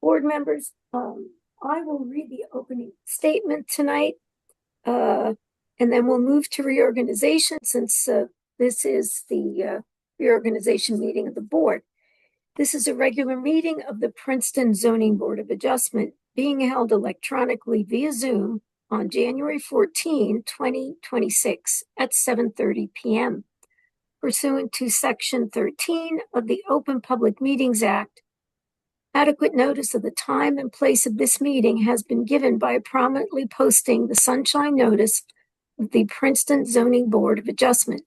Board members, I will read the opening statement tonight, and then we'll move to reorganization since this is the reorganization meeting of the board. This is a regular meeting of the Princeton Zoning Board of Adjustment being held electronically via Zoom on January 14, 2026 at 7:30 p.m. Pursuant to Section 13 of the Open Public Meetings Act, adequate notice of the time and place of this meeting has been given by prominently posting the sunshine notice of the Princeton Zoning Board of Adjustment.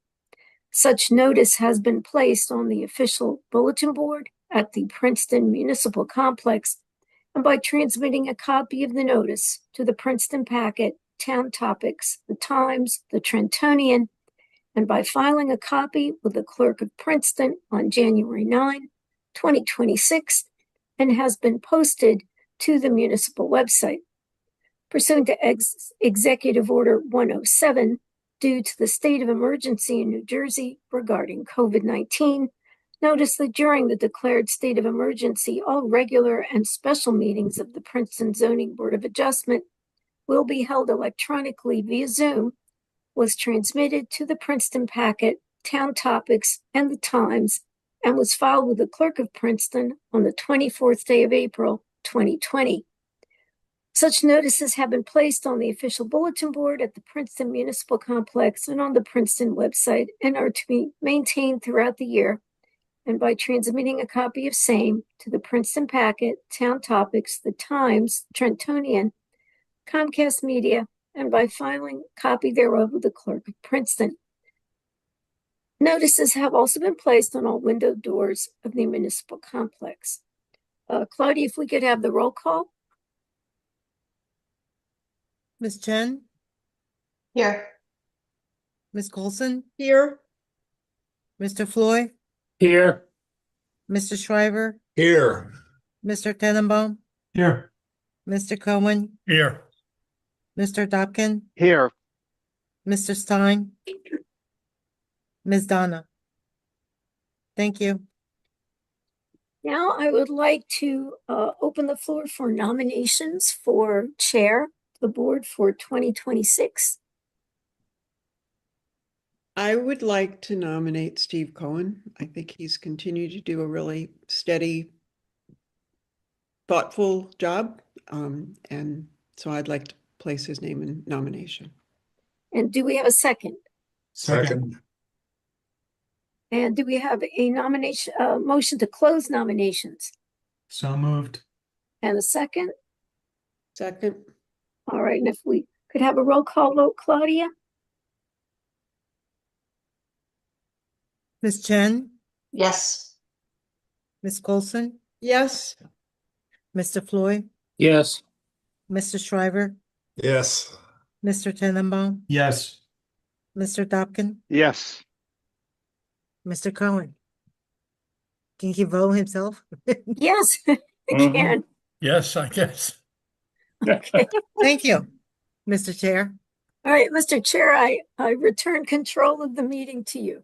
Such notice has been placed on the official bulletin board at the Princeton Municipal Complex and by transmitting a copy of the notice to the Princeton Packet, Town Topics, the Times, the Trentonian, and by filing a copy with the Clerk of Princeton on January 9, 2026, and has been posted to the municipal website. Pursuant to Executive Order 107, due to the state of emergency in New Jersey regarding COVID-19, notice that during the declared state of emergency, all regular and special meetings of the Princeton Zoning Board of Adjustment will be held electronically via Zoom, was transmitted to the Princeton Packet, Town Topics, and the Times, and was filed with the Clerk of Princeton on the 24th day of April, 2020. Such notices have been placed on the official bulletin board at the Princeton Municipal Complex and on the Princeton website and are to be maintained throughout the year, and by transmitting a copy of same to the Princeton Packet, Town Topics, the Times, Trentonian, Comcast Media, and by filing a copy thereof with the Clerk of Princeton. Notices have also been placed on all window doors of the municipal complex. Claudia, if we could have the roll call. Ms. Chen? Here. Ms. Coulson? Here. Mr. Floyd? Here. Mr. Shriver? Here. Mr. Tenenbaum? Here. Mr. Cohen? Here. Mr. Dobkin? Here. Mr. Stein? Ms. Donna? Thank you. Now I would like to open the floor for nominations for chair of the board for 2026. I would like to nominate Steve Cohen. I think he's continued to do a really steady, thoughtful job. And so I'd like to place his name in nomination. And do we have a second? Second. And do we have a nomination, motion to close nominations? So moved. And a second? Second. All right, and if we could have a roll call vote, Claudia? Ms. Chen? Yes. Ms. Coulson? Yes. Mr. Floyd? Yes. Mr. Shriver? Yes. Mr. Tenenbaum? Yes. Mr. Dobkin? Yes. Mr. Cohen? Can he vote himself? Yes, I can. Yes, I guess. Okay. Thank you, Mr. Chair. All right, Mr. Chair, I return control of the meeting to you.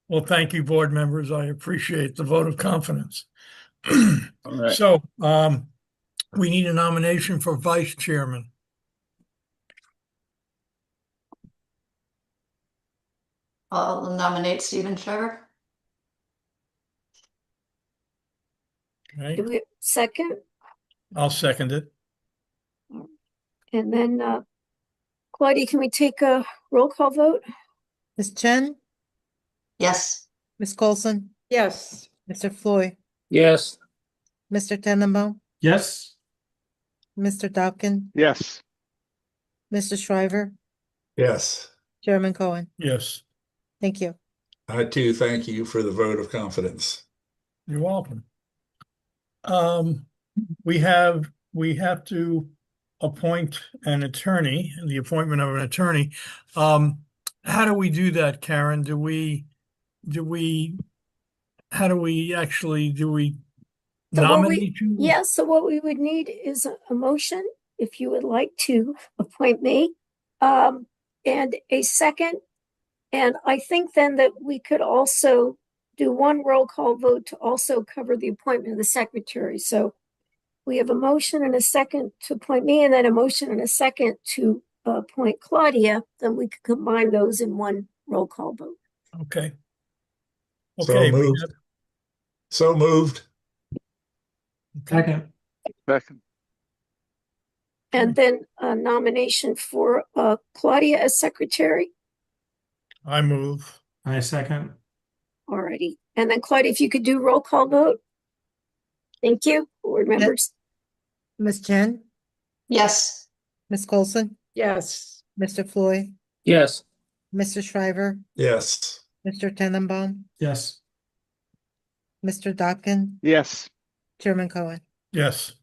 Well, thank you, board members. I appreciate the vote of confidence. All right. So, we need a nomination for vice chairman. I'll nominate Stephen Shriver. Okay, Do we have a second? I'll second it. And then, Claudia, can we take a roll call vote? Ms. Chen? Yes. Ms. Coulson? Yes. Mr. Floyd? Yes. Mr. Tenenbaum? Yes. Mr. Dobkin? Yes. Mr. Shriver? Yes. Chairman Cohen? Yes. Thank you. I too thank you for the vote of confidence. You're welcome. We have to appoint an attorney, the appointment of an attorney. How do we do that, Karen? Do we nominate you? Yes, so what we would need is a motion, if you would like to appoint me, and a second. And I think then that we could also do one roll call vote to also cover the appointment of the secretary. So We have a motion and a second to appoint me, and then a motion and a second to appoint Claudia. Then we could combine those in one roll call vote. Okay. So Okay, we moved. So moved. have, Second. And then a nomination for Claudia as secretary. I move. I second. Alrighty. And then Claudia, if you could do roll call vote. Thank you, board members. Ms. Jen, Yes. Ms. Coulson, Yes. Mr. Floyd, Yes. Mr. Shriver, Yes. Mr. Tenenbaum, Yes. Mr. Dobkin, Yes. Chairman Cohen. Yes.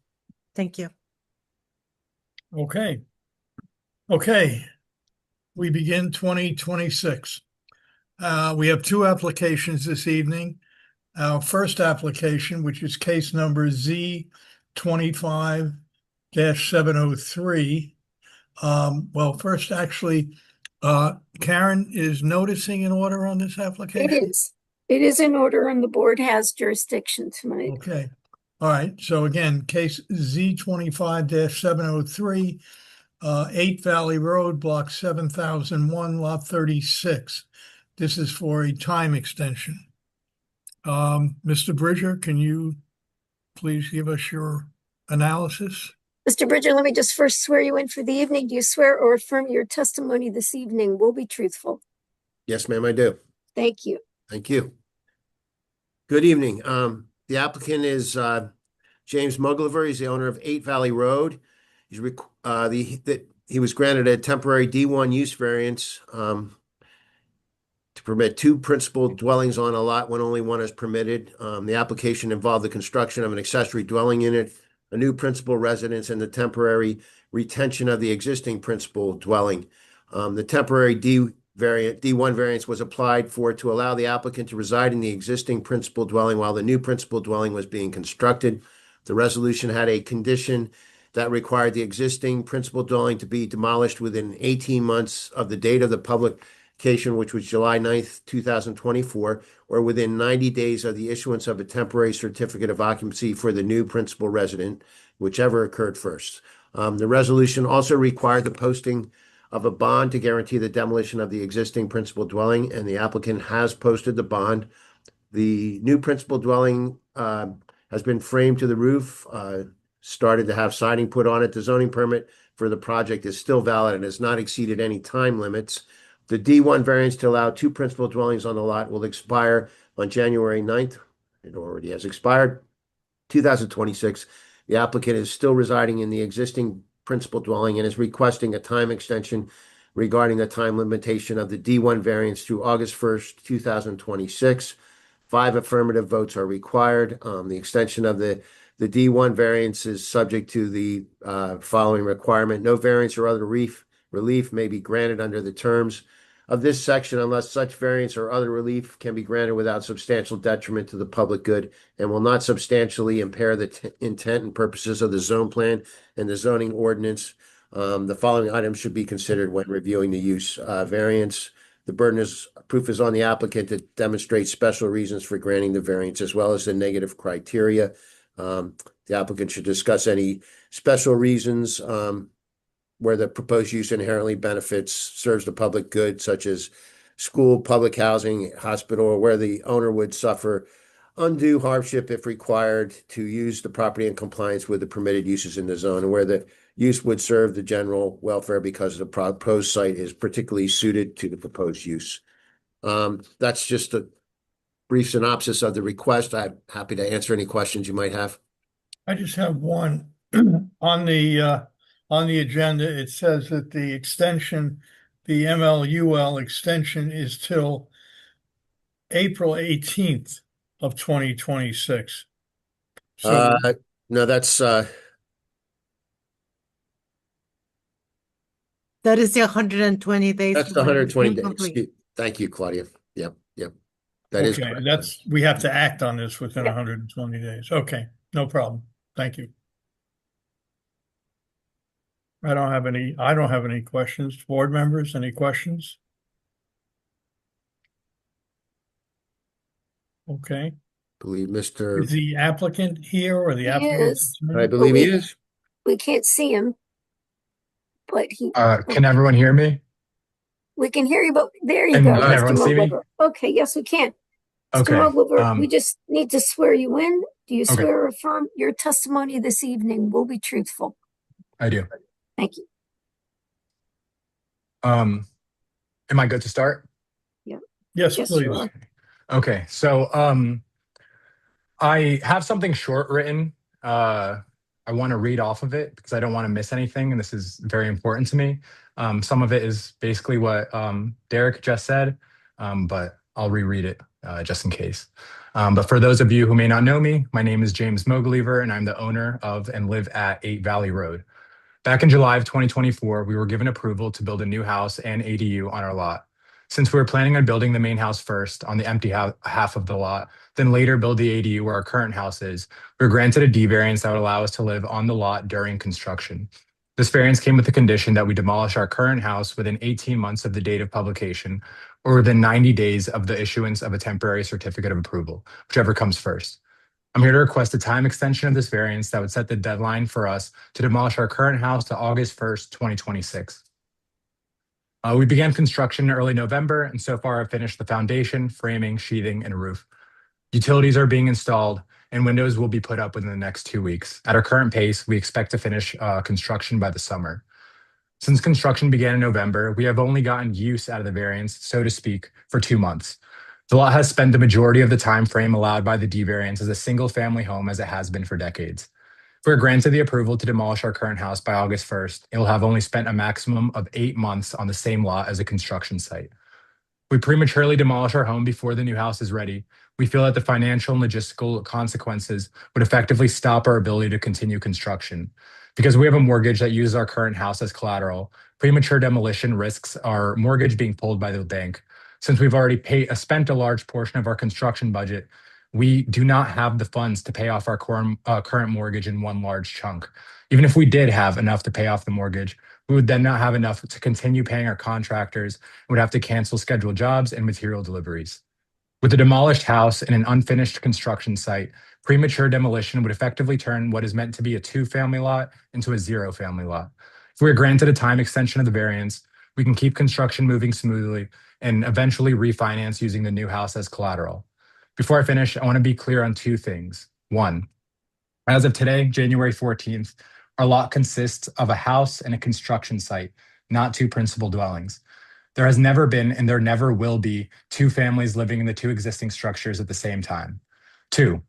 Thank you. Okay. Okay. We begin 2026. We have two applications this evening. Our first application, which is case number Z25-703. Well, first, actually, Karen is noticing an order on this It application? is. It is in order and the board has jurisdiction tonight. Okay. All right. So again, case Z25-703, 8 Valley Road, block 7001, lot 36. This is for a time extension. Mr. Bridger, can you please give us your analysis? Mr. Bridger, let me just first swear you in for the evening. Do you swear or affirm your testimony this evening will be truthful? Yes, ma'am, I do. Thank you. Thank you. Good evening. The applicant is James Mugliver. He's the owner of 8 Valley Road. He was granted a temporary D1 use variance to permit 2 principal dwellings on a lot when only one is permitted. The application involved the construction of an accessory dwelling unit, a new principal residence, and the temporary retention of the existing principal dwelling. The temporary D1 variance was applied for to allow the applicant to reside in the existing principal dwelling while the new principal dwelling was being constructed. The resolution had a condition that required the existing principal dwelling to be demolished within 18 months of the date of the publication, which was July 9th, 2024, or within 90 days of the issuance of a temporary certificate of occupancy for the new principal resident, whichever occurred first. The resolution also required the posting of a bond to guarantee the demolition of the existing principal dwelling, and the applicant has posted the bond. The new principal dwelling has been framed to the roof, started to have siding put on it. The zoning permit for the project is still valid and has not exceeded any time limits. The D1 variance to allow 2 principal dwellings on the lot will expire on January 9th. It already has expired, 2026. The applicant is still residing in the existing principal dwelling and is requesting a time extension regarding the time limitation of the D1 variance through August 1st, 2026. 5 affirmative votes are required. The extension of the D1 variance is subject to the following requirement. No variance or other relief may be granted under the terms of this section unless such variance or other relief can be granted without substantial detriment to the public good and will not substantially impair the intent and purposes of the zone plan and the zoning ordinance. The following items should be considered when reviewing the use variance. The burden of proof is on the applicant to demonstrate special reasons for granting the variance as well as the negative criteria. The applicant should discuss any special reasons where the proposed use inherently benefits, serves the public good, such as school, public housing, hospital, or where the owner would suffer undue hardship if required to use the property in compliance with the permitted uses in the zone, and where the use would serve the general welfare because the proposed site is particularly suited to the proposed use. That's just a brief synopsis of the request. I'm happy to answer any questions you might have. I just have one. On the agenda, it says that the extension, the MLUL extension is till April 18th of 2026. So No, that's That is the 120 days. the when 120 days. incomplete. Thank you, Claudia. Yep. That is okay, correct. we have to act on this within 120 days. Okay, no problem. Thank you. I don't have any questions. Board members, any questions? Okay. Believe Is Mr. the applicant here or the He applicant's is. I attorney? believe he we- is. We can't see him, but Can everyone hear me? we can hear you, but there you And go, can Mr. everyone see me? Mogliver. Okay, yes, we can. Mr. Okay. Mogliver, we just need to swear you in. Do you Okay. swear or affirm your testimony this evening will be truthful? I do. Thank you. Am I good to start? Yes, Yes, you please. are. Okay. So, I have something short written. I want to read off of it because I don't want to miss anything, and this is very important to me. Some of it is basically what Derek just said, but I'll reread it just in case. But for those of you who may not know me, my name is James Mogliver, and I'm the owner of and live at 8 Valley Road. Back in July of 2024, we were given approval to build a new house and ADU on our lot. Since we were planning on building the main house first on the empty half of the lot, then later build the ADU where our current house is, we were granted a D variance that would allow us to live on the lot during construction. This variance came with the condition that we demolish our current house within 18 months of the date of publication or within 90 days of the issuance of a temporary certificate of approval, whichever comes first. I'm here to request a time extension of this variance that would set the deadline for us to demolish our current house to August 1st, 2026. We began construction in early November, and so far I've finished the foundation, framing, sheathing, and roof. Utilities are being installed, and windows will be put up within the next 2 weeks. At our current pace, we expect to finish construction by the summer. Since construction began in November, we have only gotten use out of the variance, so to speak, for 2 months. The lot has spent the majority of the time frame allowed by the D variance as a single-family home as it has been for decades. If we're granted the approval to demolish our current house by August 1st, it will have only spent a maximum of 8 months on the same lot as a construction site. We prematurely demolish our home before the new house is ready. We feel that the financial and logistical consequences would effectively stop our ability to continue construction. Because we have a mortgage that uses our current house as collateral, premature demolition risks our mortgage being pulled by the bank. Since we've already spent a large portion of our construction budget, we do not have the funds to pay off our current mortgage in one large chunk. Even if we did have enough to pay off the mortgage, we would then not have enough to continue paying our contractors and would have to cancel scheduled jobs and material deliveries. With a demolished house and an unfinished construction site, premature demolition would effectively turn what is meant to be a 2-family lot into a 0-family lot. If we are granted a time extension of the variance, we can keep construction moving smoothly and eventually refinance using the new house as collateral. Before I finish, I want to be clear on 2 things. 1, as of today, January 14th, our lot consists of a house and a construction site, not 2 principal dwellings. There has never been and there never will be 2 families living in the 2 existing structures at the same time. 2,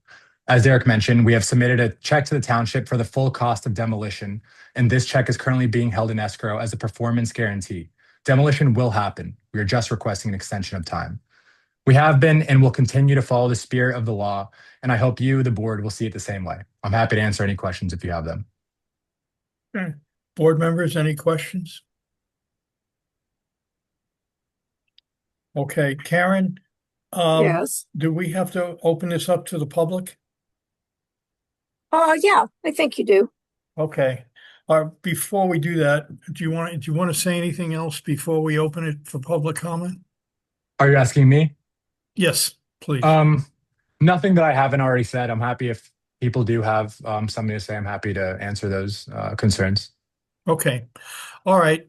as Derek mentioned, we have submitted a check to the township for the full cost of demolition, and this check is currently being held in escrow as a performance guarantee. Demolition will happen. We are just requesting an extension of time. We have been and will continue to follow the spirit of the law, and I hope you, the board, will see it the same way. I'm happy to answer any questions if you have them. Okay. Board members, any questions? Okay, Karen, Yes. do we have to open this up to the public? Yeah, I think you do. Okay. Before we do that, do you want to say anything else before we open it for public comment? Are you asking me? Yes, please. Nothing that I haven't already said. I'm happy if people do have something to say. I'm happy to answer those concerns. Okay. All right.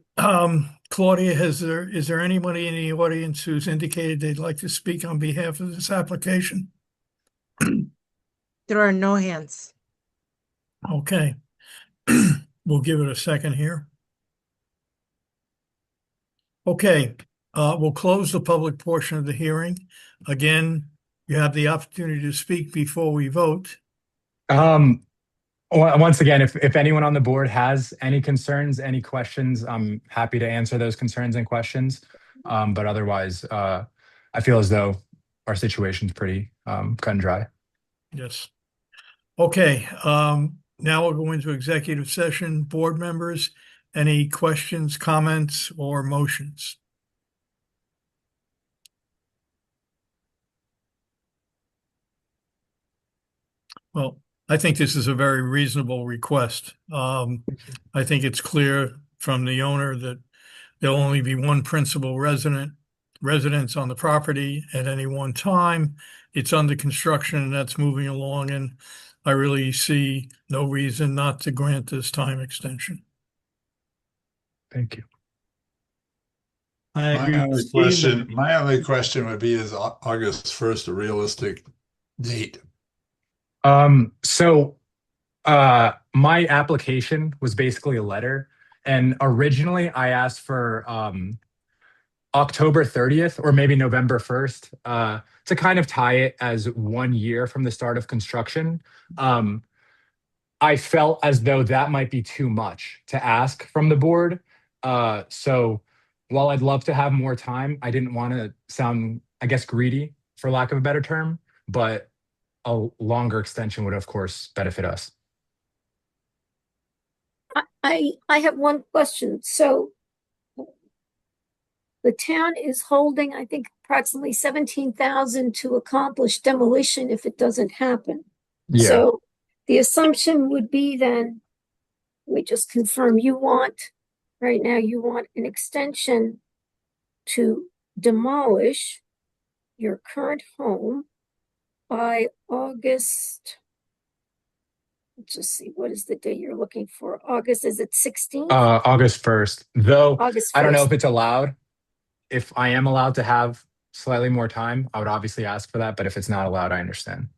Claudia, is there anybody in the audience who's indicated they'd like to speak on behalf of this application? There are no hands. Okay. We'll give it a second here. Okay, we'll close the public portion of the hearing. Again, you have the opportunity to speak before we vote. Once again, if anyone on the board has any concerns, any questions, I'm happy to answer those concerns and questions. But otherwise, I feel as though our situation's pretty cut and dry. Yes. Okay, now we'll go into executive session. Board members, any questions, comments, or motions? Well, I think this is a very reasonable request. I think it's clear from the owner that there'll only be one principal resident residents on the property at any one time. It's under construction and that's moving along, and I really see no reason not to grant this time extension. Thank you. My only question would be, is August 1st a realistic date? So my application was basically a letter, and originally I asked for October 30th or maybe November 1st to kind of tie it as 1 year from the start of construction. I felt as though that might be too much to ask from the board. So while I'd love to have more time, I didn't want to sound, I guess, greedy, for lack of a better term, but a longer extension would, of course, benefit us. I have one question. So the town is holding, I think, approximately 17,000 to accomplish demolition if it doesn't happen. Yeah. So the assumption would be then, we just confirm right now you want an extension to demolish your current home by August. Let's just see, what is the date you're looking for? August, is it 16th? August 1st, though. August I don't know 1st. if it's allowed. If I am allowed to have slightly more time, I would obviously ask for that. But if it's not allowed, I understand.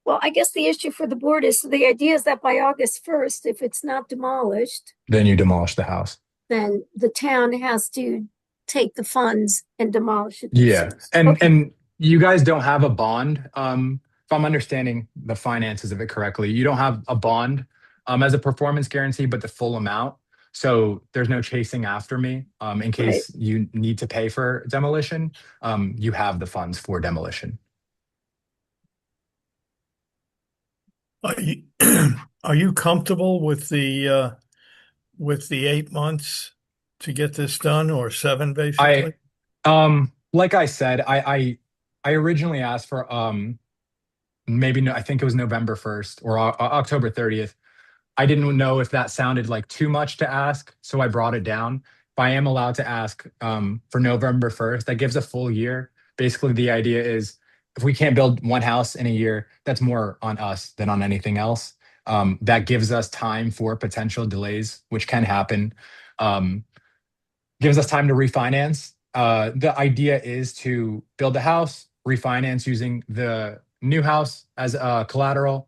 Well, I guess the issue for the board is, the idea is that by August 1st, if it's not demolished, Then you demolish the house. then the town has to take the funds and demolish it. Yeah. And Okay. and you guys don't have a bond. If I'm understanding the finances of it correctly, you don't have a bond as a performance guarantee, but the full amount. So there's no chasing after me in case you need to pay for demolition. You have the funds for demolition. Are you comfortable with the 8 months to get this done, or 7 basically? Like I said, I originally asked for I think it was November 1st or October 30th. I didn't know if that sounded like too much to ask, so I brought it down. If I am allowed to ask for November 1st, that gives a full year. Basically, the idea is, if we can't build one house in a year, that's more on us than on anything else. That gives us time for potential delays, which can happen. Gives us time to refinance. The idea is to build a house, refinance using the new house as collateral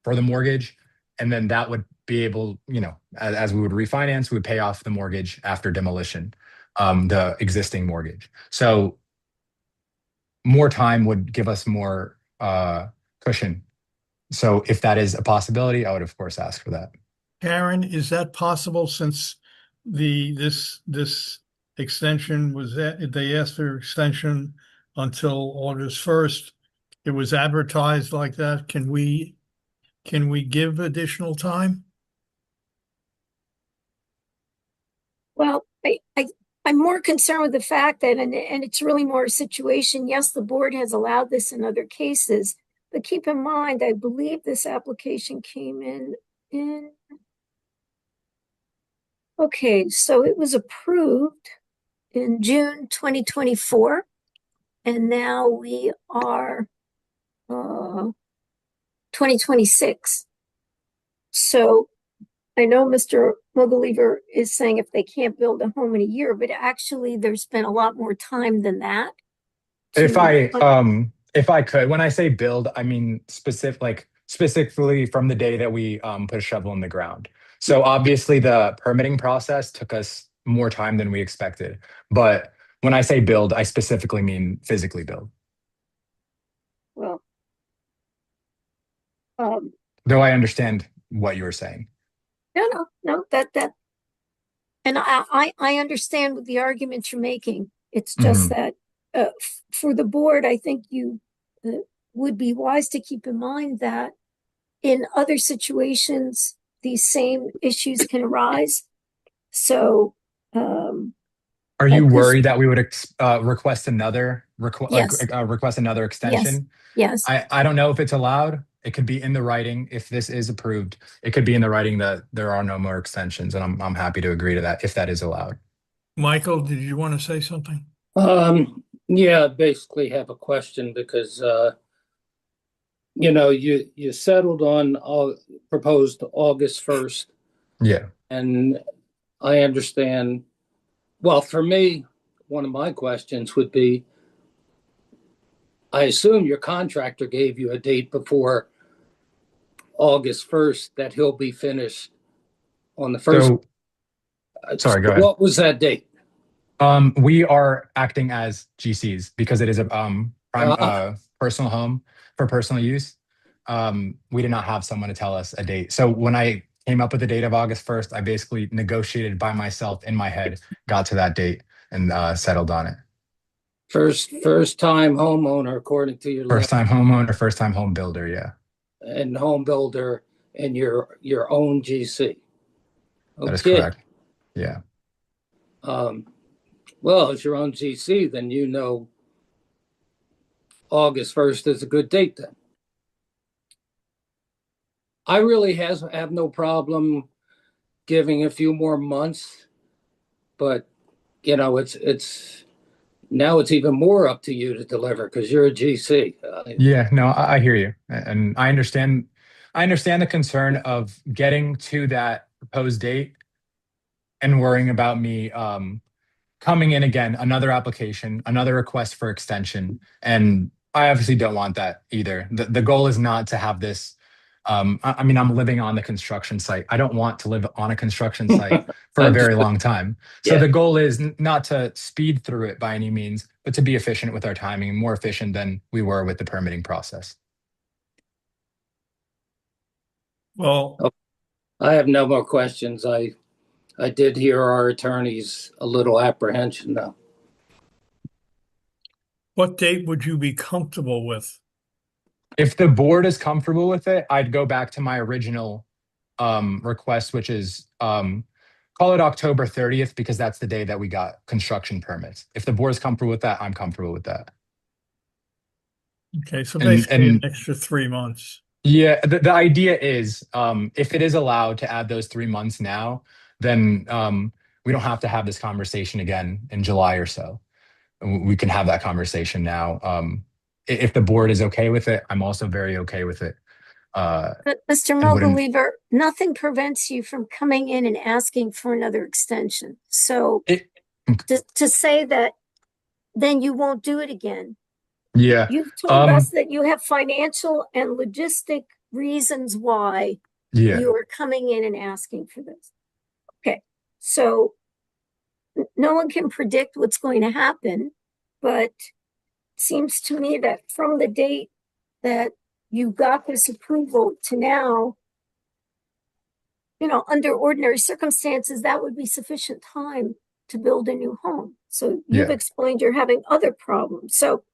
for the mortgage, and then that would be able, as we would refinance, we would pay off the mortgage after demolition, the existing mortgage. So more time would give us more cushion. So if that is a possibility, I would of course ask for that. Karen, is that possible, since this extension was that they asked for extension until August 1st? It was advertised like that. Can we give additional time? Well, I'm more concerned with the fact that, and it's really more a situation, yes, the board has allowed this in other cases, but keep in mind, I believe this application came in, okay, so it was approved in June 2024, and now we are 2026. So I know Mr. Mogiliever is saying if they can't build a home in a year, but actually there's been a lot more time than that. If I could, when I say build, I mean specifically from the day that we put a shovel in the ground. So obviously the permitting process took us more time than we expected. But when I say build, I specifically mean physically build. Well, Though I understand what you were saying. no, that, and I understand what the argument you're making. It's just that for the board, I think you would be wise to keep in mind that in other situations, these same issues can arise. So, are you worried that we would request another Yes. request another extension? Yes. I don't know if it's allowed. It could be in the writing. If this is approved, it could be in the writing that there are no more extensions, and I'm happy to agree to that if that is allowed. Michael, did you want to say something? Yeah, I basically have a question because you settled on proposed August 1st, Yeah. and I understand. Well, for me, one of my questions would be, I assume your contractor gave you a date before August 1st that he'll be finished on the first. So, sorry, go ahead. What was that date? We are acting as GCs because it is a personal home for personal use. We did not have someone to tell us a date. So when I came up with the date of August 1st, I basically negotiated by myself in my head, got to that date, and settled on it. First time homeowner, according to your First time homeowner, first time home builder. Yeah, and home builder and your own GC. that is Okay. correct. Yeah. Well, as your own GC, then you know August 1st is a good date then. I really have no problem giving a few more months, but it's now it's even more up to you to deliver because you're a GC. Yeah, no, I hear you. And I understand the concern of getting to that proposed date and worrying about me coming in again, another application, another request for extension. And I obviously don't want that either. The goal is not to have this. I mean, I'm living on the construction site. I don't want to live on a construction site for a very long time. So Yeah. the goal is not to speed through it by any means, but to be efficient with our timing, more efficient than we were with the permitting process. Well, I have no more questions. I did hear our attorneys a little apprehension though. what date would you be comfortable with? If the board is comfortable with it, I'd go back to my original request, which is call it October 30th, because that's the day that we got construction permits. If the board is comfortable with that, I'm comfortable with that. Okay, so And- basically an and- extra 3 months. Yeah, the idea is if it is allowed to add those 3 months now, then we don't have to have this conversation again in July or so. We can have that conversation now. If the board is okay with it, I'm also very okay with it. But Mr. And wouldn't- Moguliever, nothing prevents you from coming in and asking for another extension. So to say that then you won't do it again. Yeah. You've told us that you have financial and logistic reasons why Yeah. you are coming in and asking for this. Okay, so no one can predict what's going to happen, but it seems to me that from the date that you got this approval to now, under ordinary circumstances, that would be sufficient time to build a new home. So you've Yeah. explained you're having other problems. So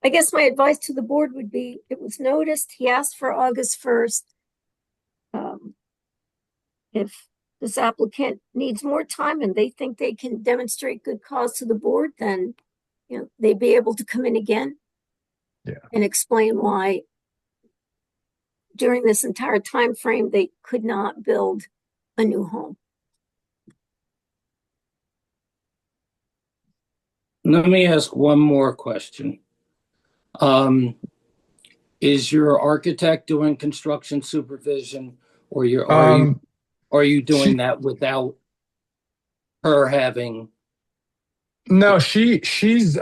I guess my advice to the board would be, it was noticed, he asked for August 1st. If this applicant needs more time and they think they can demonstrate good cause to the board, then, they'd be able to come in again. Yeah. And explain why during this entire time frame they could not build a new home. Let me ask one more question. Is your architect doing construction supervision, or are you doing that without her having? No, she's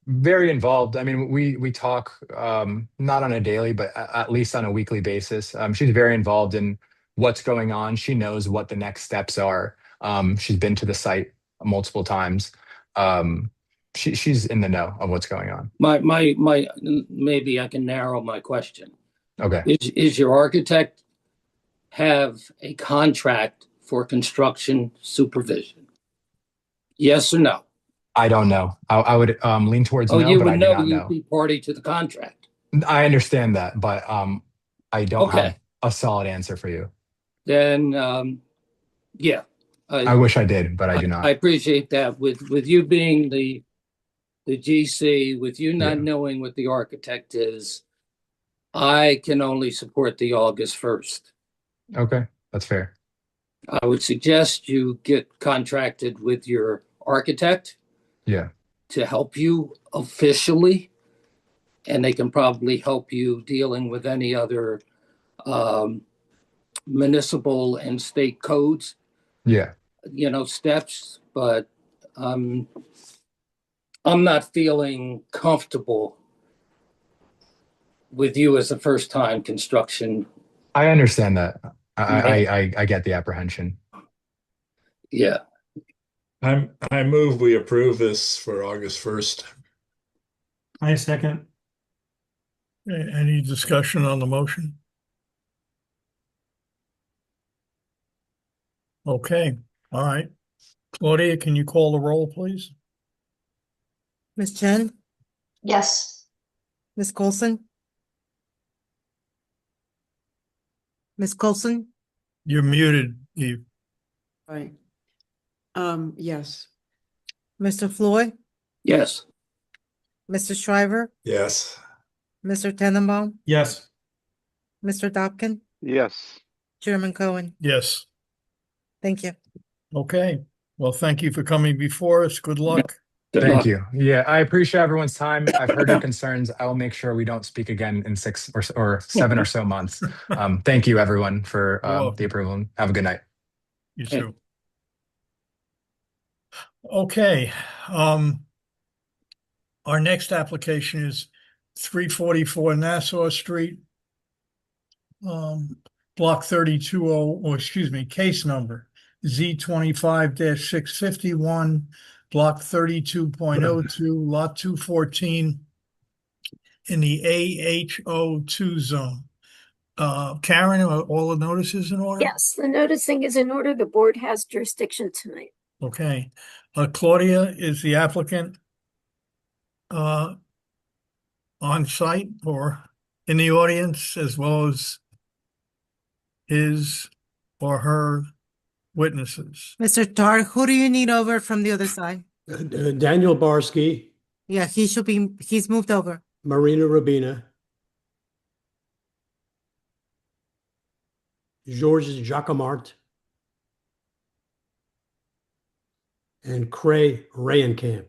very involved. I mean, we talk not on a daily, but at least on a weekly basis. She's very involved in what's going on. She knows what the next steps are. She's been to the site multiple times. She's in the know of what's going on. My maybe I can narrow my question. Okay. Is your architect have a contract for construction supervision? Yes or no? I don't know. I would lean towards no, you but would I do know. not You'd know. be party to the contract. I understand that, but I don't Okay. have a solid answer for you. Then yeah. I wish I did, but I do not. I appreciate that. With you being the GC, with you not Yeah. knowing what the architect is, I can only support the August 1st. Okay, that's fair. I would suggest you get contracted with your architect Yeah. to help you officially, and they can probably help you dealing with any other municipal and state codes, Yeah. steps, but I'm not feeling comfortable with you as a first time construction. I understand that. Man. I get the apprehension. Yeah. I move we approve this for August 1st. I second. Any discussion on the motion? Okay, all right. Claudia, can you call the roll, please? Ms. Chen, Yes. Ms. Coulson? Ms. Coulson, You're muted, Eve. Right. Yes. Mr. Floyd, Yes. Mr. Shriver, Yes. Mr. Tenenbaum, Yes. Mr. Dobkin, Yes. Chairman Cohen. Yes. Thank you. Okay. Well, thank you for coming before us. Good luck. Good Thank luck. you. Yeah, I appreciate everyone's time. I've heard your concerns. I will make sure we don't speak again in 6 or 7 or so months. Thank you, everyone, for You're welcome. the approval. Have a good night. You too. Okay. Our next application is 344 Nassau Street. Block 320, or excuse me, case number Z25-651, block 32.02, lot 214 in the AHO2 zone. Karen, are all the notices in order? Yes, the noticing is in order. The board has jurisdiction tonight. Okay. Claudia is the applicant on site or in the audience, as well as his or her witnesses. Mr. Tar, who do you need over from the other side? Daniel Barsky, Yeah, he's moved over. Marina Rabina, Georges Jacquemart, and Cray Rayenkamp.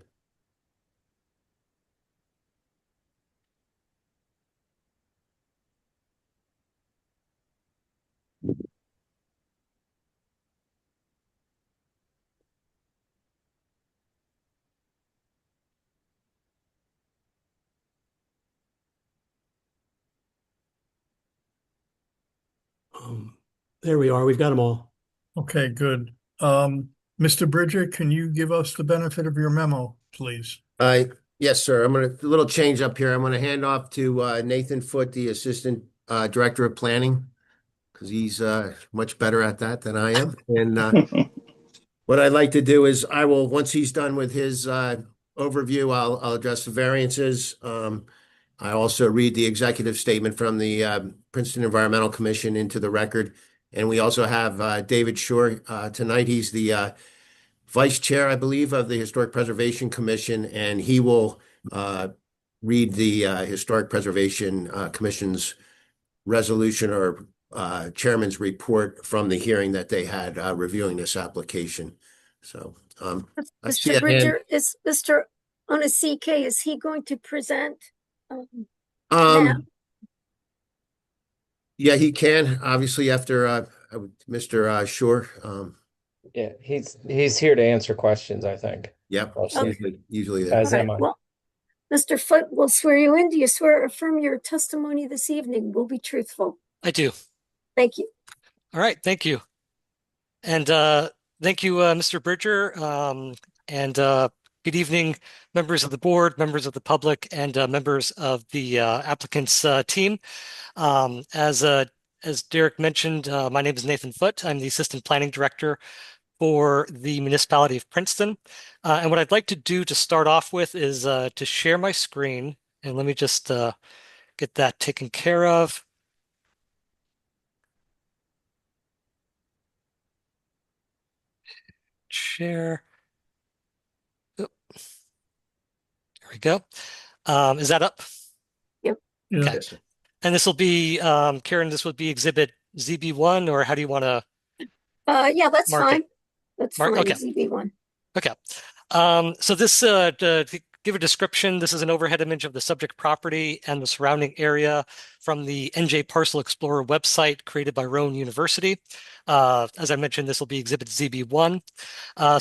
There we are. We've got them all. Okay, good. Mr. Bridger, can you give us the benefit of your memo, please? Yes, sir. A little change up here. I'm gonna hand off to Nathan Foote, the Assistant Director of Planning, because he's much better at that than I am. And what I'd like to do is once he's done with his overview, I'll address the variances. I also read the executive statement from the Princeton Environmental Commission into the record. And we also have David Shore tonight. He's the Vice Chair, I believe, of the Historic Preservation Commission, and he will read the Historic Preservation Commission's resolution or chairman's report from the hearing that they had reviewing this application. So, I see Mr. a hand. Bridger, is Mr. Onasike, is he going to present? Yeah, he can, obviously, after Mr. Shore. Yeah, he's here to answer questions, I think. Yep, Okay. usually there. As All am right, I. well, Mr. Foote will swear you in. Do you swear or affirm your testimony this evening will be truthful? I do. Thank you. All right, thank you. And thank you, Mr. Bridger. And good evening, members of the board, members of the public, and members of the applicant's team. As Derek mentioned, my name is Nathan Foote. I'm the Assistant Planning Director for the Municipality of Princeton. And what I'd like to do to start off with is to share my screen. And let me just get that taken care of. Share. Oh, there we go. Is that up? Yep. Yeah. Okay. And this will be, Karen, this would be exhibit ZB1, or how do you want to? Yeah, that's Mark it. fine. That's Mark- fine, okay. ZB1. Okay. So this, to give a description, this is an overhead image of the subject property and the surrounding area from the NJ Parcel Explorer website created by Rowan University. As I mentioned, this will be Exhibit ZB1.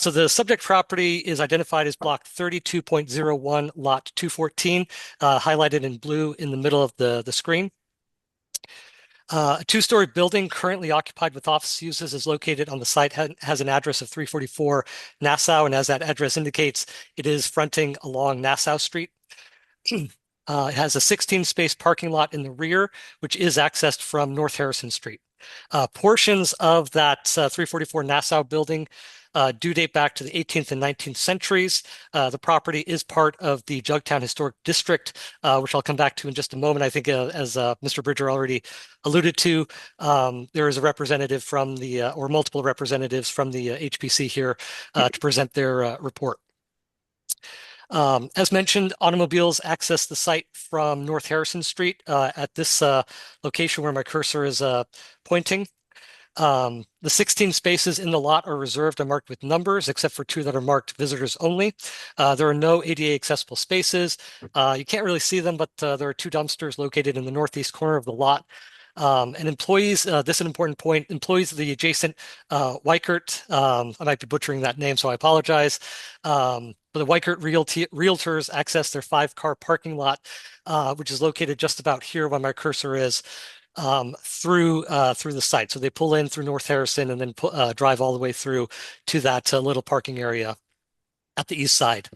So the subject property is identified as Block 32.01, Lot 214, highlighted in blue in the middle of the screen. A two-story building currently occupied with office uses is located on the site, has an address of 344 Nassau, and as that address indicates, it is fronting along Nassau Street. It has a 16-space parking lot in the rear, which is accessed from North Harrison Street. Portions of that 344 Nassau building do date back to the 18th and 19th centuries. The property is part of the Jugtown Historic District, which I'll come back to in just a moment. I think as Mr. Bridger already alluded to, there is a representative from the, or multiple representatives from the HPC here to present their report. As mentioned, automobiles access the site from North Harrison Street at this location where my cursor is pointing. The 16 spaces in the lot are reserved and marked with numbers, except for 2 that are marked visitors only. There are no ADA accessible spaces. You can't really see them, but there are 2 dumpsters located in the northeast corner of the lot. And employees, this is an important point, employees of the adjacent Weichert, I might be butchering that name, so I apologize. But the Weichert Realtors access their 5-car parking lot, which is located just about here where my cursor is, through the site. So they pull in through North Harrison and then drive all the way through to that little parking area at the east side.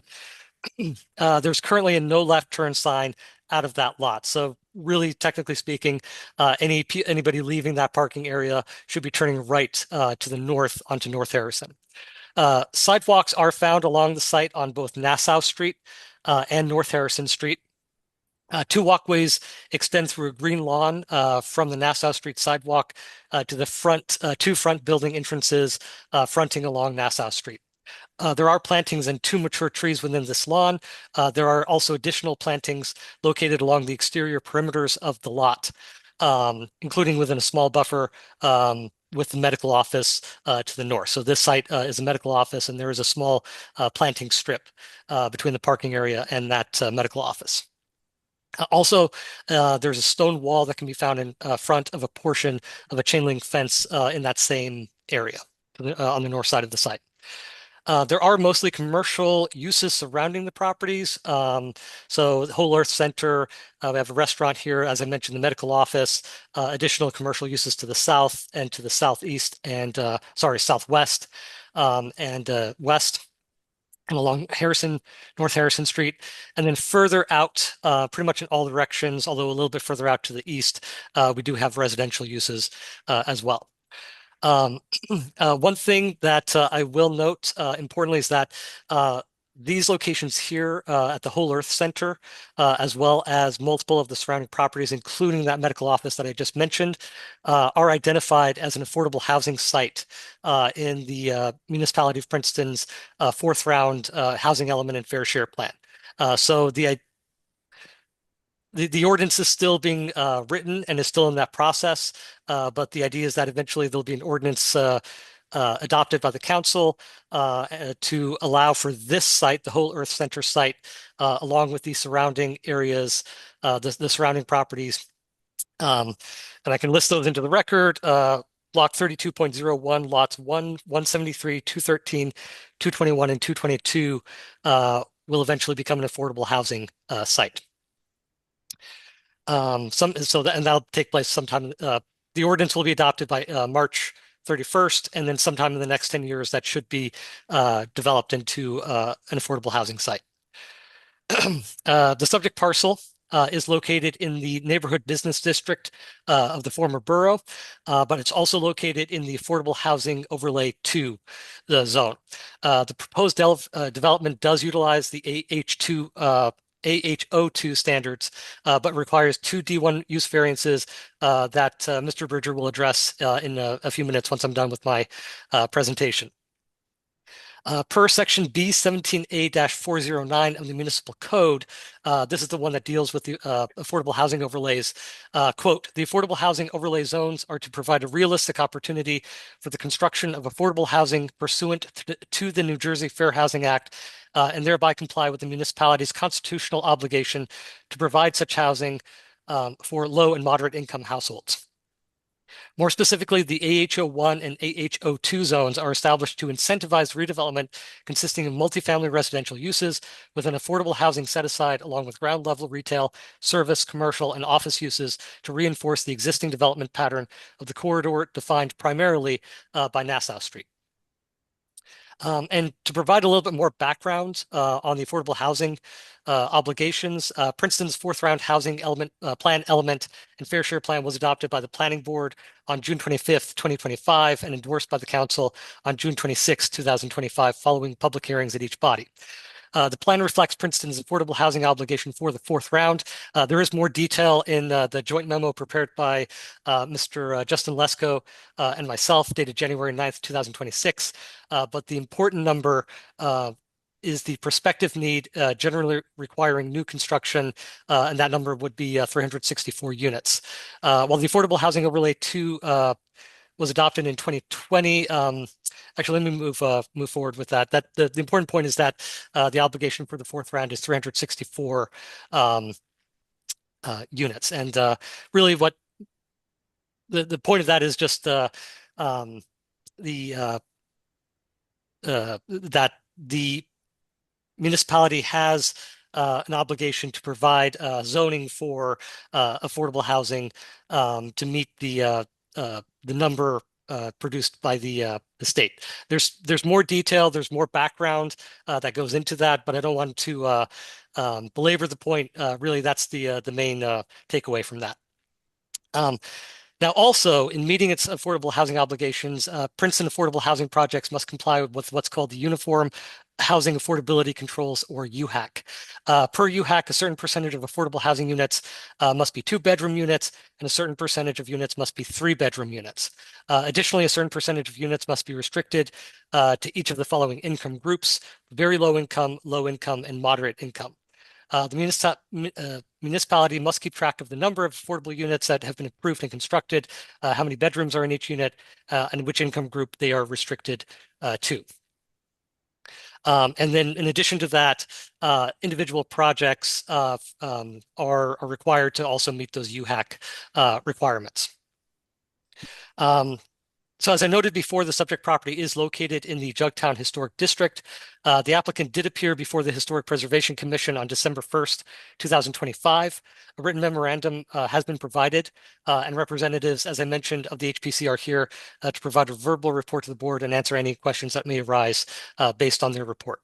There's currently a no left turn sign out of that lot. So really, technically speaking, anybody leaving that parking area should be turning right to the north onto North Harrison. Sidewalks are found along the site on both Nassau Street and North Harrison Street. 2 walkways extend through a green lawn from the Nassau Street sidewalk to the front, 2 front building entrances fronting along Nassau Street. There are plantings and 2 mature trees within this lawn. There are also additional plantings located along the exterior perimeters of the lot, including within a small buffer with the medical office to the north. So this site is a medical office, and there is a small planting strip between the parking area and that medical office. Also, there's a stone wall that can be found in front of a portion of a chain link fence in that same area on the north side of the site. There are mostly commercial uses surrounding the properties. So the Whole Earth Center, we have a restaurant here, as I mentioned, the medical office, additional commercial uses to the south and to the southeast and, southwest and west, and along North Harrison Street, and then further out, pretty much in all directions, although a little bit further out to the east, we do have residential uses as well. One thing that I will note importantly is that these locations here at the Whole Earth Center, as well as multiple of the surrounding properties, including that medical office that I just mentioned, are identified as an affordable housing site in the Municipality of Princeton's 4th round housing element and fair share plan. So the ordinance is still being written and is still in that process, but the idea is that eventually there'll be an ordinance adopted by the council to allow for this site, the Whole Earth Center site, along with the surrounding areas, the surrounding properties. And I can list those into the record. Block 32.01, lots 173, 213, 221, and 222 will eventually become an affordable housing site. And that'll take place sometime. The ordinance will be adopted by March 31st, and then sometime in the next 10 years, that should be developed into an affordable housing site. The subject parcel is located in the neighborhood business district of the former borough, but it's also located in the affordable housing overlay 2 zone. The proposed development does utilize the AHO2 standards, but requires 2 D1 use variances that Mr. Bridger will address in a few minutes once I'm done with my presentation. Per section B17A-409 of the municipal code, this is the one that deals with the affordable housing overlays. Quote, the affordable housing overlay zones are to provide a realistic opportunity for the construction of affordable housing pursuant to the New Jersey Fair Housing Act and thereby comply with the municipality's constitutional obligation to provide such housing for low and moderate income households. More specifically, the AHO1 and AHO2 zones are established to incentivize redevelopment consisting of multifamily residential uses with an affordable housing set aside along with ground level retail, service, commercial, and office uses to reinforce the existing development pattern of the corridor defined primarily by Nassau Street. And to provide a little bit more background on the affordable housing obligations, Princeton's fourth round housing plan element and fair share plan was adopted by the planning board on June 25th, 2025, and endorsed by the council on June 26, 2025, following public hearings at each body. The plan reflects Princeton's affordable housing obligation for the fourth round. There is more detail in the joint memo prepared by Mr. Justin Lesko and myself, dated January 9th, 2026. But the important number is the prospective need generally requiring new construction, and that number would be 364 units. While the Affordable Housing Overlay 2 was adopted in 2020. Actually, let me move forward with that. The important point is that the obligation for the fourth round is 364 units, and really, what the point of that is just that the municipality has an obligation to provide zoning for affordable housing to meet the number produced by the state. There's more detail, there's more background that goes into that, but I don't want to belabor the point. Really, that's the main takeaway from that. Now, also, in meeting its affordable housing obligations, Princeton affordable housing projects must comply with what's called the Uniform Housing Affordability Controls, or UHAC. Per UHAC, a certain percentage of affordable housing units must be 2-bedroom units, and a certain percentage of units must be 3-bedroom units. Additionally, a certain percentage of units must be restricted to each of the following income groups: very low income, and moderate income. The municipality must keep track of the number of affordable units that have been approved and constructed, how many bedrooms are in each unit, and which income group they are restricted to. And then in addition to that, individual projects are required to also meet those UHAC requirements. So as I noted before, the subject property is located in the Jugtown Historic District. The applicant did appear before the Historic Preservation Commission on December 1st, 2025. A written memorandum has been provided, and representatives, as I mentioned, of the HPC are here to provide a verbal report to the board and answer any questions that may arise based on their report.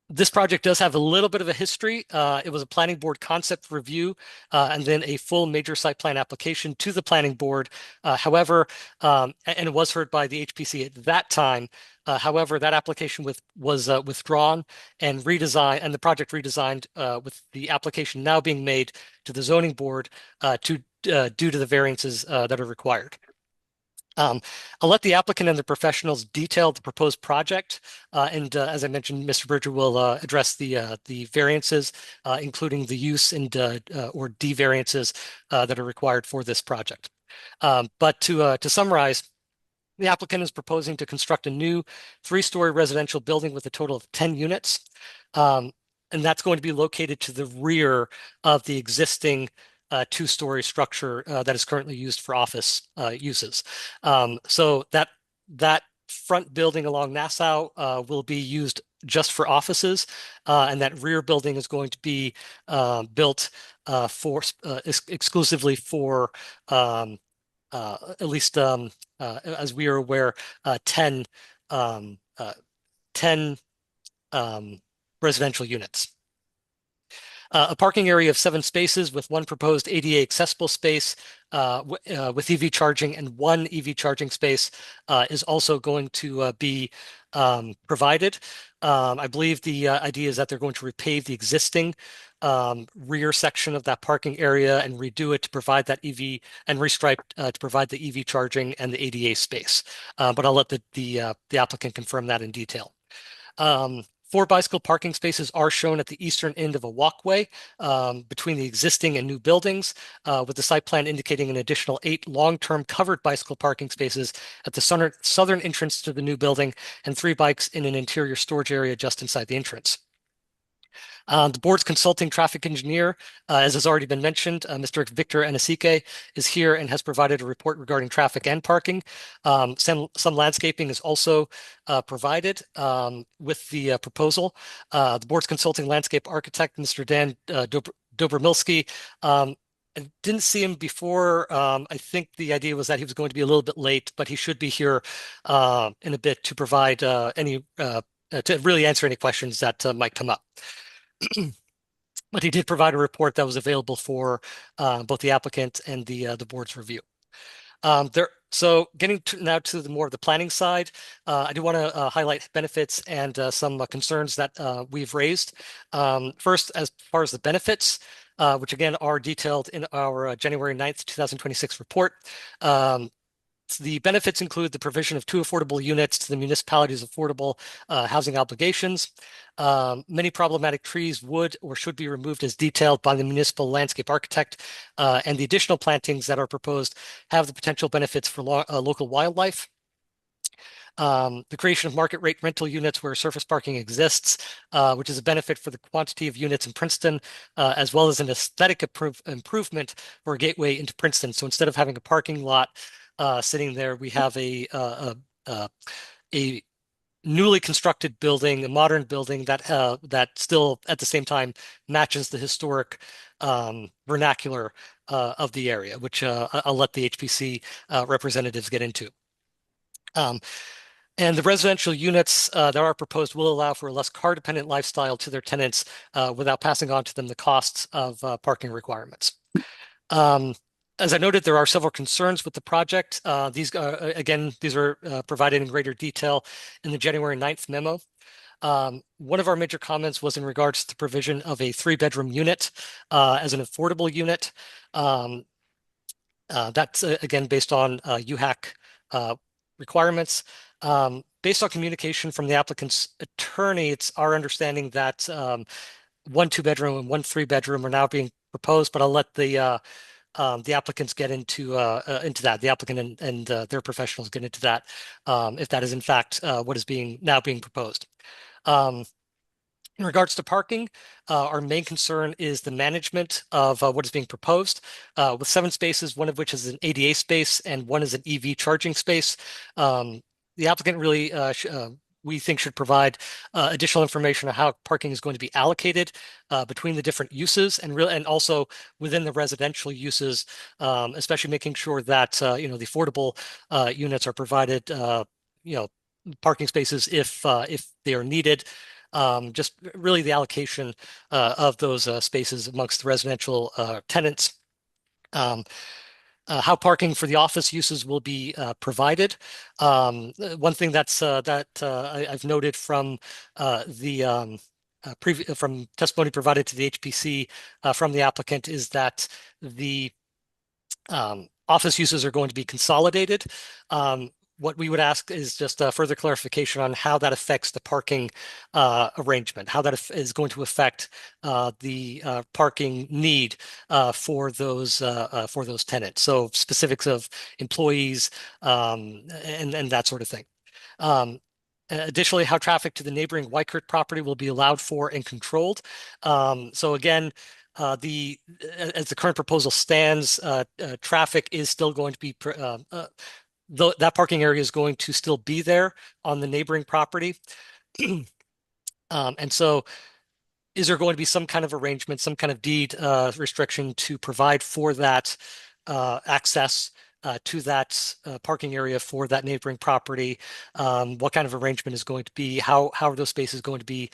This project does have a little bit of a history. It was a planning board concept review and then a full major site plan application to the planning board. However, and it was heard by the HPC at that time. However, that application was withdrawn and redesigned, and the project redesigned with the application now being made to the zoning board due to the variances that are required. I'll let the applicant and the professionals detail the proposed project, and as I mentioned, Mr. Bridger will address the variances, including the use and or D variances that are required for this project. But to summarize, the applicant is proposing to construct a new 3-story residential building with a total of 10 units, and that's going to be located to the rear of the existing 2-story structure that is currently used for office uses. So that front building along Nassau will be used just for offices, and that rear building is going to be built exclusively for at least as we are aware, 10 residential units. A parking area of 7 spaces with 1 proposed ADA accessible space with EV charging and 1 EV charging space is also going to be provided. I believe the idea is that they're going to repave the existing rear section of that parking area and redo it to provide that EV and restripe to provide the EV charging and the ADA space. But I'll let the applicant confirm that in detail. 4 bicycle parking spaces are shown at the eastern end of a walkway between the existing and new buildings, with the site plan indicating an additional 8 long-term covered bicycle parking spaces at the southern entrance to the new building and 3 bikes in an interior storage area just inside the entrance. The board's consulting traffic engineer, as has already been mentioned, Mr. Victor Anasike is here and has provided a report regarding traffic and parking. Some landscaping is also provided with the proposal. The board's consulting landscape architect, Mr. Dan Dobromilski, I didn't see him before. I think the idea was that he was going to be a little bit late, but he should be here in a bit to provide to really answer any questions that might come up. But he did provide a report that was available for both the applicant and the board's review. So getting now to the more of the planning side, I do want to highlight benefits and some concerns that we've raised. First, as far as the benefits, which again are detailed in our January 9th, 2026 report. The benefits include the provision of 2 affordable units to the municipality's affordable housing obligations. Many problematic trees would or should be removed as detailed by the municipal landscape architect, and the additional plantings that are proposed have the potential benefits for local wildlife. The creation of market rate rental units where surface parking exists, which is a benefit for the quantity of units in Princeton, as well as an aesthetic improvement for a gateway into Princeton. So instead of having a parking lot sitting there, we have a newly constructed building, a modern building that still at the same time matches the historic vernacular of the area, which I'll let the HPC representatives get into. And the residential units that are proposed will allow for a less car-dependent lifestyle to their tenants without passing on to them the costs of parking requirements. As I noted, there are several concerns with the project. These are provided in greater detail in the January 9th memo. One of our major comments was in regards to the provision of a 3-bedroom unit as an affordable unit. That's again based on UHAC requirements. Based on communication from the applicant's attorney, it's our understanding that 1 2-bedroom and 1 3-bedroom are now being proposed, but I'll let the applicants get into that. The applicant and their professionals get into that if that is in fact what is now being proposed. In regards to parking, our main concern is the management of what is being proposed. With 7 spaces, 1 of which is an ADA space and 1 is an EV charging space. The applicant really, we think, should provide additional information on how parking is going to be allocated between the different uses and also within the residential uses, especially making sure that the affordable units are provided, parking spaces if they are needed. Just really the allocation of those spaces amongst the residential tenants. How parking for the office uses will be provided. One thing that I've noted from from testimony provided to the HPC from the applicant is that the office uses are going to be consolidated. What we would ask is just further clarification on how that affects the parking arrangement, how that is going to affect the parking need for those tenants. So specifics of employees and that sort of thing. Additionally, how traffic to the neighboring Wykert property will be allowed for and controlled. So again, as the current proposal stands, traffic is still going to be that parking area is going to still be there on the neighboring property. And so is there going to be some kind of arrangement, some kind of deed restriction to provide for that access to that parking area for that neighboring property? What kind of arrangement is going to be? How are those spaces going to be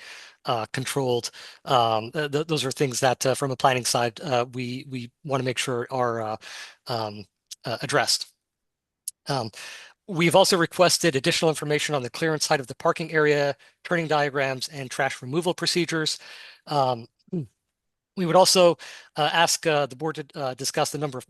controlled? Those are things that from a planning side, we want to make sure are addressed. We've also requested additional information on the clearance side of the parking area, turning diagrams, and trash removal procedures. We would also ask the board to discuss the number of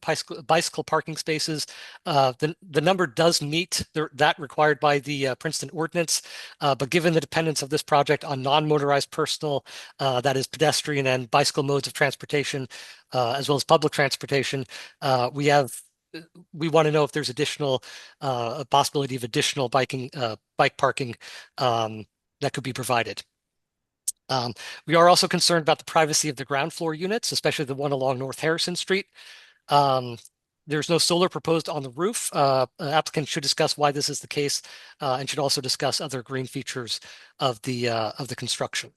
bicycle parking spaces. The number does meet that required by the Princeton ordinance, but given the dependence of this project on non-motorized personal, that is pedestrian and bicycle modes of transportation, as well as public transportation, we want to know if there's a possibility of additional bike parking that could be provided. We are also concerned about the privacy of the ground floor units, especially the one along North Harrison Street. There's no solar proposed on the roof. Applicant should discuss why this is the case, and should also discuss other green features of the construction.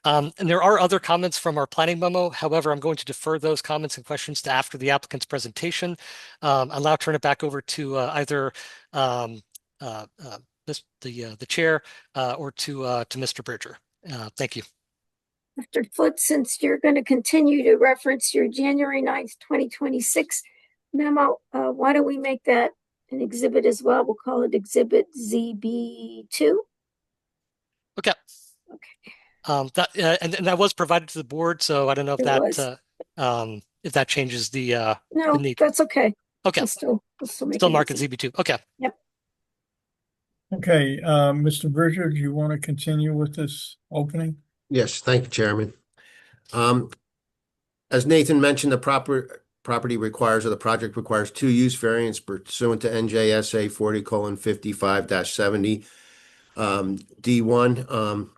And there are other comments from our planning memo. However, I'm going to defer those comments and questions to after the applicant's presentation. I'll now turn it back over to either the chair or to Mr. Bridger. Thank you. Mr. Foote, since you're going to continue to reference your January 9th, 2026 memo, why don't we make that an exhibit as well? We'll call it Exhibit ZB2. Okay. And that was provided to the board, so I don't know if that changes the no, need. That's okay. Okay. We'll still mark it ZB2. Okay. Yep. Okay, Mr. Bridger, do you want to continue with this opening? Yes, thank you, Chairman. As Nathan mentioned, the property requires, or the project requires, 2 use variants pursuant to NJSA 40:55-70 D1.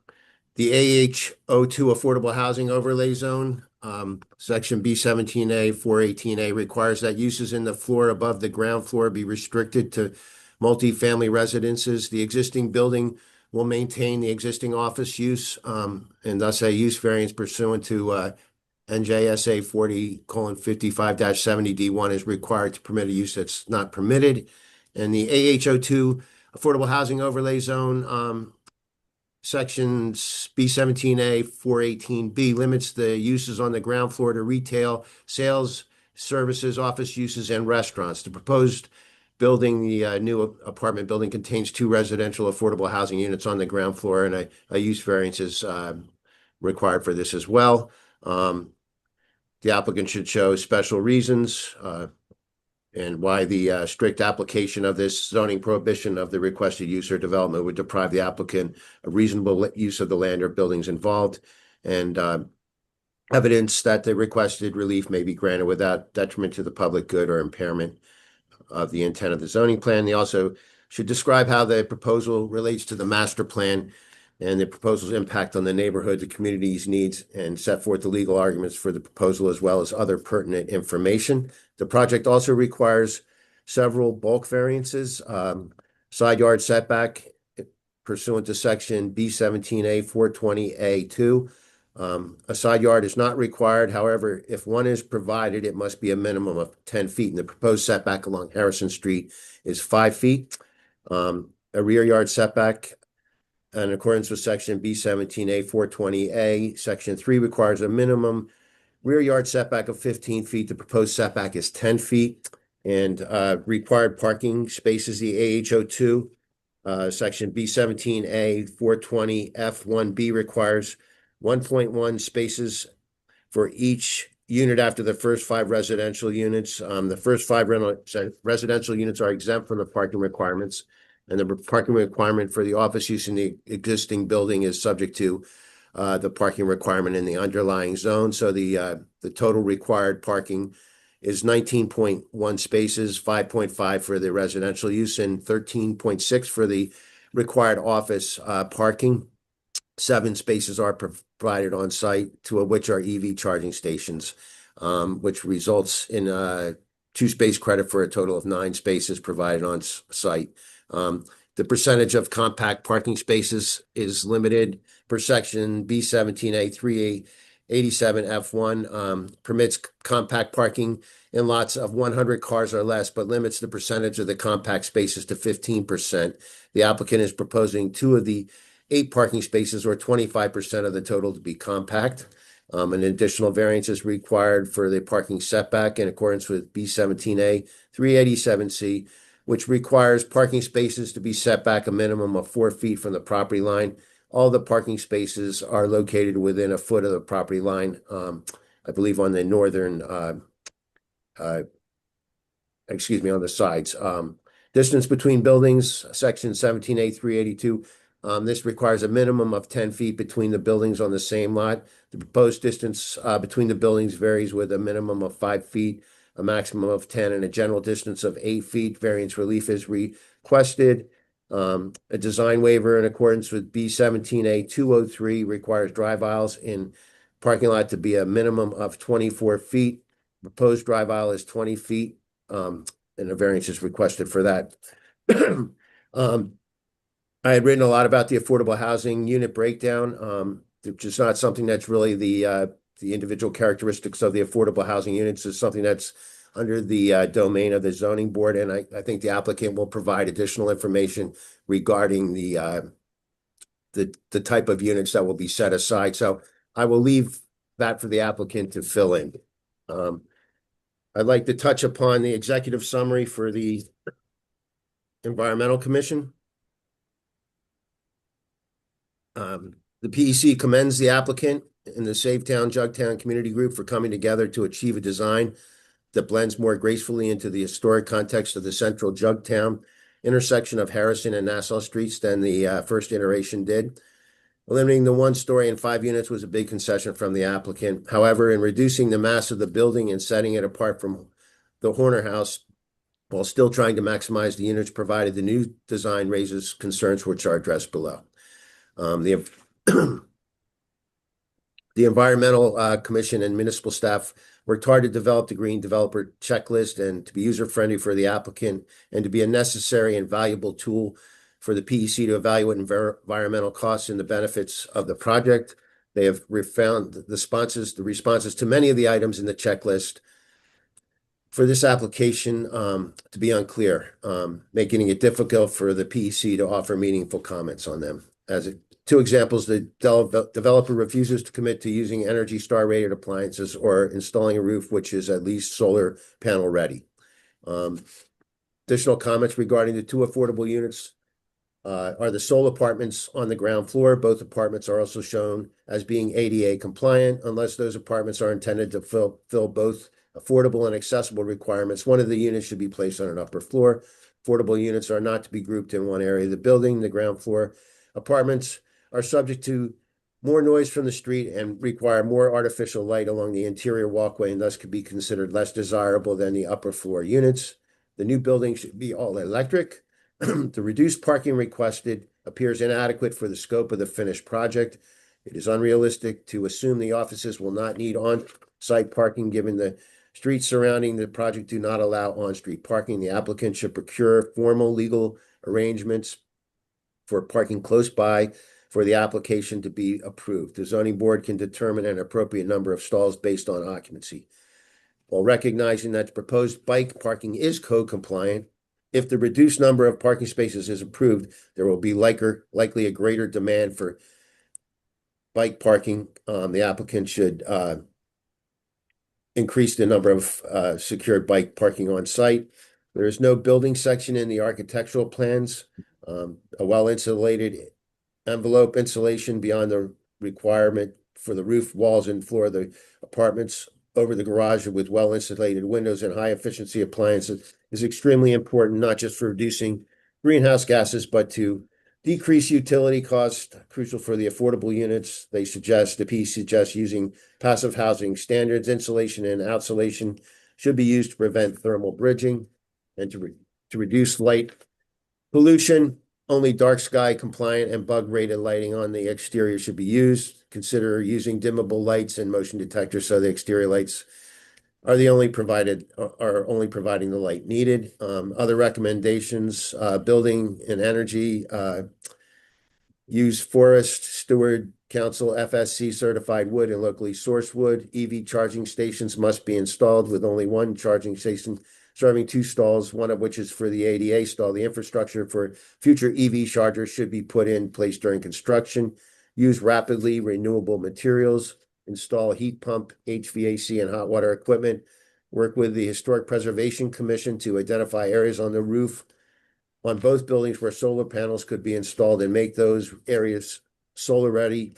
The AH02 Affordable Housing Overlay Zone, Section B17A 418A, requires that uses in the floor above the ground floor be restricted to multifamily residences. The existing building will maintain the existing office use, and thus a use variance pursuant to NJSA 40:55-70 D1 is required to permit a use that's not permitted. And the AH02 Affordable Housing Overlay Zone, Sections B17A 418B, limits the uses on the ground floor to retail, sales, services, office uses, and restaurants. The proposed building, the new apartment building, contains 2 residential affordable housing units on the ground floor, and a use variance is required for this as well. The applicant should show special reasons and why the strict application of this zoning prohibition of the requested use or development would deprive the applicant of reasonable use of the land or buildings involved, and evidence that the requested relief may be granted without detriment to the public good or impairment of the intent of the zoning plan. They also should describe how the proposal relates to the master plan and the proposal's impact on the neighborhood, the community's needs, and set forth the legal arguments for the proposal as well as other pertinent information. The project also requires several bulk variances, side yard setback pursuant to Section B17A 420A2. A side yard is not required. However, if one is provided, it must be a minimum of 10 feet, and the proposed setback along Harrison Street is 5 feet. A rear yard setback, in accordance with Section B17A 420A, Section 3 requires a minimum rear yard setback of 15 feet. The proposed setback is 10 feet. And required parking spaces, the AH02, Section B17A 420 F1B requires 1.1 spaces for each unit after the first 5 residential units. The first 5 residential units are exempt from the parking requirements, and the parking requirement for the office use in the existing building is subject to the parking requirement in the underlying zone. So the total required parking is 19.1 spaces, 5.5 for the residential use, and 13.6 for the required office parking. 7 spaces are provided on site, 2 of which are EV charging stations, which results in 2 space credit for a total of 9 spaces provided on site. The percentage of compact parking spaces is limited per Section B17A 387 F1, permits compact parking in lots of 100 cars or less, but limits the percentage of the compact spaces to 15%. The applicant is proposing 2 of the 8 parking spaces, or 25% of the total, to be compact. An additional variance is required for the parking setback in accordance with B17A 387C, which requires parking spaces to be set back a minimum of 4 feet from the property line All the parking spaces are located within a foot of the property line. I believe on the northern, excuse me, on the sides. Distance between buildings, section 17A 382. This requires a minimum of 10 feet between the buildings on the same lot. The proposed distance between the buildings varies with a minimum of 5 feet, a maximum of 10, and a general distance of 8 feet. Variance relief is requested. A design waiver in accordance with B17A 203 requires drive aisles in parking lot to be a minimum of 24 feet. Proposed drive aisle is 20 feet. And a variance is requested for that. I had written a lot about the affordable housing unit breakdown, which is not something that's really the individual characteristics of the affordable housing units. Is something that's under the domain of the zoning board, and I think the applicant will provide additional information regarding the type of units that will be set aside. So I will leave that for the applicant to fill in. I'd like to touch upon the executive summary for the Environmental Commission. The PEC commends the applicant and the Savetown Jugtown Community Group for coming together to achieve a design that blends more gracefully into the historic context of the central Jugtown intersection of Harrison and Nassau Streets than the first iteration did. Eliminating the 1 story and 5 units was a big concession from the applicant. However, in reducing the mass of the building and setting it apart from the Horner House, while still trying to maximize the units provided, the new design raises concerns which are addressed below. The Environmental Commission and municipal staff worked hard to develop the green developer checklist and to be user-friendly for the applicant and to be a necessary and valuable tool for the PEC to evaluate environmental costs and the benefits of the project. They have found the responses to many of the items in the checklist for this application to be unclear, making it difficult for the PEC to offer meaningful comments on them. As 2 examples, the developer refuses to commit to using Energy Star rated appliances or installing a roof which is at least solar panel ready. Additional comments regarding the 2 affordable units are the sole apartments on the ground floor. Both apartments are also shown as being ADA compliant. Unless those apartments are intended to fill both affordable and accessible requirements, one of the units should be placed on an upper floor. Affordable units are not to be grouped in one area of the building. The ground floor apartments are subject to more noise from the street and require more artificial light along the interior walkway and thus could be considered less desirable than the upper floor units. The new building should be all electric. The reduced parking requested appears inadequate for the scope of the finished project. It is unrealistic to assume the offices will not need on-site parking given the streets surrounding the project do not allow on-street parking. The applicant should procure formal legal arrangements for parking close by for the application to be approved. The zoning board can determine an appropriate number of stalls based on occupancy. While recognizing that the proposed bike parking is code compliant, if the reduced number of parking spaces is approved, there will be likely a greater demand for bike parking. The applicant should increase the number of secured bike parking on site. There is no building section in the architectural plans. A well-insulated envelope insulation beyond the requirement for the roof, walls, and floor of the apartments over the garage with well-insulated windows and high-efficiency appliances is extremely important, not just for reducing greenhouse gases, but to decrease utility costs, crucial for the affordable units. The PEC suggests using passive housing standards. Insulation and outsolation should be used to prevent thermal bridging and to reduce light pollution. Only dark sky compliant and bug rated lighting on the exterior should be used. Consider using dimmable lights and motion detectors so the exterior lights are only providing the light needed. Other recommendations, building and energy, use Forest Steward Council FSC certified wood and locally sourced wood. EV charging stations must be installed with only 1 charging station serving 2 stalls, one of which is for the ADA stall. The infrastructure for future EV chargers should be put in place during construction. Use rapidly renewable materials. Install heat pump, HVAC, and hot water equipment. Work with the Historic Preservation Commission to identify areas on the roof on both buildings where solar panels could be installed and make those areas solar ready,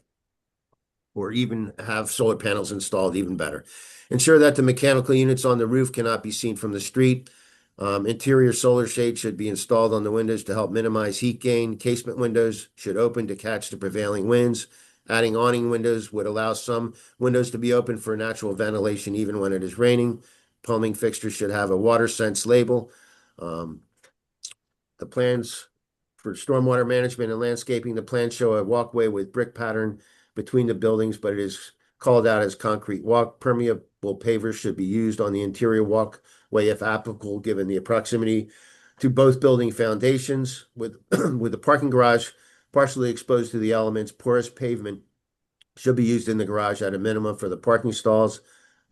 or even have solar panels installed, even better. Ensure that the mechanical units on the roof cannot be seen from the street. Interior solar shade should be installed on the windows to help minimize heat gain. Casement windows should open to catch the prevailing winds. Adding awning windows would allow some windows to be open for natural ventilation even when it is raining. Plumbing fixtures should have a water sense label. The plans for stormwater management and landscaping, the plans show a walkway with brick pattern between the buildings, but it is called out as concrete walk. Permeable pavers should be used on the interior walkway if applicable, given the proximity to both building foundations. With with the parking garage partially exposed to the elements, porous pavement should be used in the garage at a minimum for the parking stalls.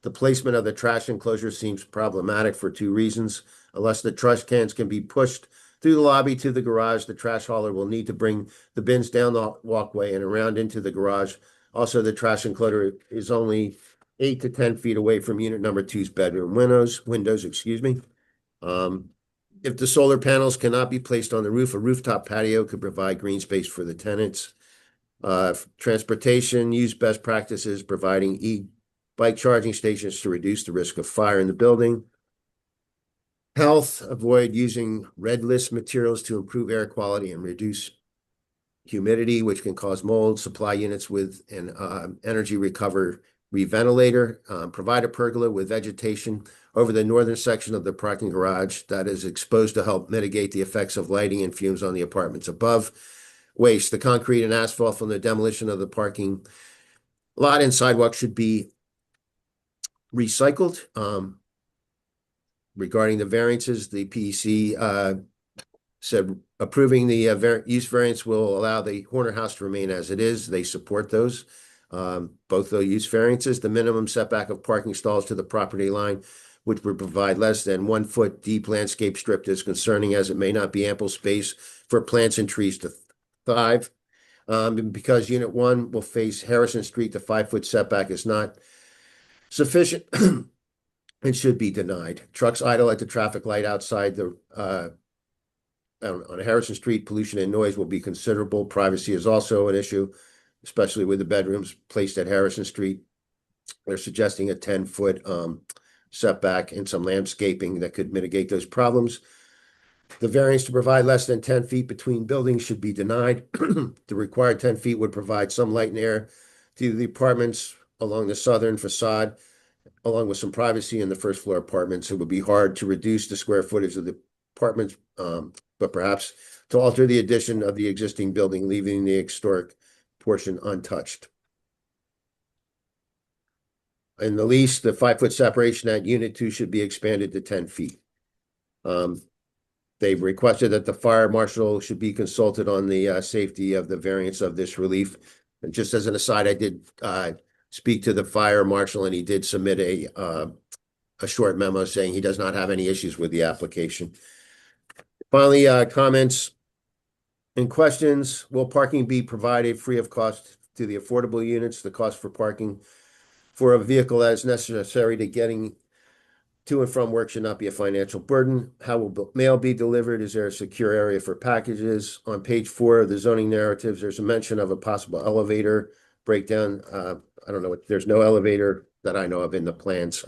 The placement of the trash enclosure seems problematic for two reasons. Unless the trash cans can be pushed through the lobby to the garage, the trash hauler will need to bring the bins down the walkway and around into the garage. Also, the trash enclosure is only 8 to 10 feet away from unit number 2's bedroom windows, excuse me. If the solar panels cannot be placed on the roof, a rooftop patio could provide green space for the tenants. Transportation, use best practices, providing bike charging stations to reduce the risk of fire in the building. Health, avoid using red list materials to improve air quality and reduce humidity, which can cause mold. Supply units with an energy recovery ventilator. Provide a pergola with vegetation over the northern section of the parking garage that is exposed to help mitigate the effects of lighting and fumes on the apartments above. Waste, the concrete and asphalt from the demolition of the parking lot and sidewalk should be recycled. Regarding the variances, the PEC said approving the use variance will allow the Horner House to remain as it is. They support those. Both the use variances, the minimum setback of parking stalls to the property line, which would provide less than 1 foot deep landscape strip, is concerning as it may not be ample space for plants and trees to thrive. Because Unit 1 will face Harrison Street, the 5-foot setback is not sufficient. It should be denied. Trucks idle at the traffic light outside the on Harrison Street, pollution and noise will be considerable. Privacy is also an issue, especially with the bedrooms placed at Harrison Street. They're suggesting a 10-foot setback and some landscaping that could mitigate those problems. The variance to provide less than 10 feet between buildings should be denied. The required 10 feet would provide some light and air to the apartments along the southern facade, along with some privacy in the first floor apartments. It would be hard to reduce the square footage of the apartments, but perhaps to alter the addition of the existing building, leaving the historic portion untouched. In the lease, the 5-foot separation at Unit 2 should be expanded to 10 feet. They've requested that the fire marshal should be consulted on the safety of the variance of this relief. And just as an aside, I did speak to the fire marshal, and he did submit a short memo saying he does not have any issues with the application. Finally, comments and questions. Will parking be provided free of cost to the affordable units? The cost for parking for a vehicle that is necessary to getting to and from work should not be a financial burden. How will mail be delivered? Is there a secure area for packages? On page 4 of the zoning narratives, there's a mention of a possible elevator breakdown. I don't know, there's no elevator that I know of in the plans.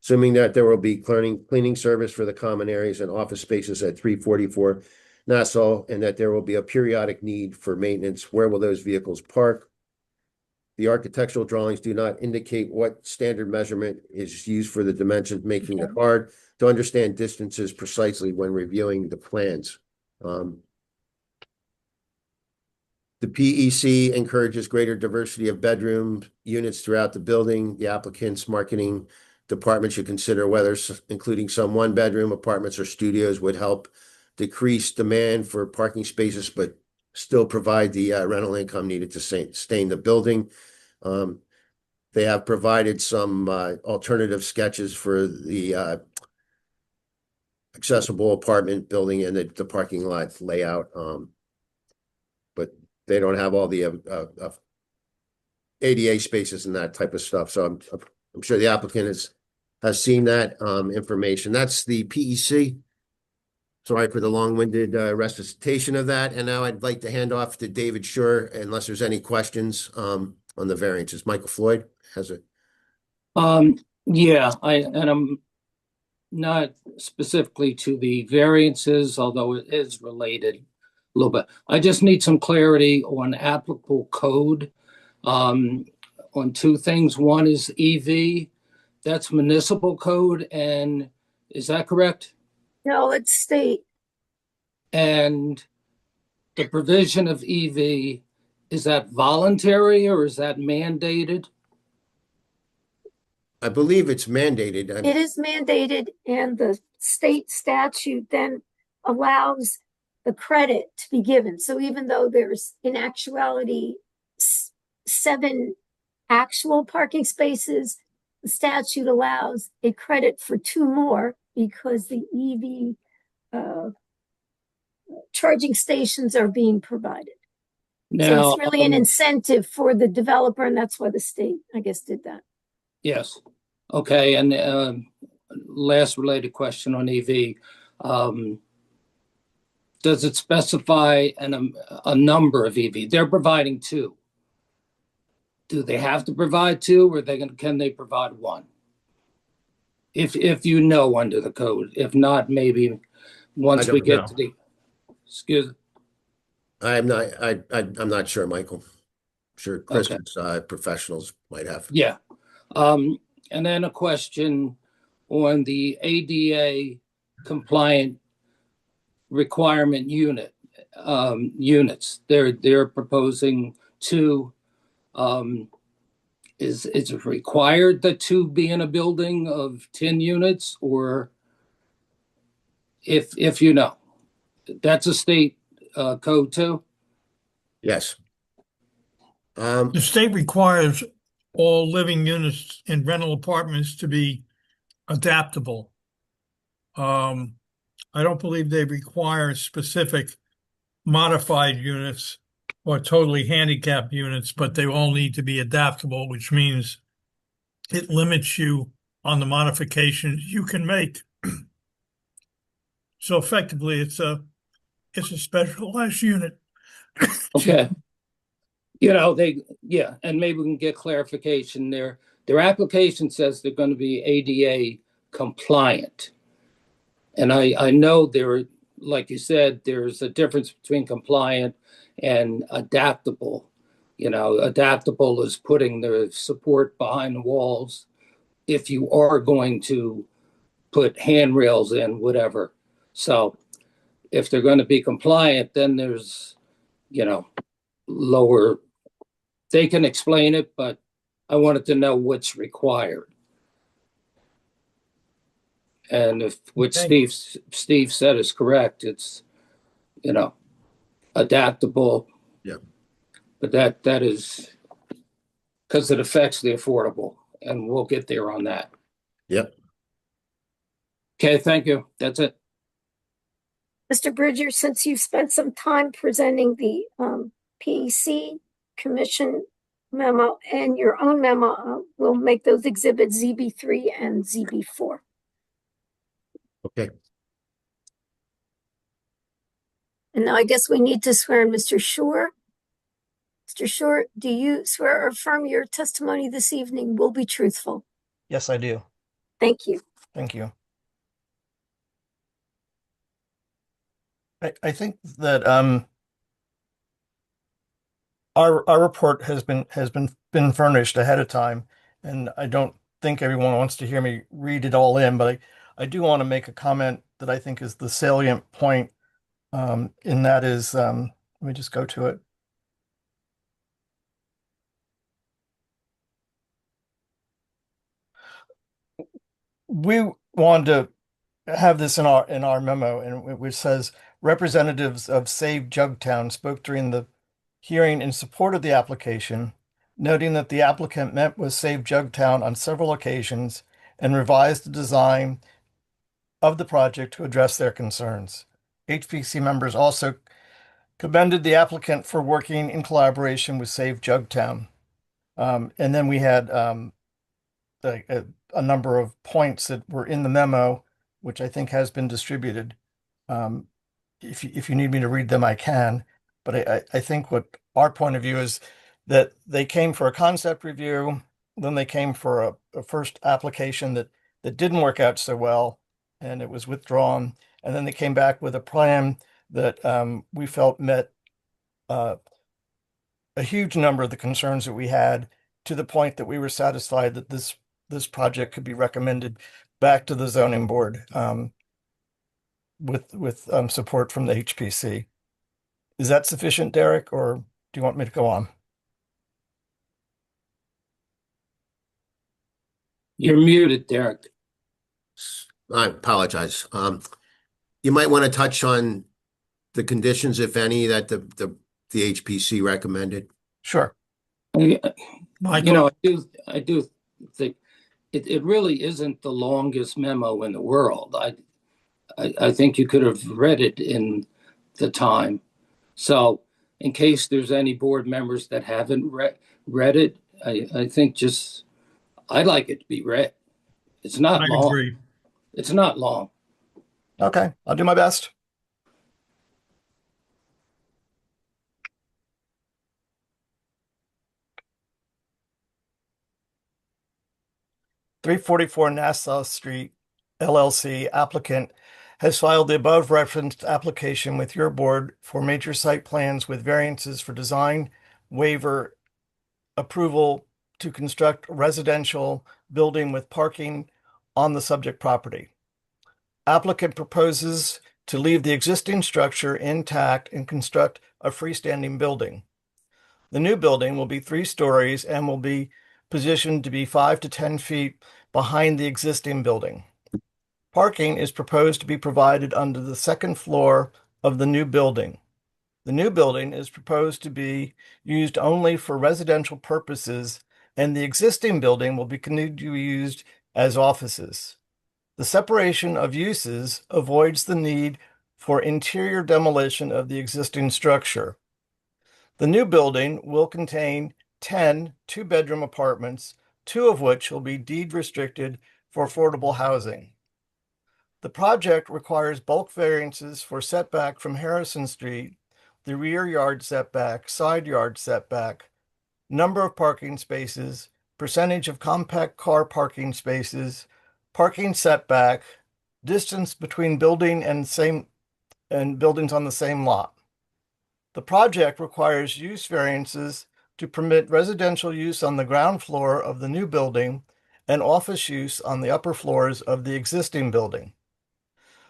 Assuming that there will be cleaning service for the common areas and office spaces at 344 Nassau, and that there will be a periodic need for maintenance, where will those vehicles park? The architectural drawings do not indicate what standard measurement is used for the dimensions, making it hard to understand distances precisely when reviewing the plans. The PEC encourages greater diversity of bedroom units throughout the building. The applicant's marketing department should consider whether including some one-bedroom apartments or studios would help decrease demand for parking spaces, but still provide the rental income needed to sustain the building. They have provided some alternative sketches for the accessible apartment building and the parking lot layout, but they don't have all the ADA spaces and that type of stuff. So I'm sure the applicant has seen that information. That's the PEC. Sorry for the long-winded recitation of that. And now I'd like to hand off to David Shore, unless there's any questions on the variances. Michael Floyd has a. Yeah, I'm not specifically to the variances, although it is related a little bit. I just need some clarity on applicable code on two things. One is EV, that's municipal code, and is that correct? No, it's state. And the provision of EV, is that voluntary or is that mandated? I believe it's mandated. It is mandated, and the state statute then allows the credit to be given. So even though there's in actuality 7 actual parking spaces, the statute allows a credit for 2 more because the EV charging stations are being provided. So Now, it's really an incentive for the developer, and that's why the state, I guess, did that. yes. Okay, and last related question on EV. Does it specify a number of EV? They're providing 2. Do they have to provide 2, or can they provide 1? If you know under the code. If not, maybe once we get to the excuse. I'm not sure, Michael. Sure, Chris's professionals might have. Yeah. And then a question on the ADA compliant requirement units. They're proposing 2. Is it required that 2 be in a building of 10 units, or if you know, that's a state code too? Yes. The state requires all living units in rental apartments to be adaptable. I don't believe they require specific modified units or totally handicapped units, but they all need to be adaptable, which means it limits you on the modifications you can make. So effectively, it's a specialized unit. Okay. And maybe we can get clarification there. Their application says they're going to be ADA compliant. And I know like you said, there's a difference between compliant and adaptable. Adaptable is putting the support behind the walls if you are going to put handrails in, whatever. So if they're going to be compliant, then there's, lower, they can explain it, but I wanted to know what's required. And if what Steve said is correct, it's, adaptable. Yeah. But that is because it affects the affordable, and we'll get there on that. Yep. Okay, thank you. That's it. Mr. Bridger, since you've spent some time presenting the PEC Commission memo and your own memo, we'll make those exhibits ZB3 and ZB4. Okay. And now I guess we need to swear in Mr. Shore. Mr. Shore, do you swear or affirm your testimony this evening will be truthful? Yes, I do. Thank you. Thank you. I think that our report has been furnished ahead of time, and I don't think everyone wants to hear me read it all in, but I do want to make a comment that I think is the salient point, and that is, let me just go to it. We wanted to have this in our memo, and which says representatives of Save Jugtown spoke during the hearing in support of the application, noting that the applicant met with Save Jugtown on several occasions and revised the design of the project to address their concerns. HPC members also commended the applicant for working in collaboration with Save Jugtown. And then we had a number of points that were in the memo, which I think has been distributed. If you need me to read them, I can. But I think what our point of view is that they came for a concept review, then they came for a first application that didn't work out so well, and it was withdrawn. And then they came back with a plan that we felt met a huge number of the concerns that we had, to the point that we were satisfied that this project could be recommended back to the zoning board with support from the HPC. Is that sufficient, Derek, or do you want me to go on? You're muted, Derek. I apologize. You might want to touch on the conditions, if any, that the HPC recommended. Sure. Michael? I do think it really isn't the longest memo in the world. I think you could have read it in the time. So in case there's any board members that haven't read it, I think I'd like it to be read. It's not I long. agree. It's not long. Okay, I'll do my best. "344 Nassau Street, LLC applicant has filed the above referenced application with your board for major site plans with variances for design waiver approval to construct a residential building with parking on the subject property. Applicant proposes to leave the existing structure intact and construct a freestanding building. The new building will be 3 stories and will be positioned to be 5 to 10 feet behind the existing building. Parking is proposed to be provided under the second floor of the new building. The new building is proposed to be used only for residential purposes, and the existing building will be continued to be used as offices. The separation of uses avoids the need for interior demolition of the existing structure. The new building will contain 10 two-bedroom apartments, 2 of which will be deed restricted for affordable housing. The project requires bulk variances for setback from Harrison Street, the rear yard setback, side yard setback, number of parking spaces, percentage of compact car parking spaces, parking setback, distance between building and buildings on the same lot. The project requires use variances to permit residential use on the ground floor of the new building and office use on the upper floors of the existing building.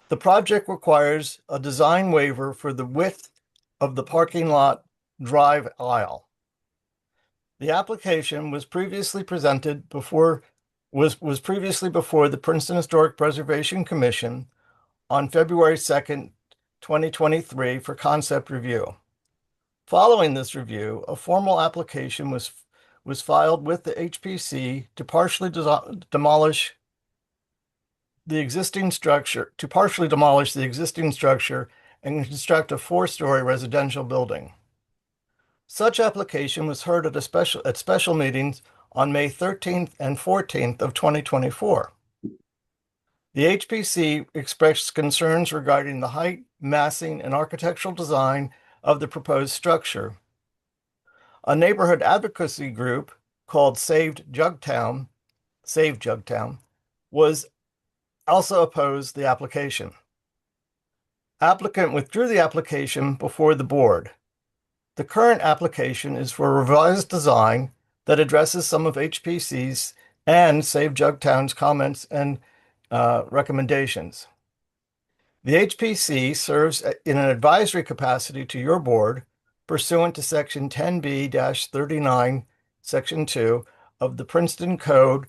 The project requires a design waiver for the width of the parking lot drive aisle. The application was previously before the Princeton Historic Preservation Commission on February 2nd, 2023 for concept review. Following this review, a formal application was filed with the HPC to partially demolish the existing structure and construct a 4-story residential building. Such application was heard at special meetings on May 13th and 14th of 2024. The HPC expressed concerns regarding the height, massing, and architectural design of the proposed structure. A neighborhood advocacy group called Save Jugtown, was also opposed the application. Applicant withdrew the application before the board. The current application is for a revised design that addresses some of HPC's and Save Jugtown's comments and recommendations. The HPC serves in an advisory capacity to your board pursuant to Section 10B-39, Section 2 of the Princeton Code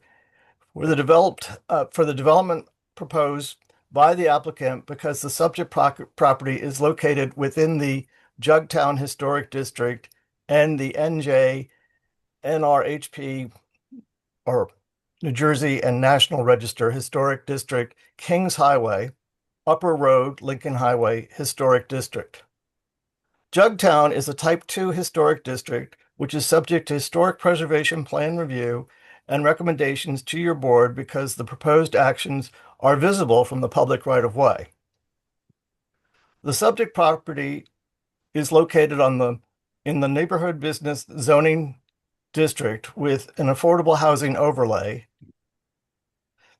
for the development proposed by the applicant because the subject property is located within the Jugtown Historic District and the NJ NRHP or New Jersey and National Register Historic District, Kings Highway, Upper Road, Lincoln Highway Historic District. Jugtown is a Type 2 historic district, which is subject to historic preservation plan review and recommendations to your board because the proposed actions are visible from the public right-of-way. The subject property is located in the neighborhood business zoning district with an affordable housing overlay.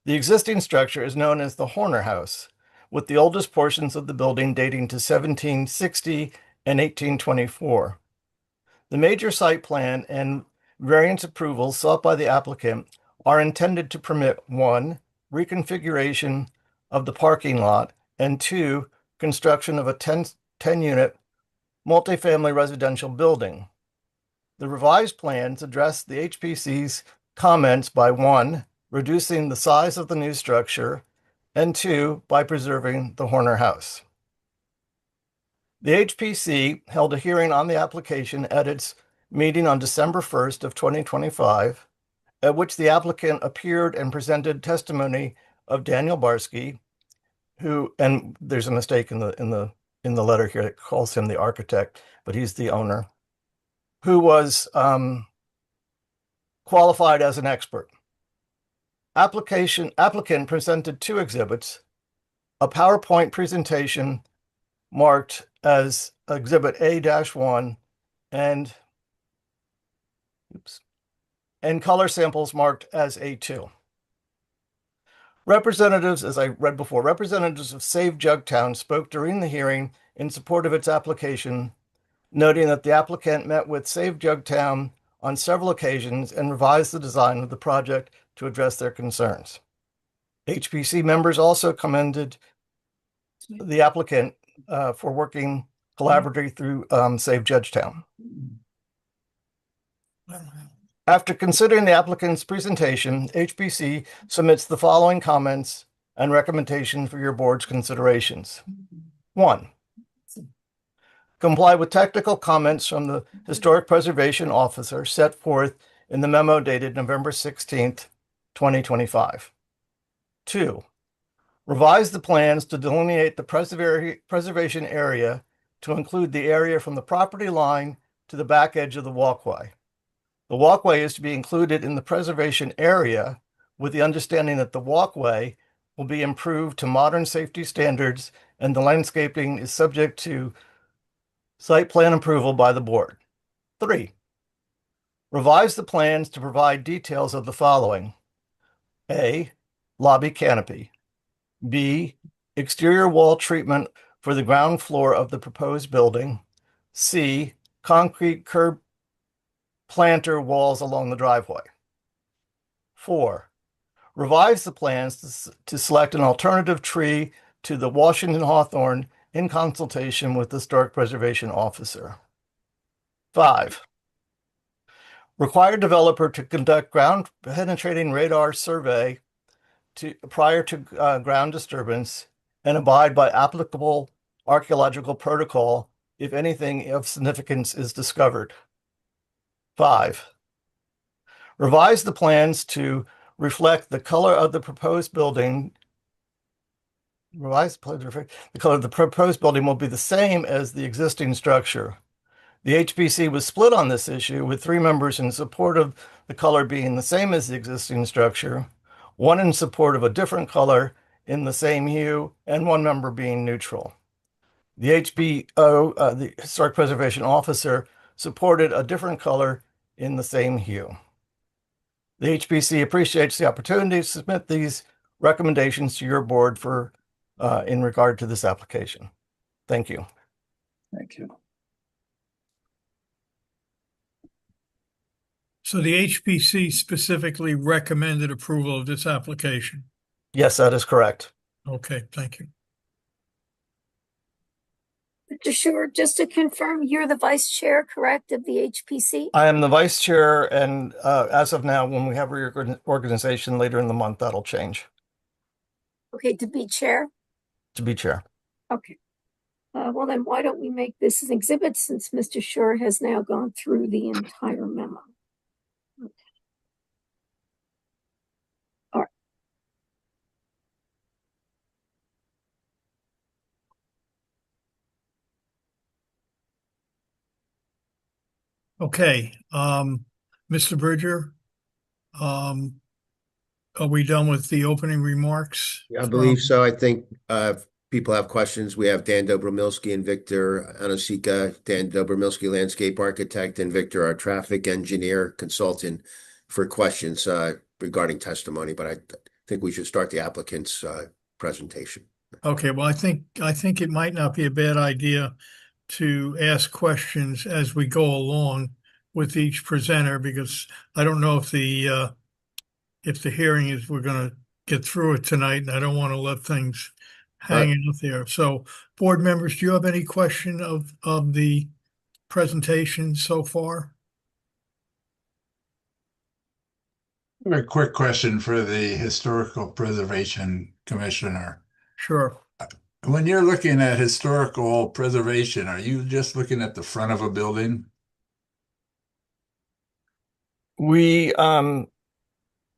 The existing structure is known as the Horner House, with the oldest portions of the building dating to 1760 and 1824. The major site plan and variance approvals sought by the applicant are intended to permit 1, reconfiguration of the parking lot, and 2, construction of a 10-unit multifamily residential building. The revised plans address the HPC's comments by 1, reducing the size of the new structure, and 2, by preserving the Horner House. The HPC held a hearing on the application at its meeting on December 1st of 2025, at which the applicant appeared and presented testimony of Daniel Barsky, who, and there's a mistake in the letter here that calls him the architect, but he's the owner, who was qualified as an expert. Applicant presented 2 exhibits, a PowerPoint presentation marked as Exhibit A-1 and color samples marked as A2. Representatives, as I read before, representatives of Save Jugtown spoke during the hearing in support of its application, noting that the applicant met with Save Jugtown on several occasions and revised the design of the project to address their concerns. HPC members also commended the applicant for working collaboratively through Save Judgetown. After considering the applicant's presentation, HPC submits the following comments and recommendations for your board's considerations. 1, comply with technical comments from the Historic Preservation Officer set forth in the memo dated November 16th, 2025. 2, revise the plans to delineate the preservation area to include the area from the property line to the back edge of the walkway. The walkway is to be included in the preservation area with the understanding that the walkway will be improved to modern safety standards and the landscaping is subject to site plan approval by the board. 3, revise the plans to provide details of the following. A, lobby canopy. B, exterior wall treatment for the ground floor of the proposed building. C, concrete curb planter walls along the driveway. 4, revise the plans to select an alternative tree to the Washington hawthorn in consultation with the Historic Preservation Officer. 5, require developer to conduct ground penetrating radar survey prior to ground disturbance and abide by applicable archaeological protocol if anything of significance is discovered. 5, revise the plans to reflect the color of the proposed building. The color of the proposed building will be the same as the existing structure. The HPC was split on this issue with 3 members in support of the color being the same as the existing structure, 1 in support of a different color in the same hue, and 1 member being neutral. The HPO, the Historic Preservation Officer, supported a different color in the same hue. The HPC appreciates the opportunity to submit these recommendations to your board for in regard to this application. Thank you. Thank you. So the HPC specifically recommended approval of this application. Yes, that is correct. Okay, thank you. Mr. Schuer, just to confirm, you're the vice chair, correct, of the HPC? I am the vice chair, and as of now, when we have reorganization later in the month, that'll change Okay, to be chair? to be chair. Okay. Well, then why don't we make this an exhibit since Mr. Schuer has now gone through the entire memo? Okay. All right. Okay, Mr. Bridger, are we done with the opening remarks? I believe so. I think people have questions, we have Dan Dobromilski and Victor Anosika, Dan Dobromilski, landscape architect, and Victor, our traffic engineer consultant, for questions regarding testimony. But I think we should start the applicant's presentation. Okay, well, I think it might not be a bad idea to ask questions as we go along with each presenter, because I don't know if the hearing is, we're going to get through it tonight, and I don't want to let things hanging out there. So, board members, do you have any question of the presentation so far? A quick question for the Historical Preservation Commissioner. Sure. When you're looking at historical preservation, are you just looking at the front of a building? We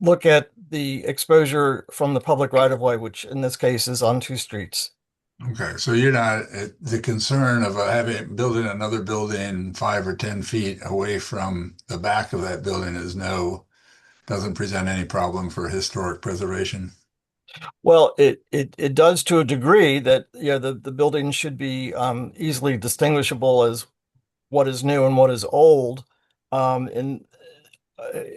look at the exposure from the public right of way, which in this case is on 2 streets. Okay, so you're not the concern of building another building 5 or 10 feet away from the back of that building doesn't present any problem for historic preservation. Well, it does to a degree that the building should be easily distinguishable as what is new and what is old. And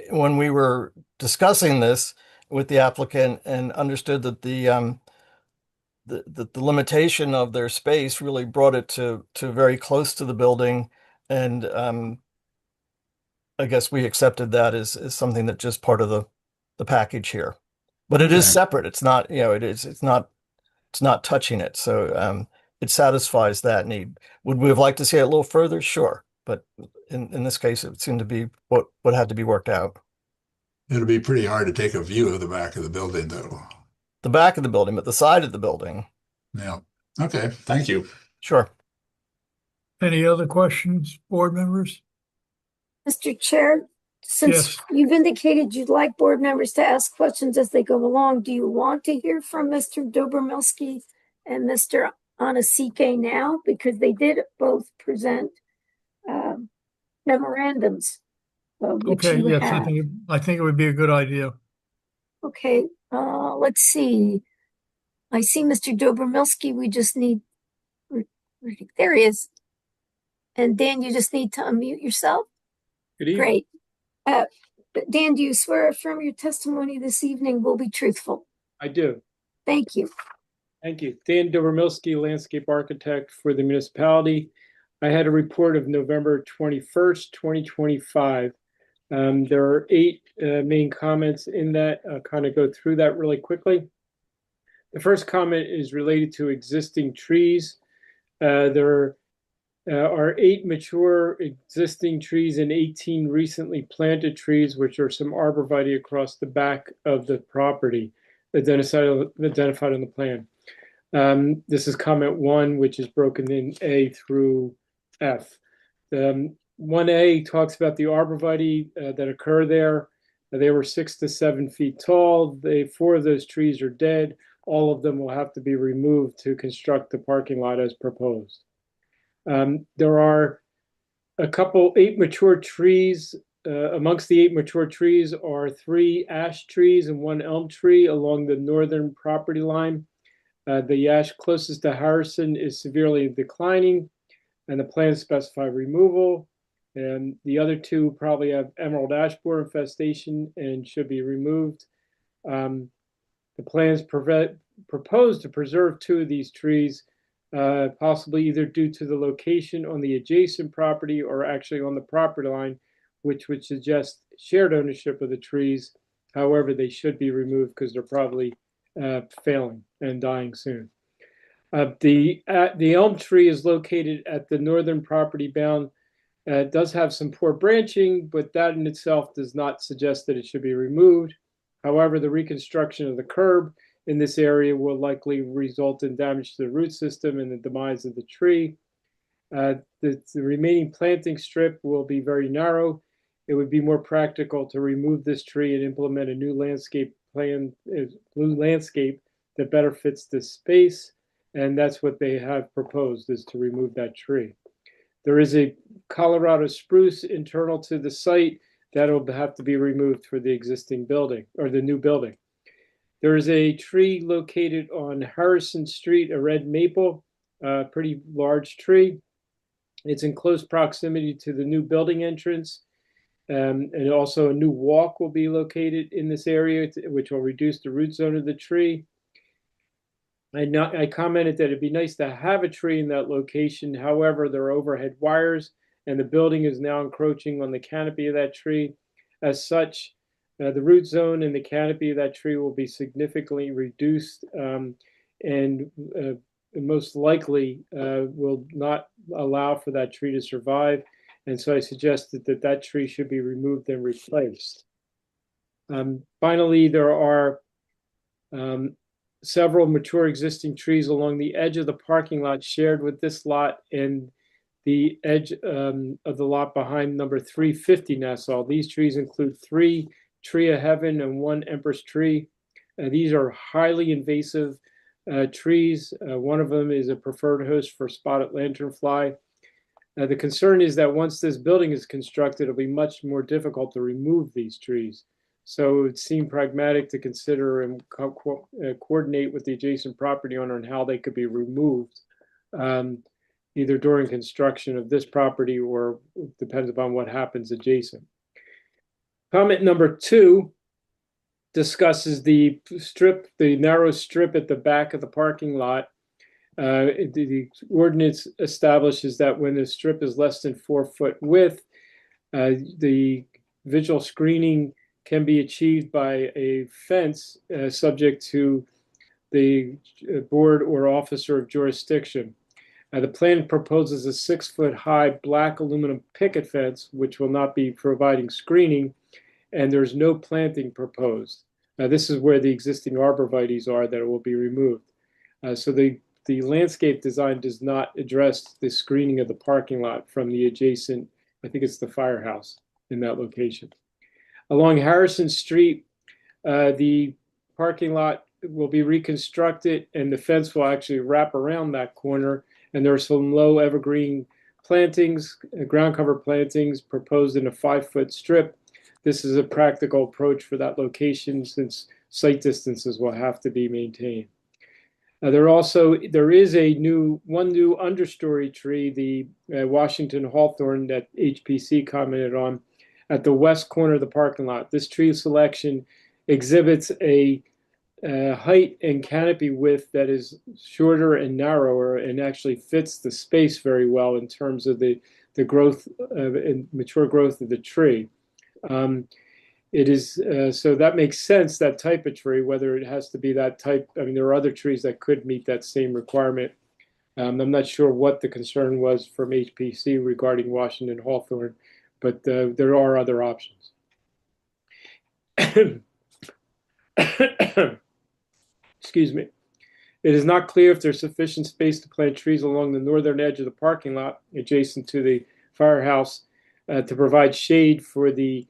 when we were discussing this with the applicant and understood that the limitation of their space really brought it to very close to the building, and I guess we accepted that as something that just part of the package here. But it is Okay. separate. It's not, it's not touching it. So it satisfies that need. Would we have liked to see it a little further? Sure. But in this case, it seemed to be what had to be worked out. It'll be pretty hard to take a view of the back of the building, though. The back of the building, but the side of the building. Yeah. Okay. Thank you. Sure. Any other questions, board members? Mr. Chair, since Yes. you've indicated you'd like board members to ask questions as they go along, do you want to hear from Mr. Dobromilski and Mr. Anasike now? Because they did both present memorandums. Which Okay, you yes, have. I think it would be a good idea. Okay, let's see. I see Mr. Dobromilski. We just need, there he is. And Dan, you just need to unmute yourself. Good evening. Great. Dan, do you swear or affirm your testimony this evening will be truthful? I do. Thank you. Thank you. Dan Dobromilski, landscape architect for the municipality. I had a report of November 21st, 2025. There are 8 main comments in that. I'll kind of go through that really quickly. The first comment is related to existing trees. There are 8 mature existing trees and 18 recently planted trees, which are some arborvitae across the back of the property identified on the plan. This is comment 1, which is broken in A through F. 1A talks about the arborvitae that occur there. They were 6 to 7 feet tall. 4 of those trees are dead. All of them will have to be removed to construct the parking lot as proposed. There are 8 mature trees. Amongst the 8 mature trees are 3 ash trees and 1 elm tree along the northern property line. The ash closest to Harrison is severely declining, and the plans specify removal. And the other 2 probably have emerald ash borer infestation and should be removed. The plans propose to preserve 2 of these trees, possibly either due to the location on the adjacent property or actually on the property line, which would suggest shared ownership of the trees. However, they should be removed because they're probably failing and dying soon. The elm tree is located at the northern property bound. It does have some poor branching, but that in itself does not suggest that it should be removed. However, the reconstruction of the curb in this area will likely result in damage to the root system and the demise of the tree. The remaining planting strip will be very narrow. It would be more practical to remove this tree and implement a new landscape plan, that better fits this space. And that's what they have proposed, is to remove that tree. There is a Colorado spruce internal to the site that'll have to be removed for the existing building or the new building. There is a tree located on Harrison Street, a red maple, a pretty large tree. It's in close proximity to the new building entrance. And also a new walk will be located in this area, which will reduce the root zone of the tree. I commented that it'd be nice to have a tree in that location. However, there are overhead wires, and the building is now encroaching on the canopy of that tree. As such, the root zone and the canopy of that tree will be significantly reduced, and most likely will not allow for that tree to survive. And so I suggested that that tree should be removed and replaced. Finally, there are several mature existing trees along the edge of the parking lot shared with this lot and the edge of the lot behind number 350 Nassau. These trees include 3 Tree of Heaven and 1 Empress tree. These are highly invasive trees. One of them is a preferred host for spotted lanternfly. The concern is that once this building is constructed, it'll be much more difficult to remove these trees. So it would seem pragmatic to consider and coordinate with the adjacent property owner on how they could be removed, either during construction of this property or depends upon what happens adjacent. Comment number 2 discusses the narrow strip at the back of the parking lot. The ordinance establishes that when the strip is less than 4 foot width, the visual screening can be achieved by a fence subject to the board or officer of jurisdiction. The plan proposes a 6-foot high black aluminum picket fence, which will not be providing screening, and there's no planting proposed. This is where the existing arborvitaes are that will be removed. So the landscape design does not address the screening of the parking lot from the adjacent, I think it's the firehouse in that location. Along Harrison Street, the parking lot will be reconstructed and the fence will actually wrap around that corner. And there are some low evergreen plantings, ground cover plantings proposed in a 5-foot strip. This is a practical approach for that location since site distances will have to be maintained. There is one new understory tree, the Washington hawthorn that HPC commented on, at the west corner of the parking lot. This tree selection exhibits a height and canopy width that is shorter and narrower and actually fits the space very well in terms of the growth and mature growth of the tree. It is so that makes sense, that type of tree, whether it has to be that type. I mean, there are other trees that could meet that same requirement. I'm not sure what the concern was from HPC regarding Washington hawthorn, but there are other options. Excuse me. It is not clear if there's sufficient space to plant trees along the northern edge of the parking lot adjacent to the firehouse to provide shade for the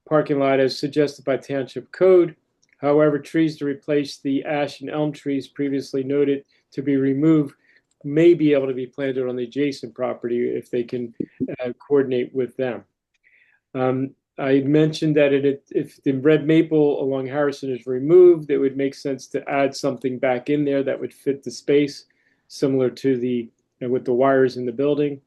parking lot as suggested by Township Code. However, trees to replace the ash and elm trees previously noted to be removed may be able to be planted on the adjacent property if they can coordinate with them. I mentioned that if the red maple along Harrison is removed, it would make sense to add something back in there that would fit the space, similar to with the wires in the building.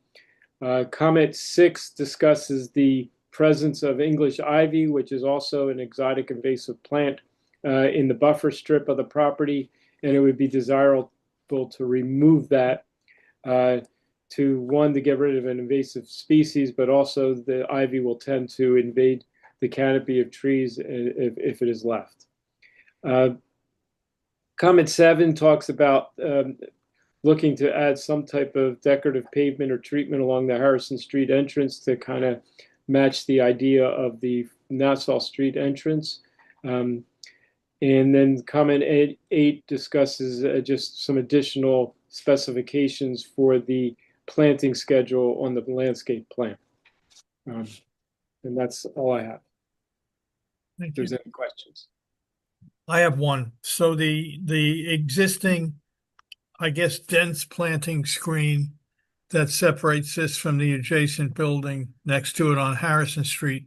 Comment 6 discusses the presence of English ivy, which is also an exotic invasive plant in the buffer strip of the property, and it would be desirable to remove that to get rid of an invasive species, but also the ivy will tend to invade the canopy of trees if it is left. Comment 7 talks about looking to add some type of decorative pavement or treatment along the Harrison Street entrance to kind of match the idea of the Nassau Street entrance. And then comment 8 discusses just some additional specifications for the planting schedule on the landscape plan. And that's all I have. If there's any questions. I have one. So the existing, I guess, dense planting screen that separates this from the adjacent building next to it on Harrison Street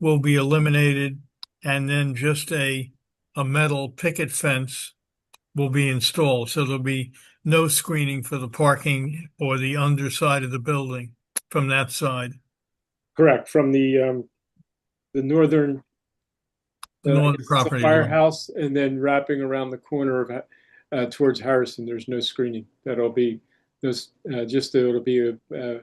will be eliminated, and then just a a metal picket fence will be installed. So there'll be no screening for the parking or the underside of the building from that side. Correct, from the northern Northern it's the property line. firehouse, and then wrapping around the corner of towards Harrison. There's no screening. That'll be those it'll be a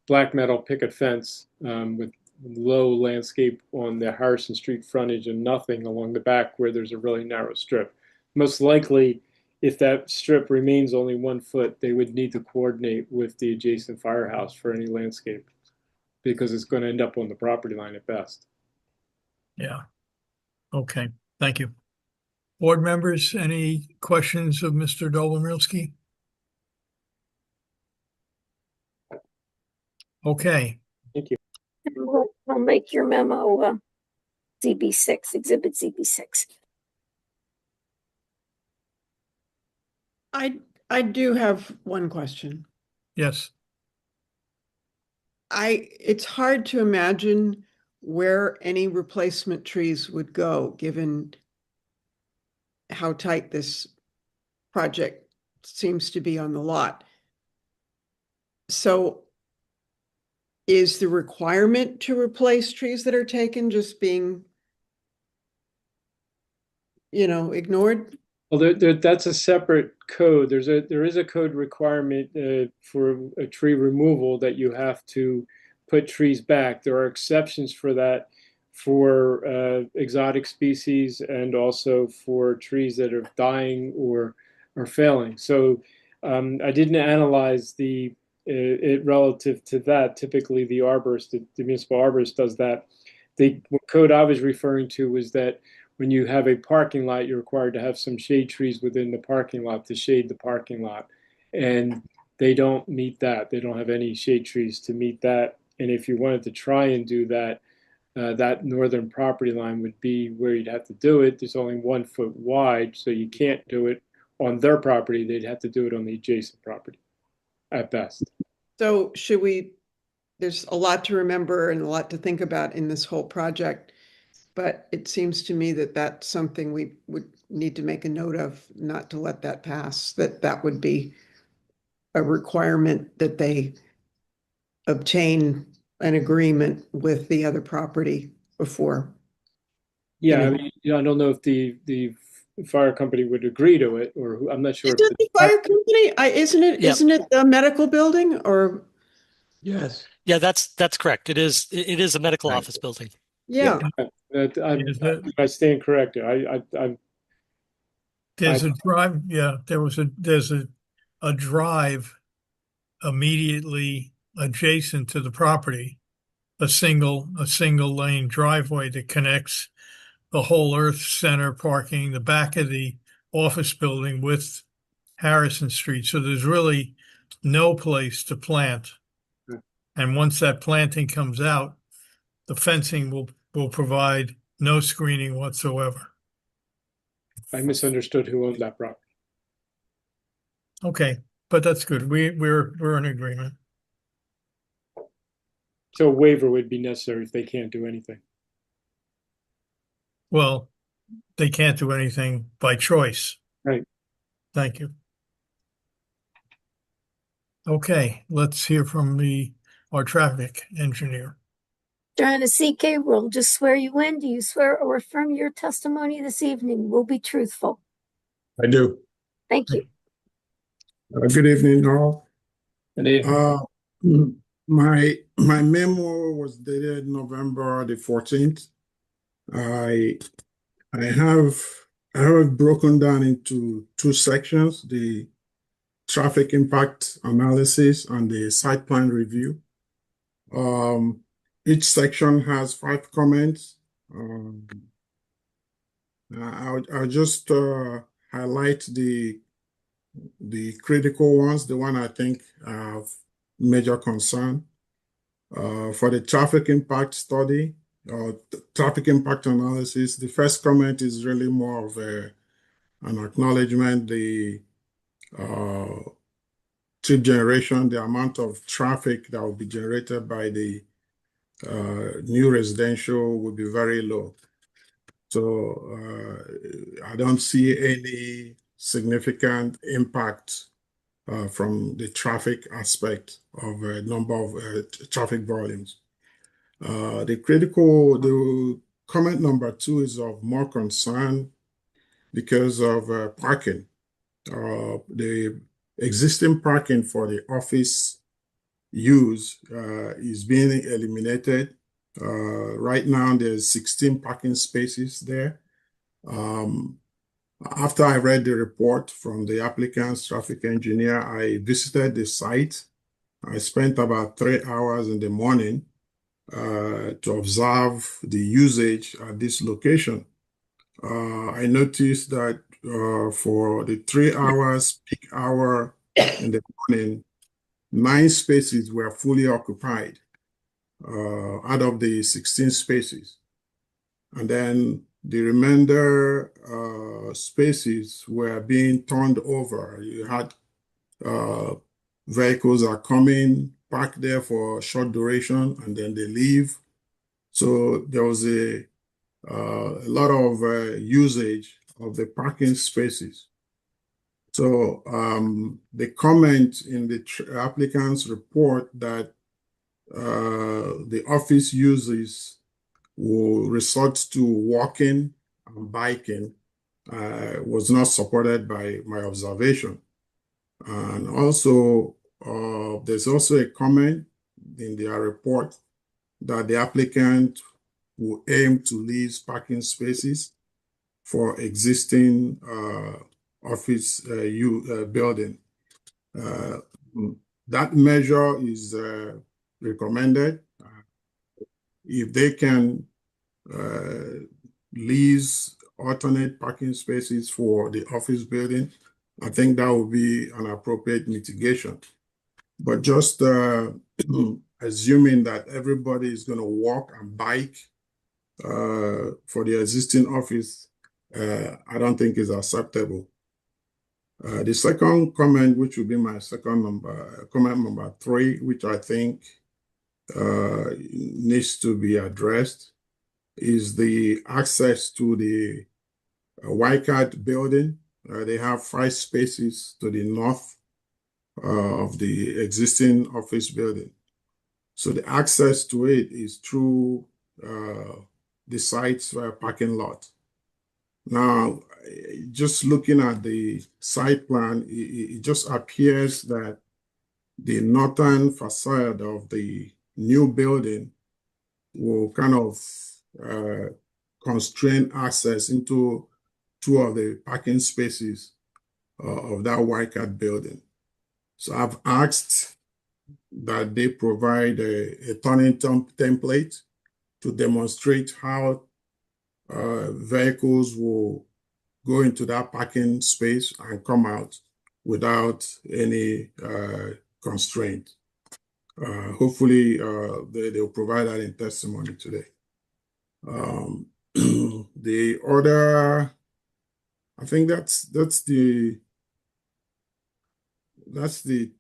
black metal picket fence with low landscape on the Harrison Street frontage and nothing along the back where there's a really narrow strip. Most likely, if that strip remains only 1 foot, they would need to coordinate with the adjacent firehouse for any landscape because it's going to end up on the property line at best. Yeah. Okay, thank you. Board members, any questions of Mr. Dobromirski? Okay, Thank you. And we'll make your memo ZB6, Exhibit ZB6. I do have one question. yes. It's hard to imagine where any replacement trees would go, given how tight this project seems to be on the lot. So is the requirement to replace trees that are taken just being, ignored? Well, that's a separate code. There is a code requirement for a tree removal that you have to put trees back. There are exceptions for that for exotic species and also for trees that are dying or are failing. So I didn't analyze it relative to that. Typically, the arborist, the municipal arborist, does that. The code I was referring to was that when you have a parking lot, you're required to have some shade trees within the parking lot to shade the parking lot. And they don't meet that. They don't have any shade trees to meet that. And if you wanted to try and do that, that northern property line would be where you'd have to do it. There's only 1 foot wide, so you can't do it on their property. They'd have to do it on the adjacent property at best. So there's a lot to remember and a lot to think about in this whole project. But it seems to me that that's something we would need to make a note of, not to let that pass, that would be a requirement that they obtain an agreement with the other property before. Yeah, I mean, I don't know if the fire company would agree to it, or I'm not sure. Is it the fire company? Isn't it? Yeah. Isn't it the medical building? Or Yes. Yeah, that's correct. It is a medical office building. yeah. I stand corrected. There's a drive, yeah, there's a drive immediately adjacent to the property, a single lane driveway that connects the whole Earth Center parking, the back of the office building with Harrison Street. So there's really no place to plant. And once that planting comes out, the fencing will provide no screening whatsoever. I misunderstood who owned that property. Okay, but that's good. We're in agreement. So a waiver would be necessary if they can't do anything. Well, they can't do anything by choice. Right. Thank you. Okay, let's hear from our traffic engineer. Joanna CK, we'll just swear you in. Do you swear or affirm your testimony this evening will be truthful? I do. Thank you. Good evening, all. Good evening. My memo was dated November the 14th. I have it broken down into two sections: the traffic impact analysis and the site plan review. Each section has 5 comments. I'll just highlight the critical ones, the one I think have major concern. For the traffic impact study, traffic impact analysis, the first comment is really more of an acknowledgement. The trip generation, the amount of traffic that will be generated by the new residential will be very low. So I don't see any significant impact from the traffic aspect of a number of traffic volumes. The comment number 2 is of more concern because of parking. The existing parking for the office use is being eliminated. Right now, there's 16 parking spaces there. After I read the report from the applicant's traffic engineer, I visited the site. I spent about 3 hours in the morning to observe the usage at this location. I noticed that for the 3 hours peak hour in the morning, 9 spaces were fully occupied out of the 16 spaces. And then the remainder spaces were being turned over. You had vehicles are coming, park there for a short duration, and then they leave. So there was a lot of usage of the parking spaces. So the comment in the applicant's report that the office uses will resort to walking and biking was not supported by my observation. And also, there's also a comment in their report that the applicant will aim to lease parking spaces for existing office building. That measure is recommended. If they can lease alternate parking spaces for the office building, I think that would be an appropriate mitigation. But just assuming that everybody is going to walk and bike for the existing office, I don't think is acceptable. The second comment, which will be my comment number 3, which I think needs to be addressed, is the access to the YCAT building. They have 5 spaces to the north of the existing office building. So the access to it is through the site's parking lot. Now, just looking at the site plan, it just appears that the northern facade of the new building will kind of constrain access into 2 of the parking spaces of that YCAT building. So I've asked that they provide a turning template to demonstrate how vehicles will go into that parking space and come out without any constraint. Hopefully, they'll provide that in testimony today. The other, I think that's the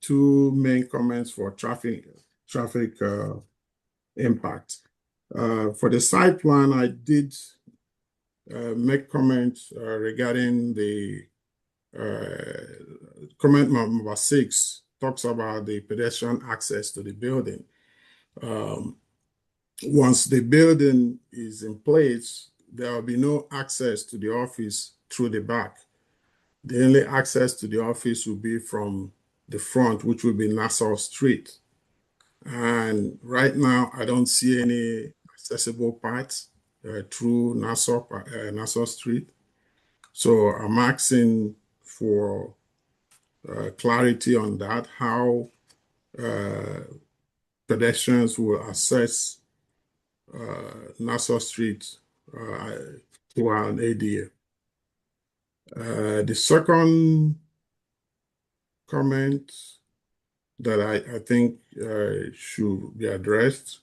2 main comments for traffic impact. For the site plan, I did make comments regarding the comment number 6 talks about the pedestrian access to the building. Once the building is in place, there will be no access to the office through the back. The only access to the office will be from the front, which will be Nassau Street. And right now, I don't see any accessible paths through Nassau Street. So I'm asking for clarity on that, how pedestrians will access Nassau Street through an ADA. The second comment that I think should be addressed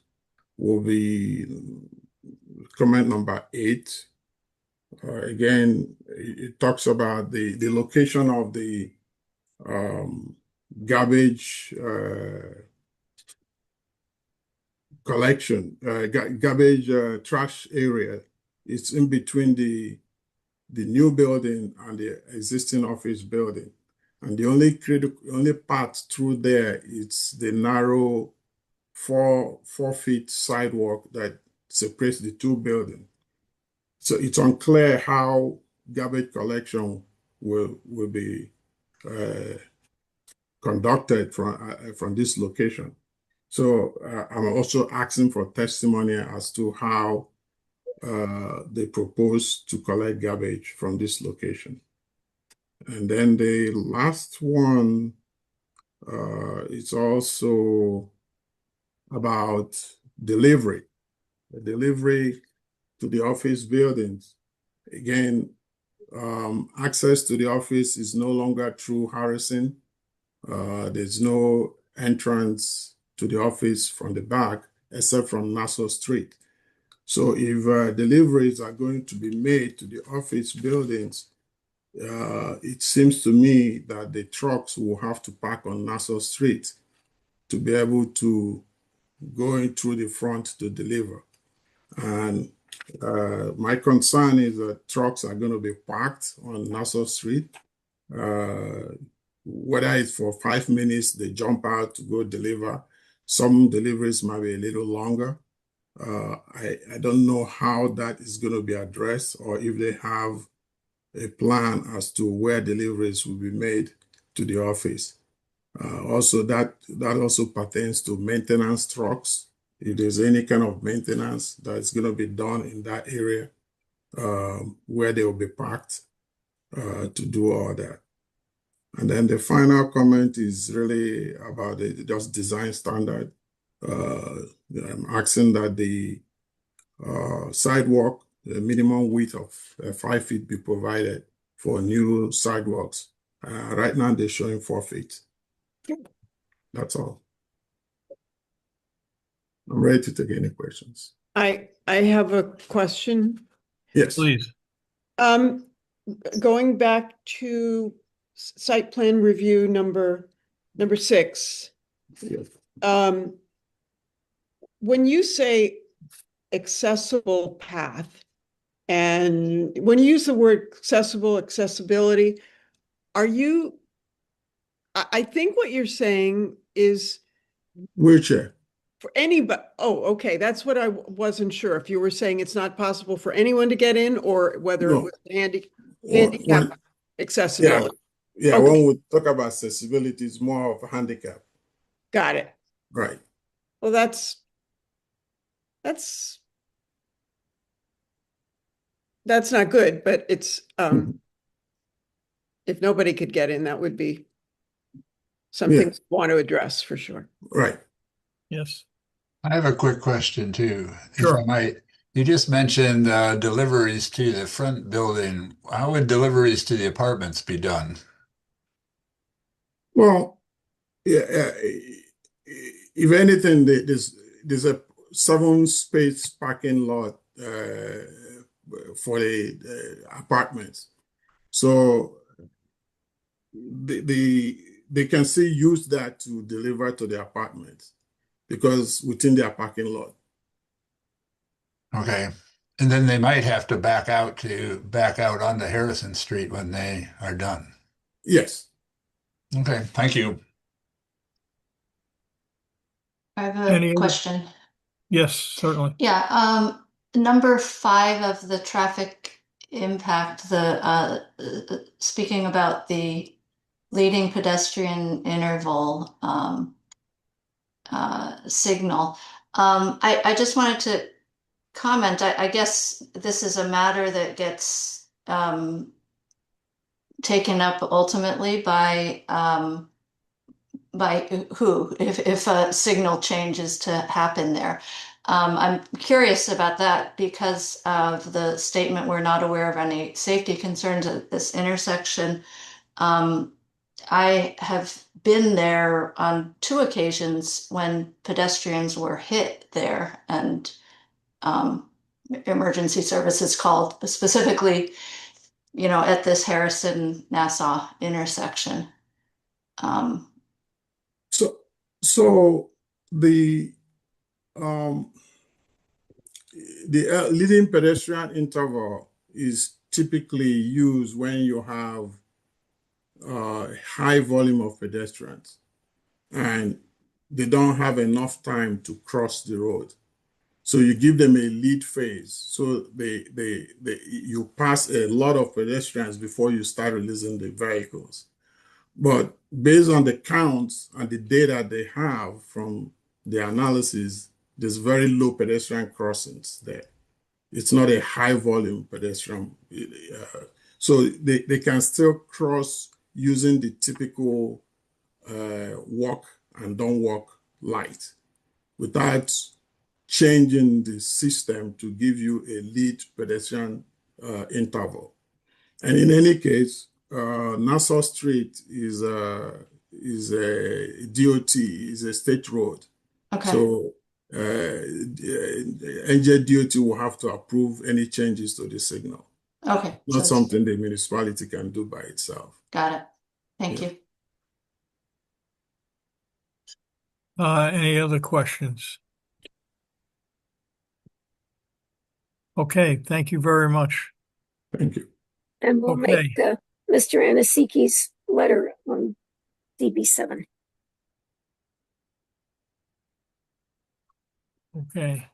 will be comment number 8. Again, it talks about the location of the garbage collection, garbage trash area it's in between the new building and the existing office building. And the only path through there is the narrow 4 feet sidewalk that separates the two buildings. So it's unclear how garbage collection will be conducted from this location. So I'm also asking for testimony as to how they propose to collect garbage from this location. And then the last one, it's also about delivery. The delivery to the office buildings. Again, access to the office is no longer through Harrison. There's no entrance to the office from the back except from Nassau Street. So if deliveries are going to be made to the office buildings, it seems to me that the trucks will have to park on Nassau Street to be able to go in through the front to deliver. And my concern is that trucks are going to be parked on Nassau Street. Whether it's for 5 minutes, they jump out to go deliver. Some deliveries might be a little longer. I don't know how that is going to be addressed, or if they have a plan as to where deliveries will be made to the office. Also, that also pertains to maintenance trucks. If there's any kind of maintenance that's going to be done in that area where they will be parked to do all that. And then the final comment is really about the just design standard. I'm asking that the sidewalk, the minimum width of 5 feet be provided for new sidewalks. Right now, they're showing 4 feet. That's all. I'm ready to take any questions. I have a question. Yes. Please. Going back to site plan review number 6. Yes. When you say accessible path, and when you use the word accessibility, are you, I think what you're saying is wheelchair. for anybody. Oh, okay. That's what I wasn't sure if you were saying it's not possible for anyone to get in, or whether it No. was handicap accessibility. Yeah, Okay. when we talk about accessibility, it's more of a handicap. Got it. Right. Well, that's not good, but it's if nobody could get in, that would be something we want to address for sure. Right. Yes. I have a quick question too, Sure. if I might. You just mentioned deliveries to the front building. How would deliveries to the apartments be done? Well, yeah, if anything, there's a 7-space parking lot for the apartments. So they can still use that to deliver to the apartments because within their parking lot. Okay. And then they might have to back out onto Harrison Street when they are done. Yes. Okay, thank you. I have Any a other- question. Yes, certainly. Yeah, number 5 of the traffic impact, speaking about the leading pedestrian interval signal. I just wanted to comment. I guess this is a matter that gets taken up ultimately by who, if a signal change is to happen there. I'm curious about that because of the statement, we're not aware of any safety concerns at this intersection. I have been there on 2 occasions when pedestrians were hit there, and emergency services called specifically, at this Harrison-Nassau intersection. So the the leading pedestrian interval is typically used when you have high volume of pedestrians and they don't have enough time to cross the road. So you give them a lead phase. So you pass a lot of pedestrians before you start releasing the vehicles. But based on the counts and the data they have from the analysis, there's very low pedestrian crossings there. It's not a high volume pedestrian. So they can still cross using the typical walk and don't walk light without changing the system to give you a lead pedestrian interval. And in any case, Nassau Street is a DOT, is a state road. Okay. So NJ DOT will have to approve any changes to the signal. Okay. Not something the municipality can do by itself. Got it. Thank you. Any other questions? Okay, thank you very much. Thank you. And we'll Okay. make Mr. Anasiki's letter on DB7. Okay.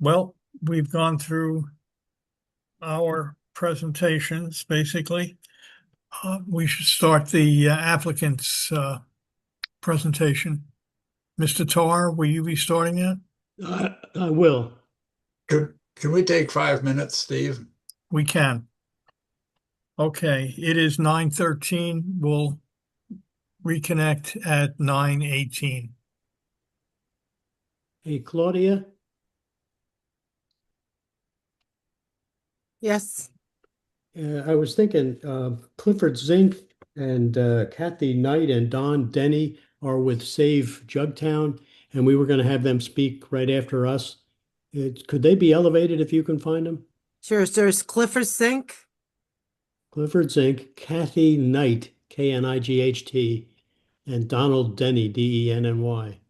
Well, we've gone through our presentations, basically. We should start the applicant's presentation. Mr. Tar, will you be starting it? I will. Can we take 5 minutes, Steve? We can. Okay, it is 9:13. We'll reconnect at 9:18. Hey, Claudia, Yes. I was thinking Clifford Zink and Kathy Knight and Don Denny are with Save Jugtown, and we were going to have them speak right after us. Could they be elevated if you can find them? Sure. So there's Clifford Sink. Clifford Zink, Kathy Knight, Knight, and Donald Denny, Denny.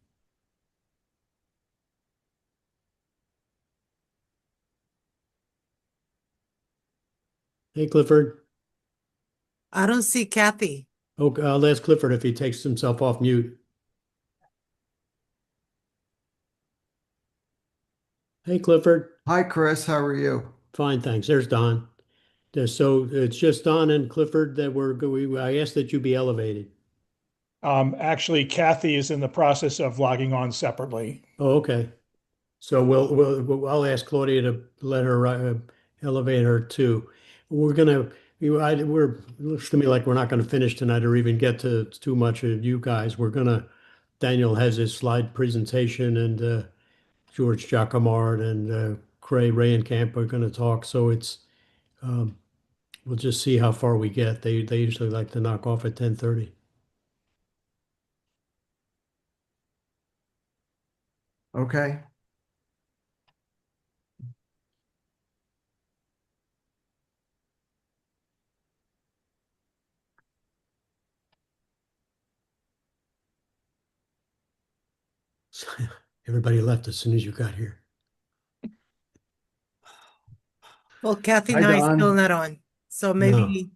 Hey, Clifford. I don't see Kathy. Okay, I'll ask Clifford if he takes himself off mute. Hey, Clifford. Hi, Chris. How are you? Fine, thanks. There's Don. So it's just Don and Clifford that I asked that you be elevated. Actually, Kathy is in the process of logging on separately. Oh, okay. So I'll ask Claudia to let her elevate her too. We're looks to me like we're not gonna finish tonight or even get to too much of you guys. Daniel has his slide presentation and George Jacquemart and Ray and Camp are gonna talk. So we'll just see how far we get. They usually like to knock off at 10:30. Okay. Everybody left as soon as you got here. Well, Kathy Hi, Knight's Don. still not on. So maybe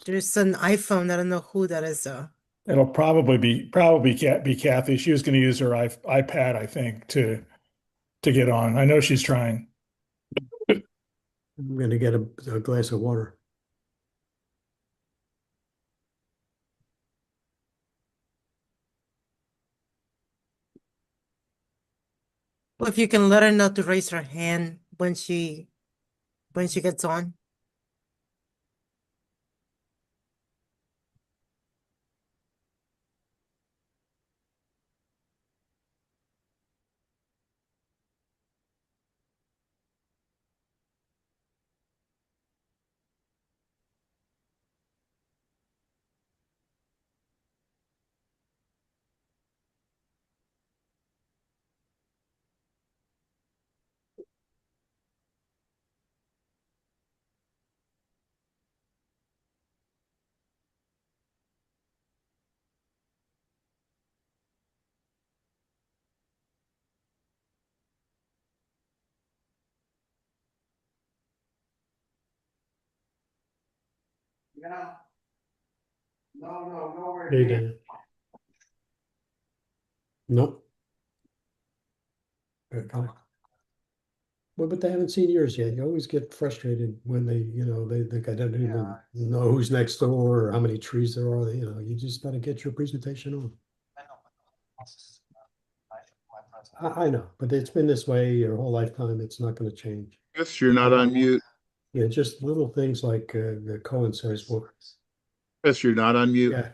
there's an iPhone. I don't know who that is though. It'll probably be Kathy. She was going to use her iPad, I think, to get on. I know she's trying. I'm gonna get a glass of water. Well, if you can let her know to raise her hand when she gets on. Yeah. No, nowhere They near. did. Nope. Okay. Well, but they haven't seen yours yet. You always get frustrated when they don't even know who's next door or how many trees there are. You just got to get your presentation on. I know, but it's been this way your whole lifetime. It's not going to change. Yes, you're not on mute. Yeah, just little things like Cohen says. Well, Yes, you're not on mute. yeah.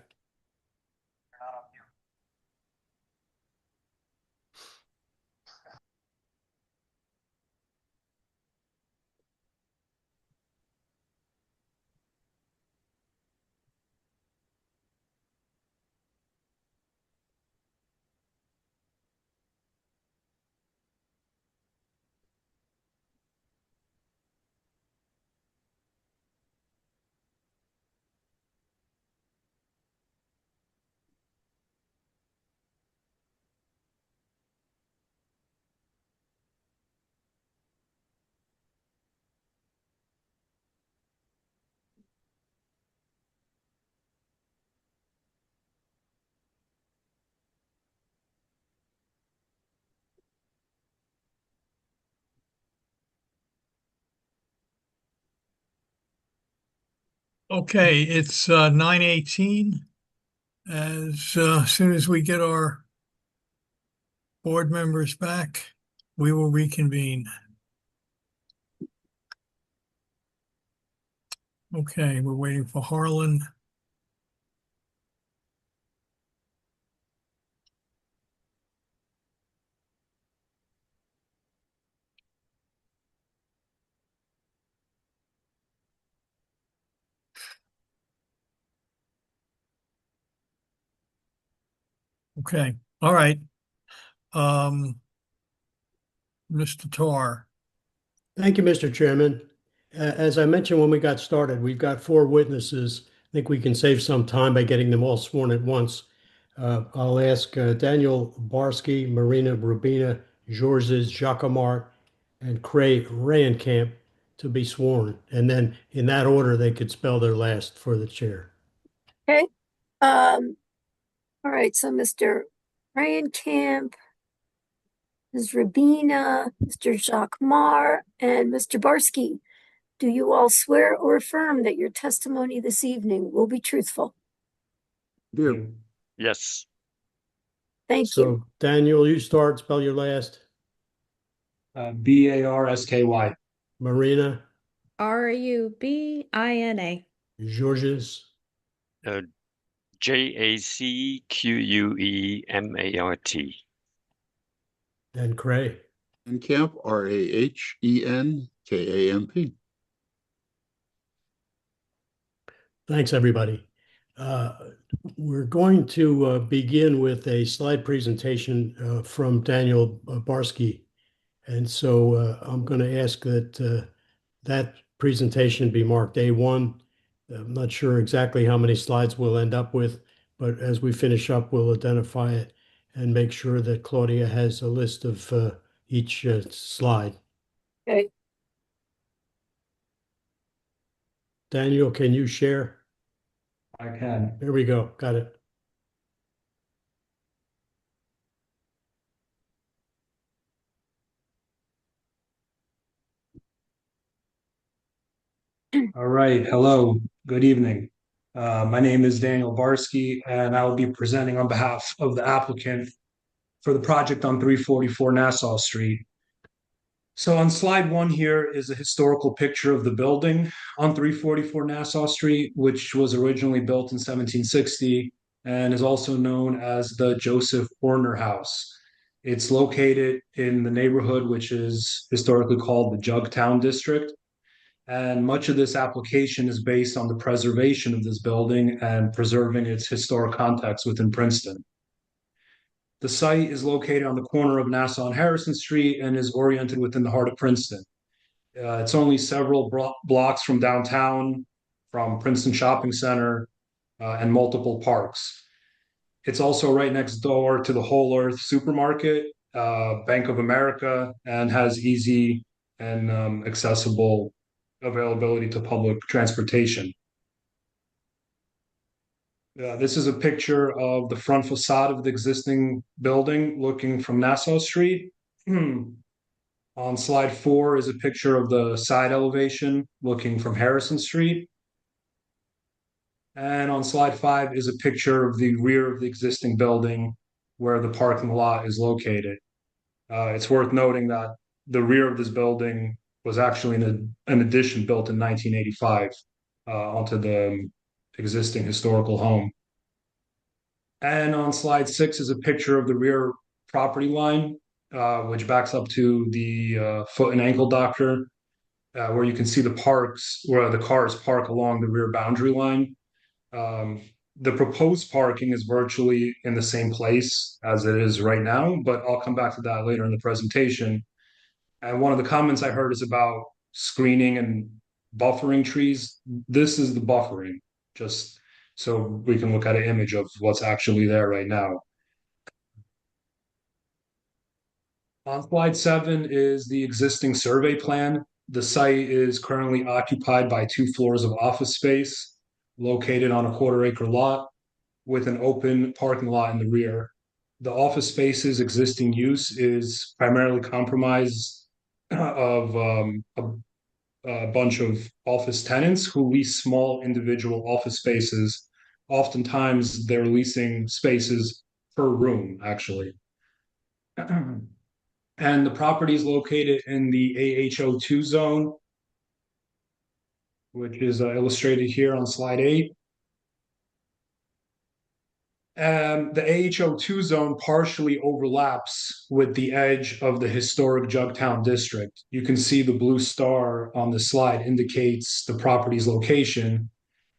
Okay, it's 9:18. As soon as we get our board members back, we will reconvene. Okay, we're waiting for Harlan. Okay, all right. Mr. Tar. Thank you, Mr. Chairman. As I mentioned when we got started, we've got 4 witnesses. I think we can save some time by getting them all sworn at once. I'll ask Daniel Barsky, Marina Rubina, Georges Jacquemart, and Craig Rayenkamp to be sworn. And then in that order, they could spell their last for the chair. Okay. All right, so Mr. Ryan Camp, Ms. Rabina, Mr. Jacques Mar, and Mr. Barsky. Do you all swear or affirm that your testimony this evening will be truthful? Do. Yes. Thank So, you. Daniel, you start, spell your last. Barsky. Marina, Rubina. Georges, Jacquemart. and Craig. And Camp, Rahenkamp. Thanks, everybody. We're going to begin with a slide presentation from Daniel Barsky. And so I'm going to ask that that presentation be marked A1. I'm not sure exactly how many slides we'll end up with, but as we finish up, we'll identify it and make sure that Claudia has a list of each slide. Okay. Daniel, can you share? I can. There we go. Got it. All right. Hello. Good evening. My name is Daniel Barsky, and I will be presenting on behalf of the applicant for the project on 344 Nassau Street. So on slide 1 here is a historical picture of the building on 344 Nassau Street, which was originally built in 1760 and is also known as the Joseph Horner House. It's located in the neighborhood, which is historically called the Jugtown District. And much of this application is based on the preservation of this building and preserving its historic context within Princeton. The site is located on the corner of Nassau and Harrison Street and is oriented within the heart of Princeton. It's only several blocks from downtown, from Princeton Shopping Center, and multiple parks. It's also right next door to the Whole Earth Supermarket, Bank of America, and has easy and accessible availability to public transportation. This is a picture of the front facade of the existing building looking from Nassau Street. On slide 4 is a picture of the side elevation looking from Harrison Street. And on slide 5 is a picture of the rear of the existing building where the parking lot is located. It's worth noting that the rear of this building was actually an addition built in 1985 onto the existing historical home. And on slide 6 is a picture of the rear property line, which backs up to the foot and ankle doctor, where you can see the parks where the cars park along the rear boundary line. The proposed parking is virtually in the same place as it is right now, but I'll come back to that later in the presentation. And one of the comments I heard is about screening and buffering trees. This is the buffering, just so we can look at an image of what's actually there right now. On slide 7 is the existing survey plan. The site is currently occupied by 2 floors of office space located on a 1/4 acre lot with an open parking lot in the rear. The office space's existing use is primarily comprised of a bunch of office tenants who lease small individual office spaces. Oftentimes, they're leasing spaces per room, actually. And the property is located in the AHO2 zone, which is illustrated here on slide 8. And the AHO2 zone partially overlaps with the edge of the historic Jugtown district. You can see the blue star on the slide indicates the property's location.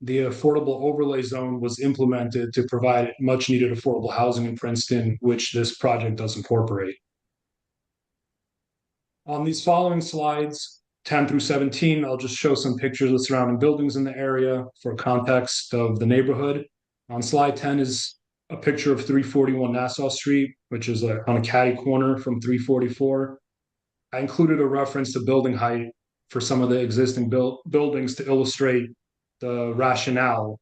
The affordable overlay zone was implemented to provide much needed affordable housing in Princeton, which this project does incorporate. On these following slides, 10 through 17, I'll just show some pictures of surrounding buildings in the area for context of the neighborhood. On slide 10 is a picture of 341 Nassau Street, which is on a catty corner from 344. I included a reference to building height for some of the existing buildings to illustrate the rationale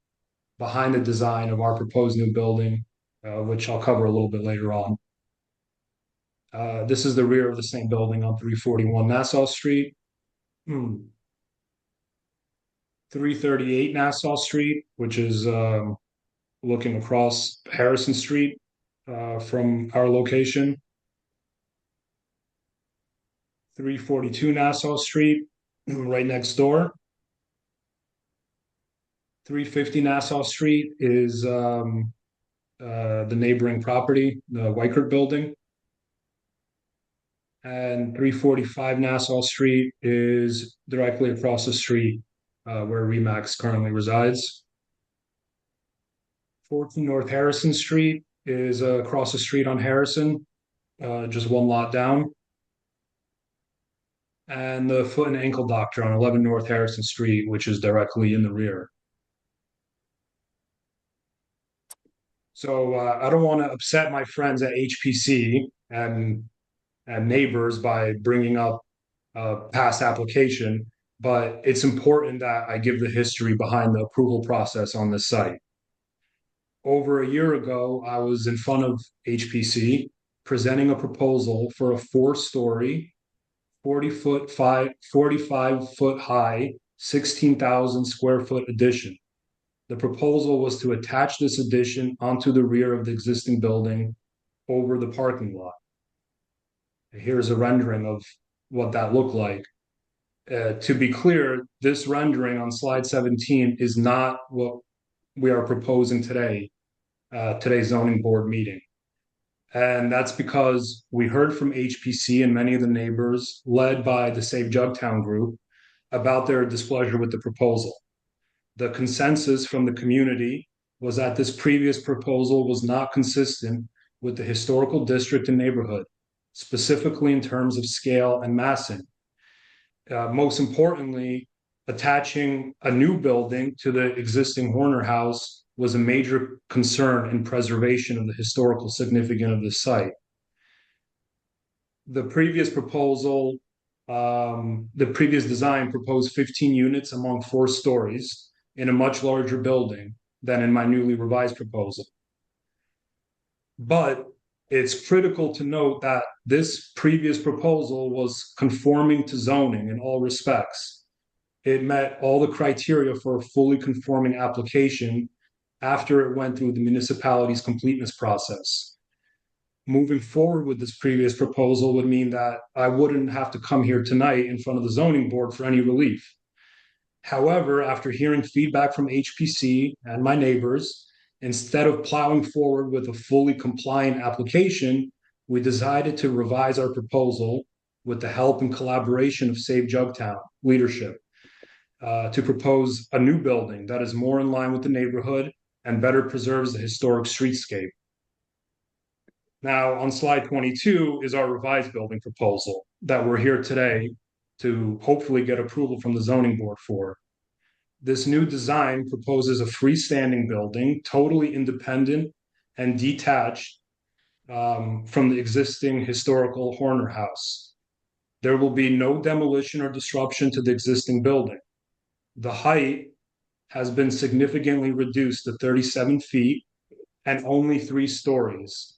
behind the design of our proposed new building, which I'll cover a little bit later on. This is the rear of the same building on 341 Nassau Street. 338 Nassau Street, which is looking across Harrison Street from our location. 342 Nassau Street, right next door. 350 Nassau Street is the neighboring property, the Weichert building. And 345 Nassau Street is directly across the street where Remax currently resides. 14 North Harrison Street is across the street on Harrison, just one lot down. And the foot and ankle doctor on 11 North Harrison Street, which is directly in the rear. So I don't want to upset my friends at HPC and neighbors by bringing up past application, but it's important that I give the history behind the approval process on this site. Over a year ago, I was in front of HPC presenting a proposal for a 4-story, 45-foot high, 16,000 square foot addition. The proposal was to attach this addition onto the rear of the existing building over the parking lot. Here's a rendering of what that looked like. To be clear, this rendering on slide 17 is not what we are proposing today, today's zoning board meeting. And that's because we heard from HPC and many of the neighbors, led by the Save Jugtown group, about their displeasure with the proposal. The consensus from the community was that this previous proposal was not consistent with the historical district and neighborhood, specifically in terms of scale and massing. Most importantly, attaching a new building to the existing Horner House was a major concern in preservation of the historical significance of this site. The previous proposal, the previous design proposed 15 units among 4 stories in a much larger building, than in my newly revised proposal. But it's critical to note that this previous proposal was conforming to zoning in all respects. It met all the criteria for a fully conforming application after it went through the municipality's completeness process. Moving forward with this previous proposal would mean that I wouldn't have to come here tonight in front of the zoning board for any relief. However, after hearing feedback from HPC and my neighbors, instead of plowing forward with a fully compliant application, we decided to revise our proposal with the help and collaboration of Save Jugtown leadership to propose a new building that is more in line with the neighborhood and better preserves the historic streetscape. Now, on slide 22 is our revised building proposal that we're here today to hopefully get approval from the zoning board for. This new design proposes a freestanding building, totally independent and detached from the existing historical Horner House. There will be no demolition or disruption to the existing building. The height has been significantly reduced to 37 feet and only 3 stories.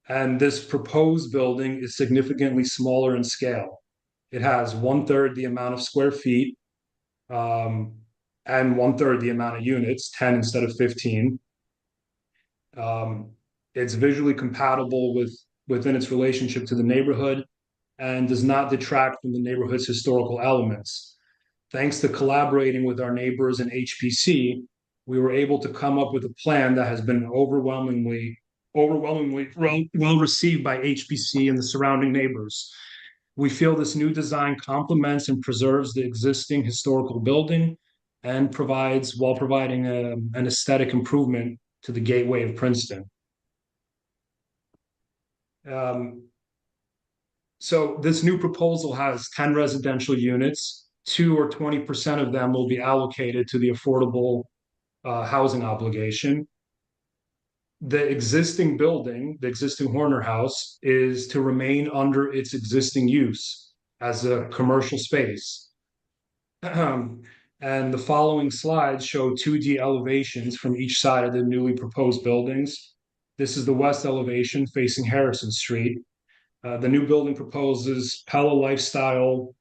And this proposed building is significantly smaller in scale. It has 1/3 the amount of square feet and 1/3 the amount of units, 10 instead of 15. It's visually compatible within its relationship to the neighborhood and does not detract from the neighborhood's historical elements. Thanks to collaborating with our neighbors and HPC, we were able to come up with a plan that has been overwhelmingly well received by HPC and the surrounding neighbors. We feel this new design complements and preserves the existing historical building and providing an aesthetic improvement to the gateway of Princeton. So this new proposal has 10 residential units. 2 or 20% of them will be allocated to the affordable housing obligation. The existing building, the existing Horner House, is to remain under its existing use as a commercial space. And the following slides show 2D elevations from each side of the newly proposed buildings. This is the west elevation facing Harrison Street. The new building proposes Pella Lifestyle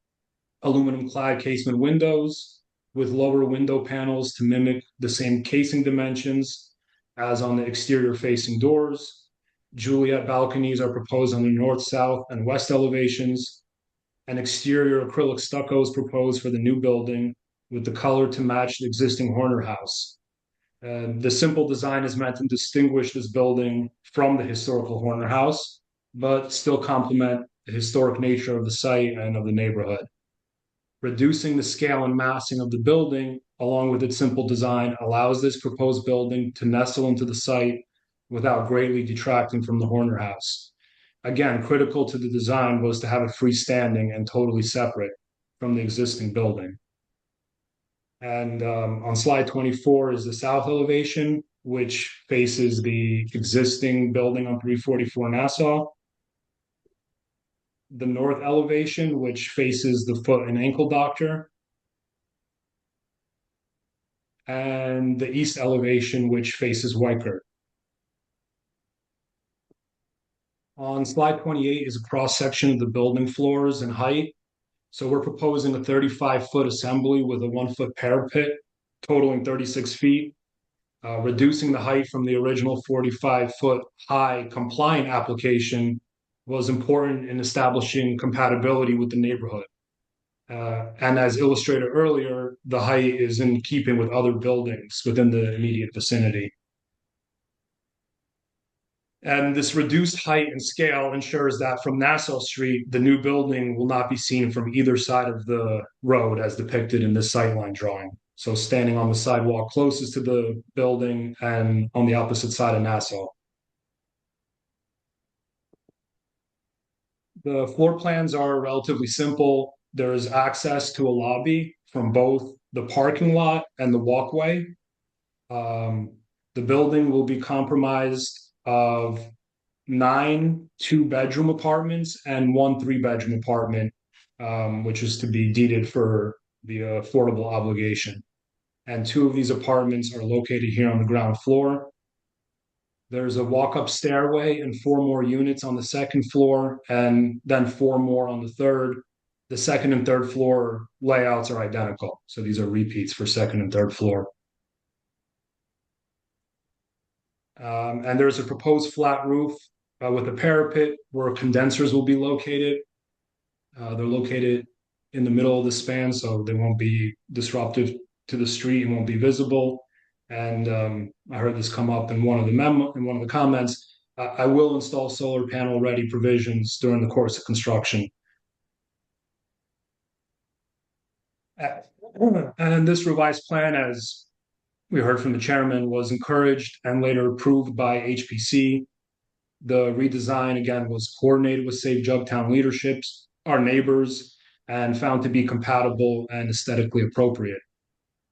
aluminum clad casement windows with lower window panels to mimic the same casing dimensions as on the exterior facing doors. Juliet balconies are proposed on the north, south, and west elevations. An exterior acrylic stucco is proposed for the new building with the color to match the existing Horner House. The simple design is meant to distinguish this building from the historical Horner House, but still complement the historic nature of the site and of the neighborhood. Reducing the scale and massing of the building, along with its simple design, allows this proposed building to nestle into the site without greatly detracting from the Horner House. Again, critical to the design was to have it freestanding and totally separate from the existing building. And on slide 24 is the south elevation, which faces the existing building on 344 Nassau. The north elevation, which faces the foot and ankle doctor. And the east elevation, which faces Weicker. On slide 28 is a cross-section of the building floors and height. So we're proposing a 35-foot assembly with a 1-foot parapet, totaling 36 feet, reducing the height from the original 45-foot high compliant application was important in establishing compatibility with the neighborhood. And as illustrated earlier, the height is in keeping with other buildings within the immediate vicinity. And this reduced height and scale ensures that from Nassau Street, the new building will not be seen from either side of the road as depicted in this sightline drawing. So standing on the sidewalk closest to the building and on the opposite side of Nassau. The floor plans are relatively simple. There is access to a lobby from both the parking lot and the walkway. The building will be comprised of 9 2-bedroom apartments and 1 3-bedroom apartment, which is to be deeded for the affordable obligation. and 2 of these apartments are located here on the ground floor. There's a walk-up stairway and 4 more units on the second floor, and then 4 more on the third. The second and third floor layouts are identical, so these are repeats for second and third floor. And there's a proposed flat roof with a parapet where condensers will be located. They're located in the middle of the span, so they won't be disruptive to the street and won't be visible. And I heard this come up in one of the comments. I will install solar panel ready provisions during the course of construction. And this revised plan, as we heard from the chairman, was encouraged and later approved by HPC. The redesign, again, was coordinated with Save Jugtown leaderships, our neighbors, and found to be compatible and aesthetically appropriate.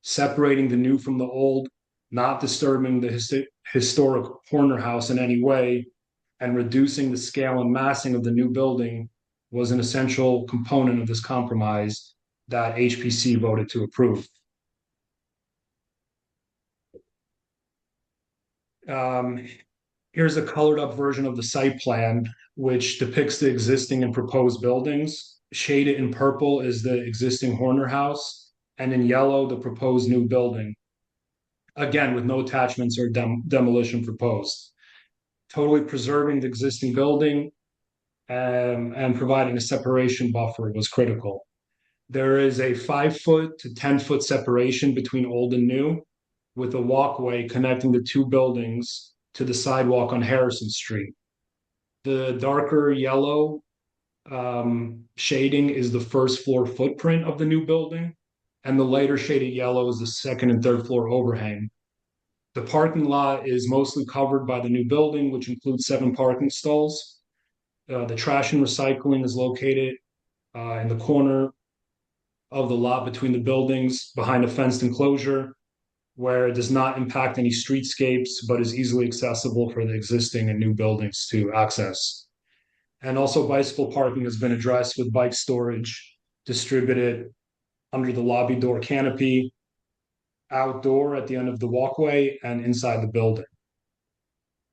Separating the new from the old, not disturbing the historic corner house in any way, and reducing the scale and massing of the new building was an essential component of this compromise that HPC voted to approve. Here's a colored up version of the site plan, which depicts the existing and proposed buildings. Shaded in purple is the existing Horner House, and in yellow, the proposed new building. Again, with no attachments or demolition proposed. Totally preserving the existing building and providing a separation buffer was critical. There is a 5-foot to 10-foot separation between old and new, with a walkway connecting the 2 buildings to the sidewalk on Harrison Street. The darker yellow shading is the first floor footprint of the new building, and the lighter shaded yellow is the second and third floor overhang. The parking lot is mostly covered by the new building, which includes 7 parking stalls. The trash and recycling is located in the corner of the lot between the buildings behind a fenced enclosure, where it does not impact any streetscapes, but is easily accessible for the existing and new buildings to access. And also bicycle parking has been addressed with bike storage distributed under the lobby door canopy, outdoor at the end of the walkway, and inside the building.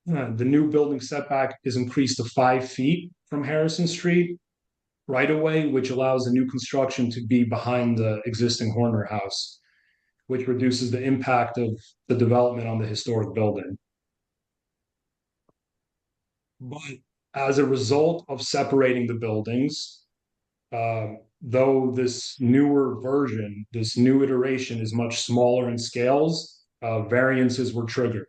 The new building setback is increased to 5 feet from Harrison Street right away, which allows the new construction to be behind the existing Horner House, which reduces the impact of the development on the historic building. But as a result of separating the buildings, though this newer version, this new iteration is much smaller in scales, variances were triggered.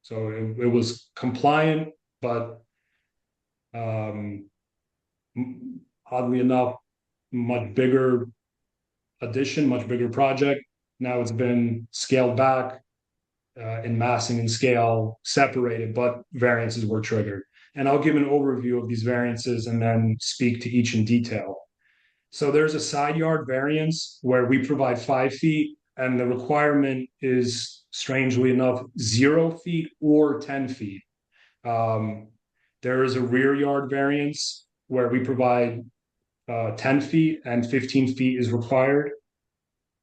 So it was compliant, but oddly enough, much bigger addition, much bigger project. Now it's been scaled back in massing and scale separated, but variances were triggered. And I'll give an overview of these variances and then speak to each in detail. So there's a side yard variance where we provide 5 feet, and the requirement is, strangely enough, 0 feet or 10 feet. There is a rear yard variance where we provide 10 feet and 15 feet is required.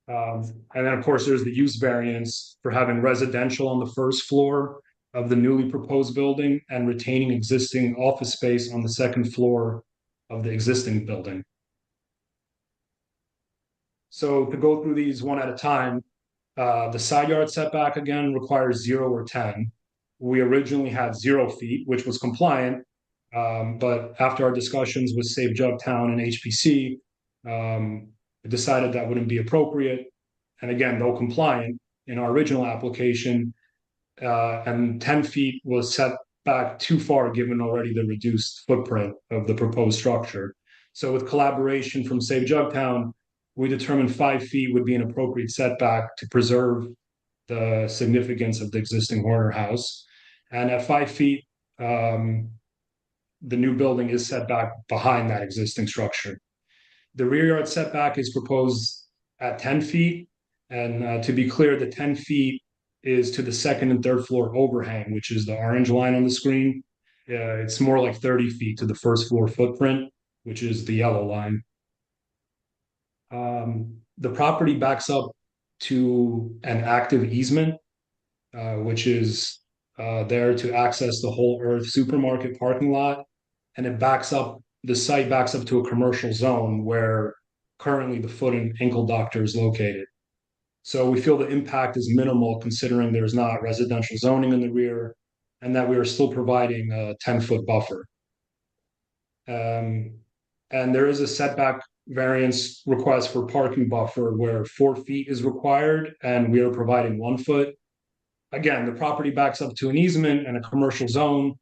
And then, of course, there's the use variance for having residential on the first floor of the newly proposed building and retaining existing office space on the second floor of the existing building. So to go through these one at a time, the side yard setback again requires 0 or 10. We originally had 0 feet, which was compliant, but after our discussions with Save Jugtown and HPC, decided that wouldn't be appropriate. And again, though compliant in our original application, and 10 feet was set back too far given already the reduced footprint of the proposed structure. So with collaboration from Save Jugtown, we determined 5 feet would be an appropriate setback to preserve the significance of the existing Horner House. And at 5 feet, the new building is set back behind that existing structure. The rear yard setback is proposed at 10 feet. And to be clear, the 10 feet is to the second and third floor overhang, which is the orange line on the screen. It's more like 30 feet to the first floor footprint, which is the yellow line. The property backs up to an active easement, which is there to access the Whole Earth supermarket parking lot. And the site backs up to a commercial zone where currently the foot and ankle doctor is located. So we feel the impact is minimal considering there's not residential zoning in the rear and that we are still providing a 10-foot buffer. And there is a setback variance request for parking buffer where 4 feet is required and we are providing 1 foot. Again, the property backs up to an easement and a commercial zone,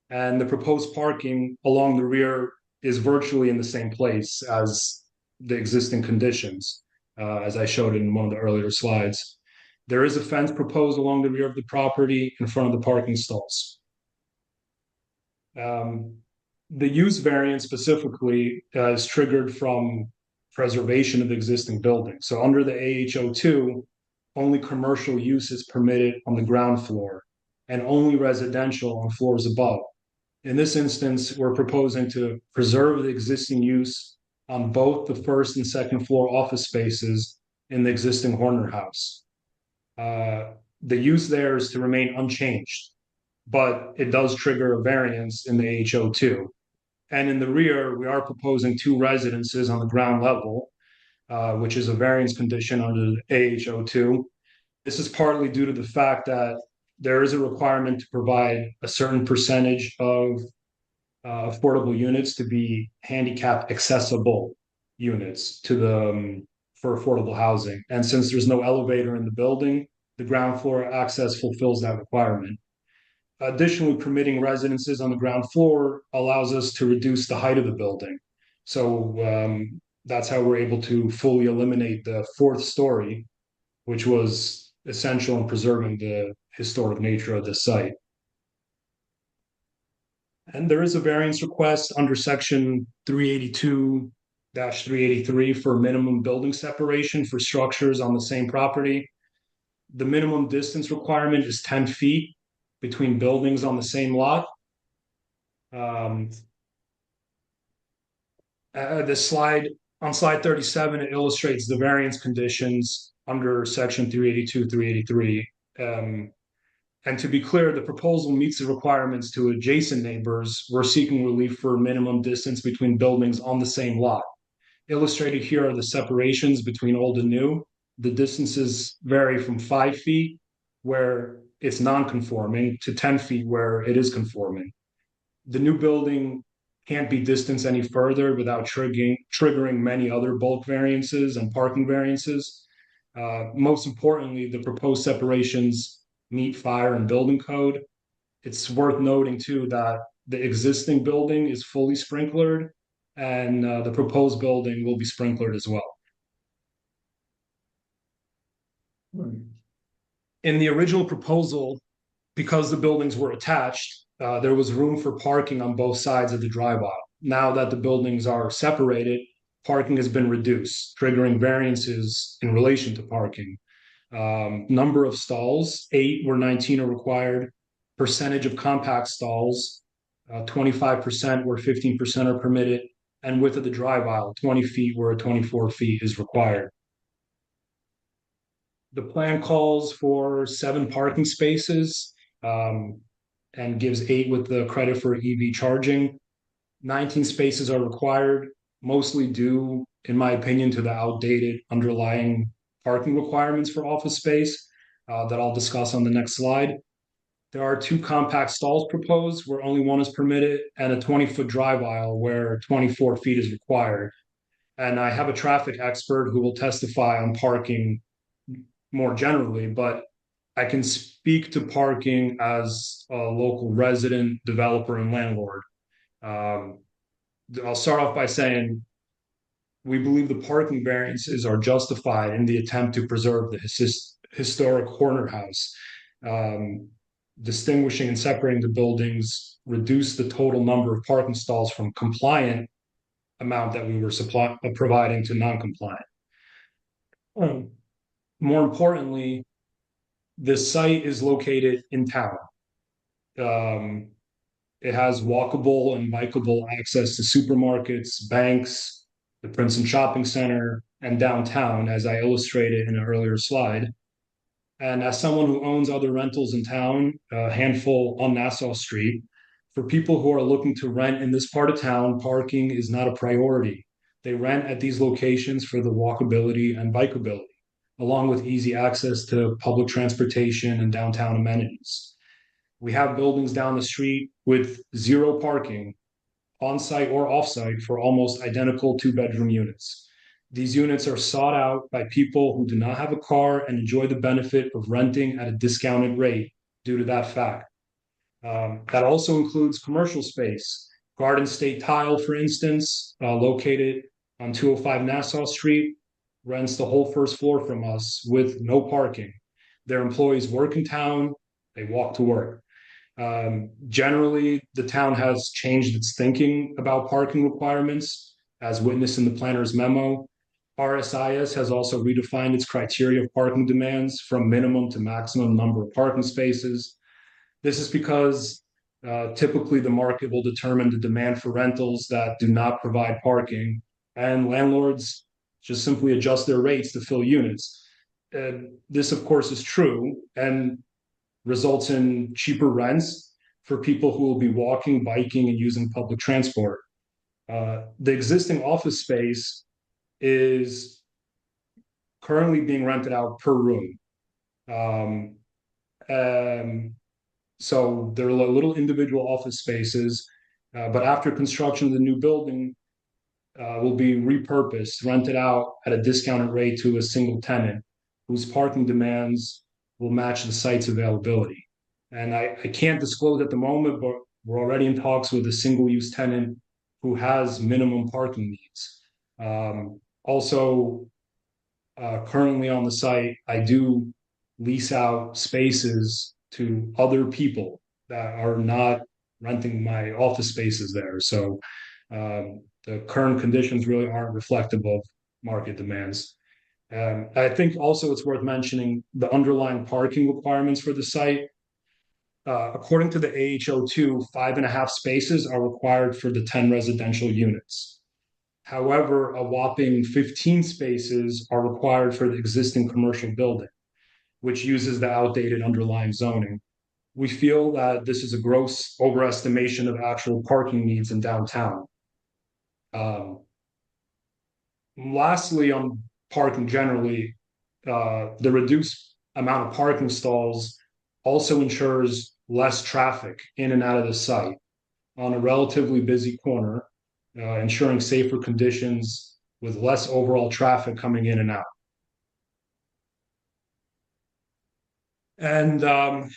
and the proposed parking along the rear is virtually in the same place as the existing conditions, as I showed in one of the earlier slides. There is a fence proposed along the rear of the property in front of the parking stalls. The use variance specifically is triggered from preservation of the existing building. So under the AHO2, only commercial use is permitted on the ground floor and only residential on floors above. In this instance, we're proposing to preserve the existing use on both the first and second floor office spaces in the existing Horner house. The use there is to remain unchanged, but it does trigger a variance in the AHO2. And in the rear, we are proposing 2 residences on the ground level, which is a variance condition under the AHO2. This is partly due to the fact that there is a requirement to provide a certain percentage of affordable units to be handicap accessible units to the for affordable housing. And since there's no elevator in the building, the ground floor access fulfills that requirement. Additionally, permitting residences on the ground floor allows us to reduce the height of the building. So that's how we're able to fully eliminate the 4th story, which was essential in preserving the historic nature of the site. And there is a variance request under section 382-383 for minimum building separation for structures on the same property. The minimum distance requirement is 10 feet between buildings on the same lot. On slide 37, it illustrates the variance conditions under section 382-383. And to be clear, the proposal meets the requirements to adjacent neighbors. We're seeking relief for minimum distance between buildings on the same lot. Illustrated here are the separations between old and new. The distances vary from 5 feet, where it's non-conforming, to 10 feet, where it is conforming. The new building can't be distanced any further without triggering many other bulk variances and parking variances. Most importantly, the proposed separations meet fire and building code. It's worth noting too that the existing building is fully sprinklered and the proposed building will be sprinklered as well. In the original proposal, because the buildings were attached, there was room for parking on both sides of the drive aisle. Now that the buildings are separated, parking has been reduced, triggering variances in relation to parking. Number of stalls, 8 where 19 are required. Percentage of compact stalls, 25% where 15% are permitted. And width of the drive aisle, 20 feet where 24 feet is required. The plan calls for 7 parking spaces and gives 8 with the credit for EV charging. 19 spaces are required, mostly due, in my opinion, to the outdated underlying parking requirements for office space that I'll discuss on the next slide. There are 2 compact stalls proposed where only 1 is permitted and a 20-foot drive aisle where 24 feet is required. And I have a traffic expert who will testify on parking more generally, but I can speak to parking as a local resident, developer, and landlord. I'll start off by saying we believe the parking variances are justified in the attempt to preserve the historic Horner house. Distinguishing and separating the buildings reduce the total number of parking stalls from compliant amount that we were providing to non-compliant. More importantly, this site is located in town. It has walkable and bikeable access to supermarkets, banks, the Princeton Shopping Center, and downtown, as I illustrated in an earlier slide. And as someone who owns other rentals in town, a handful on Nassau Street, for people who are looking to rent in this part of town, parking is not a priority. They rent at these locations for the walkability and bikeability, along with easy access to public transportation and downtown amenities. We have buildings down the street with zero parking, on-site or off-site, for almost identical two-bedroom units. These units are sought out by people who do not have a car and enjoy the benefit of renting at a discounted rate due to that fact. That also includes commercial space. Garden State Tile, for instance, located on 205 Nassau Street, rents the whole first floor from us with no parking. Their employees work in town, they walk to work. Generally, the town has changed its thinking about parking requirements, as witnessed in the planner's memo. RSIS has also redefined its criteria of parking demands from minimum to maximum number of parking spaces. This is because typically the market will determine the demand for rentals that do not provide parking, and landlords just simply adjust their rates to fill units. This, of course, is true and results in cheaper rents for people who will be walking, biking, and using public transport. The existing office space is currently being rented out per room. So they're little individual office spaces, but after construction of the new building, will be repurposed, rented out at a discounted rate to a single tenant whose parking demands will match the site's availability. And I can't disclose at the moment, but we're already in talks with a single-use tenant who has minimum parking needs. Also, currently on the site, I do lease out spaces to other people that are not renting my office spaces there. So the current conditions really aren't reflective of market demands. I think also it's worth mentioning the underlying parking requirements for the site. According to the AHO2, 5.5 spaces are required for the 10 residential units. However, a whopping 15 spaces are required for the existing commercial building, which uses the outdated underlying zoning. We feel that this is a gross overestimation of actual parking needs in downtown. Lastly, on parking generally, the reduced amount of parking stalls also ensures less traffic in and out of the site on a relatively busy corner, ensuring safer conditions with less overall traffic coming in and out. And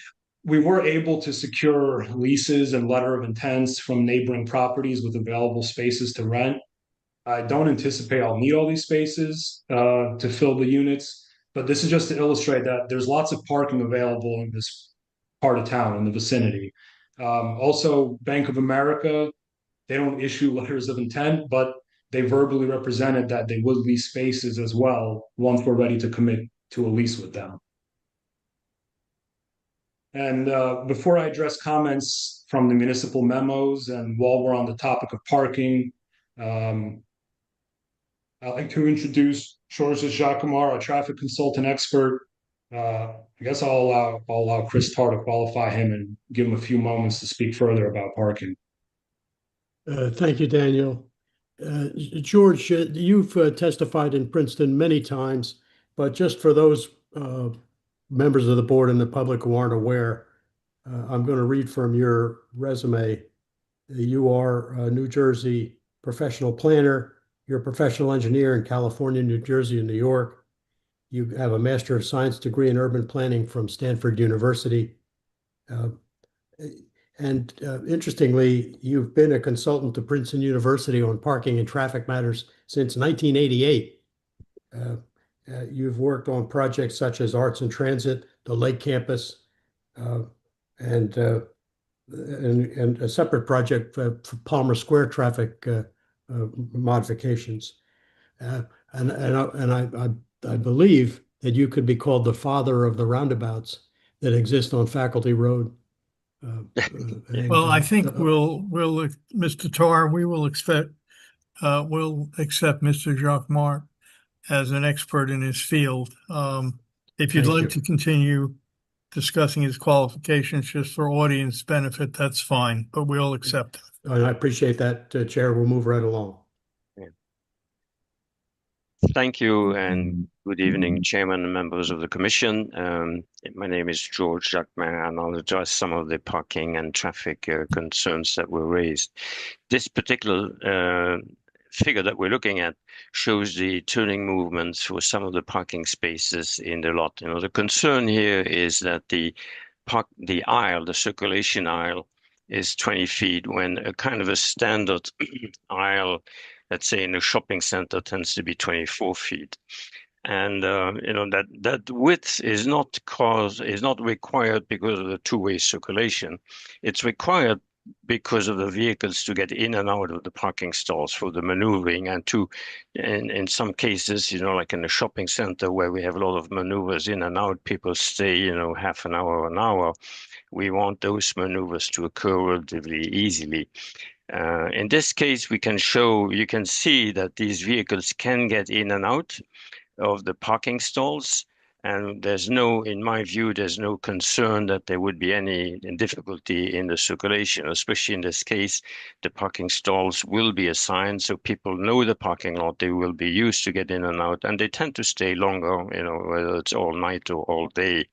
we were able to secure leases and letter of intents from neighboring properties with available spaces to rent. I don't anticipate I'll need all these spaces to fill the units, but this is just to illustrate that there's lots of parking available in this part of town, in the vicinity. Also, Bank of America, they don't issue letters of intent, but they verbally represented that they would lease spaces as well once we're ready to commit to a lease with them. And before I address comments from the municipal memos, and while we're on the topic of parking, I'd like to introduce Georges Jacquemart, our traffic consultant expert. I guess I'll allow Chris Tarr to qualify him and give him a few moments to speak further about parking. Thank you, Daniel. George, you've testified in Princeton many times, but just for those members of the board and the public who aren't aware, I'm going to read from your resume. You are a New Jersey professional planner. You're a professional engineer in California, New Jersey, and New York. You have a Master of Science degree in urban planning from Stanford University. Interestingly, you've been a consultant to Princeton University on parking and traffic matters since 1988. You've worked on projects such as Arts and Transit, the Lake Campus, and a separate project for Palmer Square traffic modifications. I believe that you could be called the father of the roundabouts that exist on Faculty Road. Well, I think Mr. Tarr, we'll accept Mr. Jacquemart as an expert in his field. If you'd Thank like you. to continue discussing his qualifications just for audience benefit, that's fine, but we'll accept it. And I appreciate that, Chair. We'll move right along. Thank you and good evening, Chairman and members of the Commission. My name is George Jacquemin, and I'll address some of the parking and traffic concerns that were raised. This particular figure that we're looking at shows the turning movements for some of the parking spaces in the lot. You know, the concern here is that the aisle, the circulation aisle, is 20 feet when a kind of a standard aisle, let's say in a shopping center, tends to be 24 feet. And you know that width is not required because of the two-way circulation. It's required because of the vehicles to get in and out of the parking stalls for the maneuvering and to, in some cases, you know, like in a shopping center where we have a lot of maneuvers in and out, people stay, you know, half an hour, an hour. We want those maneuvers to occur relatively easily. In this case, you can see that these vehicles can get in and out of the parking stalls. And in my view, there's no concern that there would be any difficulty in the circulation, especially in this case, the parking stalls will be assigned. So people know the parking lot, they will be used to get in and out, and they tend to stay longer, you know, whether it's all night or all day.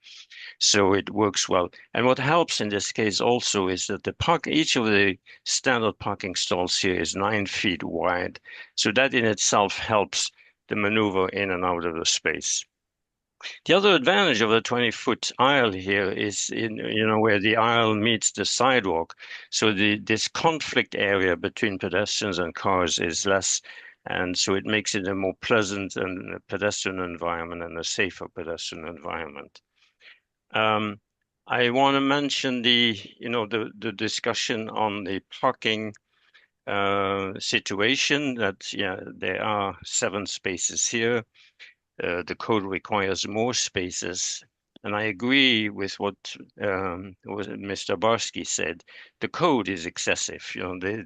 So it works well. And what helps in this case also is that each of the standard parking stalls here is 9 feet wide. So that in itself helps the maneuver in and out of the space. The other advantage of the 20-foot aisle here is where the aisle meets the sidewalk. So this conflict area between pedestrians and cars is less. And so it makes it a more pleasant and pedestrian environment and a safer pedestrian environment. I want to mention the discussion on the parking situation that, there are 7 spaces here. The code requires more spaces. And I agree with what Mr. Barsky said. The code is excessive. You know,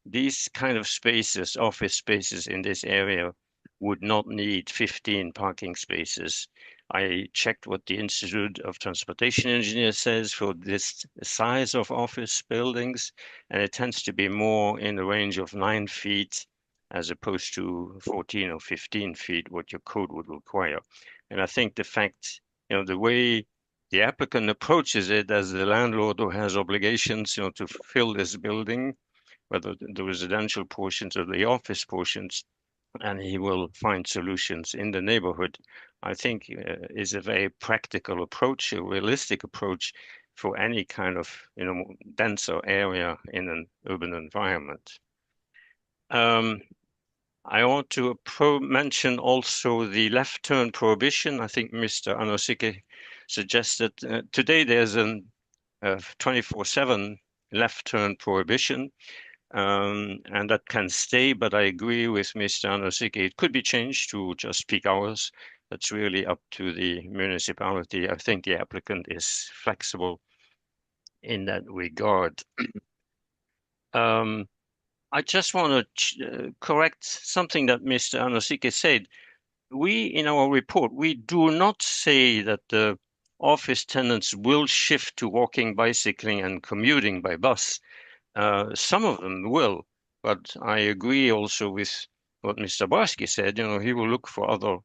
these kind of spaces, office spaces in this area, would not need 15 parking spaces. I checked what the Institute of Transportation Engineers says for this size of office buildings, and it tends to be more in the range of 9 feet as opposed to 14 or 15 feet, what your code would require. And I think the fact, the way the applicant approaches it as the landlord who has obligations, to fill this building, whether the residential portions or the office portions, and he will find solutions in the neighborhood, I think is a very practical approach, a realistic approach for any kind of, denser area in an urban environment. I want to mention also the left turn prohibition. I think Mr. Anosike suggested today there's a 24/7 left turn prohibition, and that can stay, but I agree with Mr. Anosike. It could be changed to just peak hours. That's really up to the municipality. I think the applicant is flexible in that regard. I just want to correct something that Mr. Anosike said. In our report, we do not say that the office tenants will shift to walking, bicycling, and commuting by bus. Some of them will, but I agree also with what Mr. Barsky said. He will look for other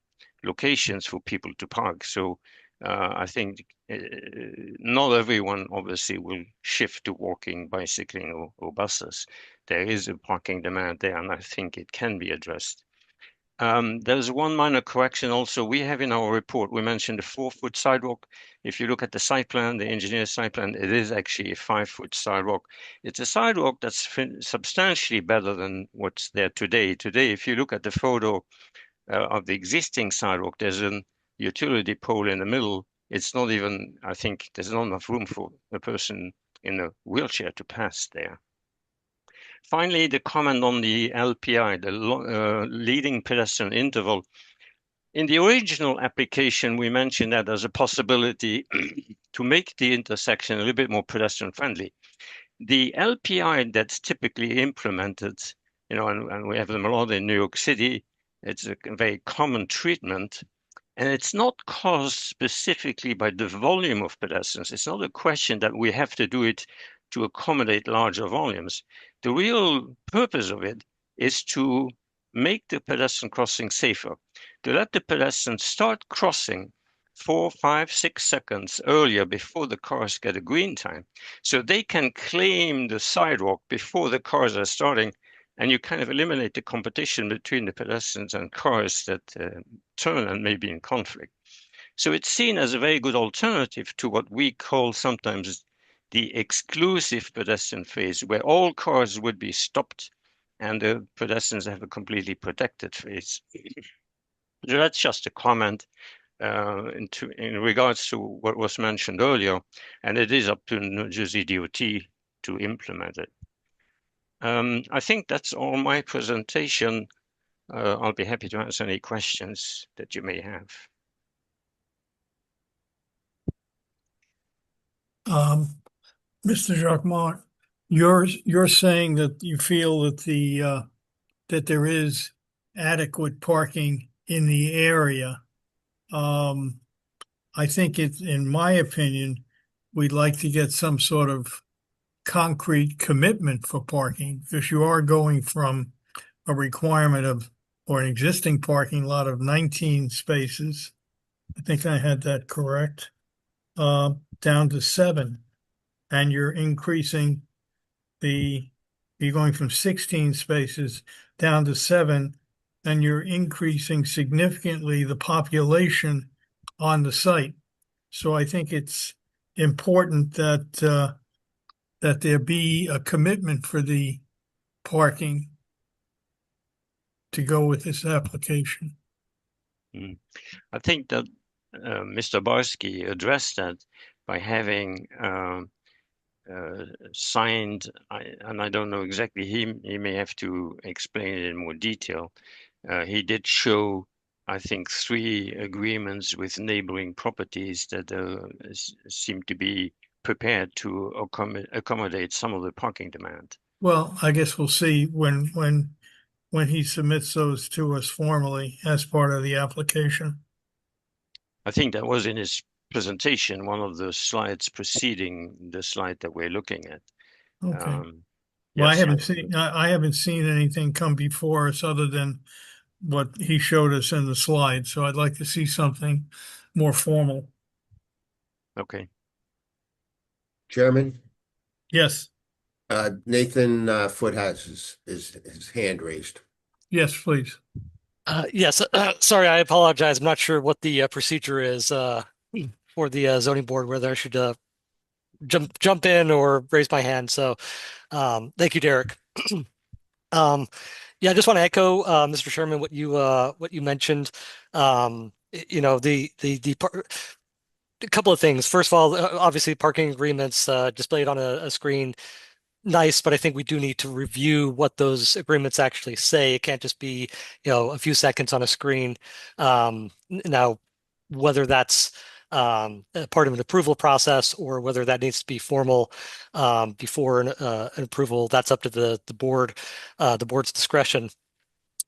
locations for people to park. So I think not everyone obviously will shift to walking, bicycling, or buses. There is a parking demand there, and I think it can be addressed. There's one minor correction also. We have in our report, we mentioned a 4-foot sidewalk. If you look at the site plan, the engineer's site plan, it is actually a 5-foot sidewalk. It's a sidewalk that's substantially better than what's there today. Today, if you look at the photo of the existing sidewalk, there's a utility pole in the middle. It's not even, I think, there's not enough room for a person in a wheelchair to pass there. Finally, the comment on the LPI, the leading pedestrian interval. In the original application, we mentioned that as a possibility to make the intersection a little bit more pedestrian friendly. The LPI that's typically implemented, and we have them a lot in New York City, It's a very common treatment. And it's not caused specifically by the volume of pedestrians. It's not a question that we have to do it to accommodate larger volumes. The real purpose of it is to make the pedestrian crossing safer, to let the pedestrians start crossing 4, 5, 6 seconds earlier before the cars get a green time, so they can claim the sidewalk before the cars are starting, and you kind of eliminate the competition between the pedestrians and cars that turn and may be in conflict. So it's seen as a very good alternative to what we call sometimes the exclusive pedestrian phase, where all cars would be stopped and the pedestrians have a completely protected phase. So that's just a comment in regards to what was mentioned earlier, and it is up to New Jersey DOT to implement it. I think that's all my presentation. I'll be happy to answer any questions that you may have. Mr. Jacquemart, you're saying that you feel that that there is adequate parking in the area. I think in my opinion, we'd like to get some sort of concrete commitment for parking, because you are going from a requirement of, or an existing parking lot of 19 spaces. I think I had that correct. Down to 7. And you're increasing you're going from 16 spaces down to 7, and you're increasing significantly the population on the site. So I think it's important that that there be a commitment for the parking to go with this application. I think that Mr. Barsky addressed that by having signed, and I don't know exactly, he may have to explain it in more detail. He did show, I think, 3 agreements with neighboring properties that seem to be prepared to accommodate some of the parking demand. Well, I guess we'll see when he submits those to us formally as part of the application. I think that was in his presentation, one of the slides preceding the slide that we're looking at. Okay. yes, Well, I haven't seen anything come before us other than what he showed us in the slide. So I'd like to see something more formal. Okay. Chairman, Yes. Nathan Foot has his hand raised. Yes, please. Yes, sorry, I apologize. I'm not sure what the procedure is for the zoning board, whether I should jump in or raise my hand. So thank you, Derek. Yeah, I just want to echo, Mr. Chairman, what you mentioned. You know, a couple of things. First of all, obviously parking agreements displayed on a screen, nice, but I think we do need to review what those agreements actually say. It can't just be, a few seconds on a screen. Now, whether that's part of an approval process or whether that needs to be formal before an approval, that's up to the board's discretion.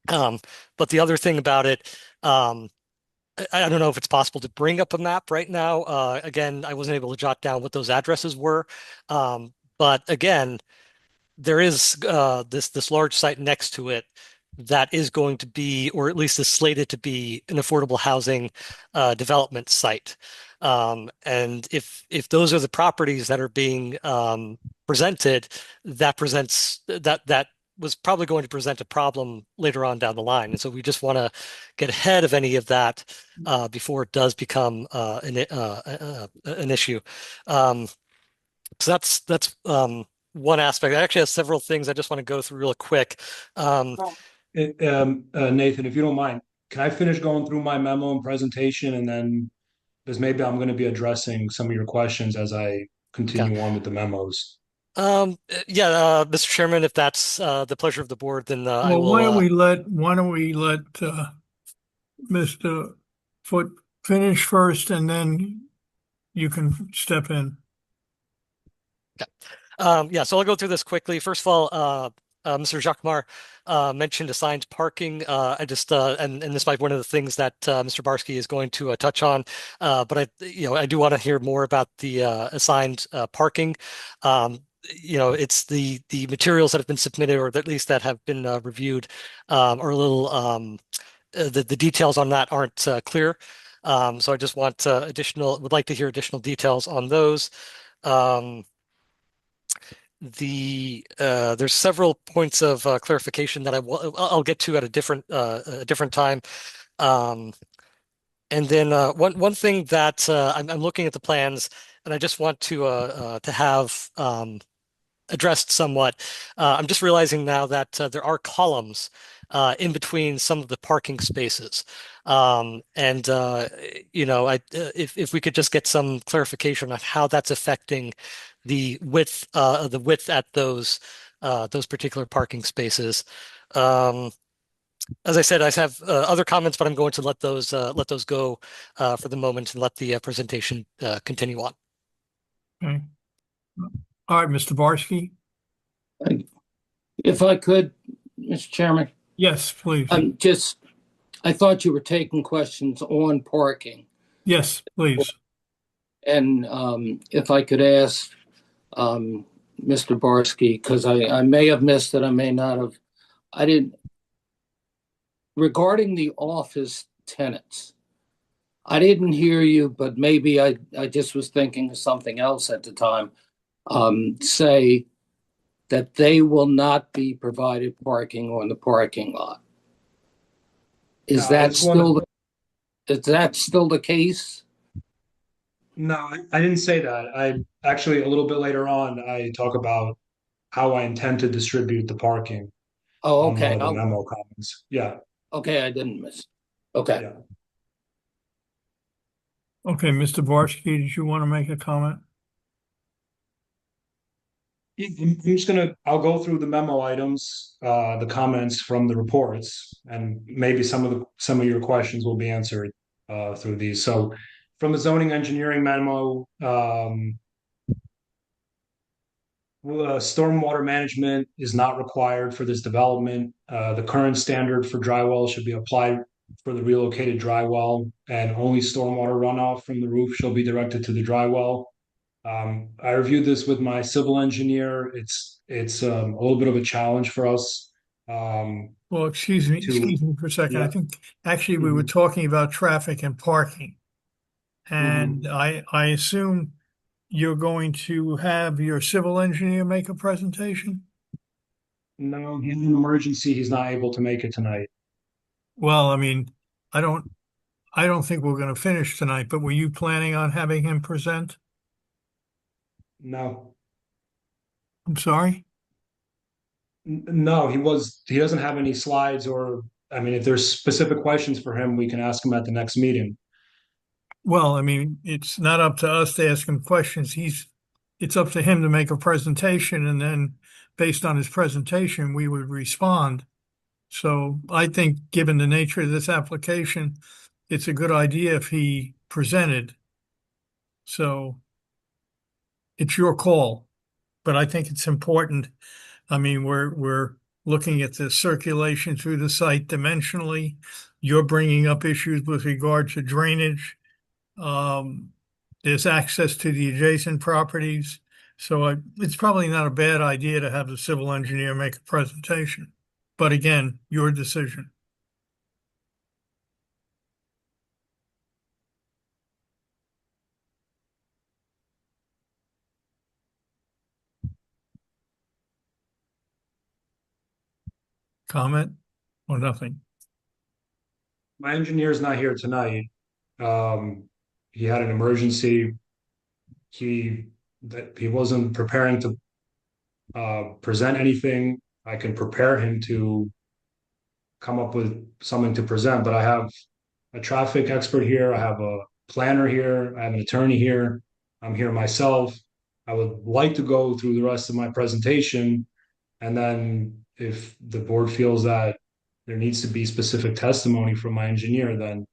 But the other thing about it, I don't know if it's possible to bring up a map right now. Again, I wasn't able to jot down what those addresses were. But again, there is this large site next to it that is going to be, or at least is slated to be, an affordable housing development site. And if those are the properties that are being presented, that was probably going to present a problem later on down the line. And so we just want to get ahead of any of that before it does become an issue. So that's one aspect. I actually have several things I just want to go through real quick. Nathan, if you don't mind, can I finish going through my memo and presentation, and then, because maybe I'm going to be addressing some of your questions as I continue on with the memos. Yeah, Mr. Chairman, if that's the pleasure of the board, then I will. Why don't we let Mr. Foot finish first, and then you can step in. Yeah, so I'll go through this quickly. First of all, Mr. Jacquemart mentioned assigned parking. I just and this might be one of the things that Mr. Barsky is going to touch on. But I do want to hear more about the assigned parking. It's the materials that have been submitted, or at least that have been reviewed, are a little the details on that aren't clear. So I just want would like to hear additional details on those. There's several points of clarification that I'll get to at a different time. And then one thing that I'm looking at the plans, and I just want to have addressed somewhat. I'm just realizing now that there are columns in between some of the parking spaces. If we could just get some clarification on how that's affecting the width at those particular parking spaces. As I said, I have other comments, but I'm going to let those go for the moment and let the presentation continue on. Okay. All right, Mr. Barsky. If I could, Mr. Chairman. Yes, please. I thought you were taking questions on parking. Yes, please. And if I could ask Mr. Barsky, because I may have missed it, I may not have. I didn't. Regarding the office tenants, I didn't hear you, but maybe I just was thinking of something else at the time. Say that they will not be provided parking on the parking lot. Is that still the case? No, I didn't say that. I actually, a little bit later on, I talk about how I intend to distribute the parking. Oh, on okay. one of the memo comments. Yeah. Okay, I didn't miss. Okay. Yeah. Okay, Mr. Barsky, did you want to make a comment? I'll go through the memo items, the comments from the reports, and maybe some of your questions will be answered through these. So from the zoning engineering memo, stormwater management is not required for this development. The current standard for dry well should be applied for the relocated dry well, and only stormwater runoff from the roof shall be directed to the dry well. I reviewed this with my civil engineer. It's a little bit of a challenge for us. Well, excuse me for a second. Yeah. I think actually we were talking about traffic and parking. And I assume you're going to have your civil engineer make a presentation? No, he's in an emergency. He's not able to make it tonight. Well, I mean, I don't think we're going to finish tonight, but were you planning on having him present? No. I'm sorry? No, he doesn't have any slides or, I mean, if there's specific questions for him, we can ask him at the next meeting. Well, I mean, it's not up to us to ask him questions. It's up to him to make a presentation, and then based on his presentation, we would respond. So I think given the nature of this application, it's a good idea if he presented. So it's your call, but I think it's important. I mean, we're looking at the circulation through the site dimensionally. You're bringing up issues with regard to drainage. There's access to the adjacent properties. So it's probably not a bad idea to have the civil engineer make a presentation. But again, your decision. Comment or nothing? My engineer is not here tonight. He had an emergency. He wasn't preparing to present anything. I can prepare him to come up with something to present, but I have a traffic expert here. I have a planner here. I have an attorney here. I'm here myself. I would like to go through the rest of my presentation, and then if the board feels that there needs to be specific testimony from my engineer, then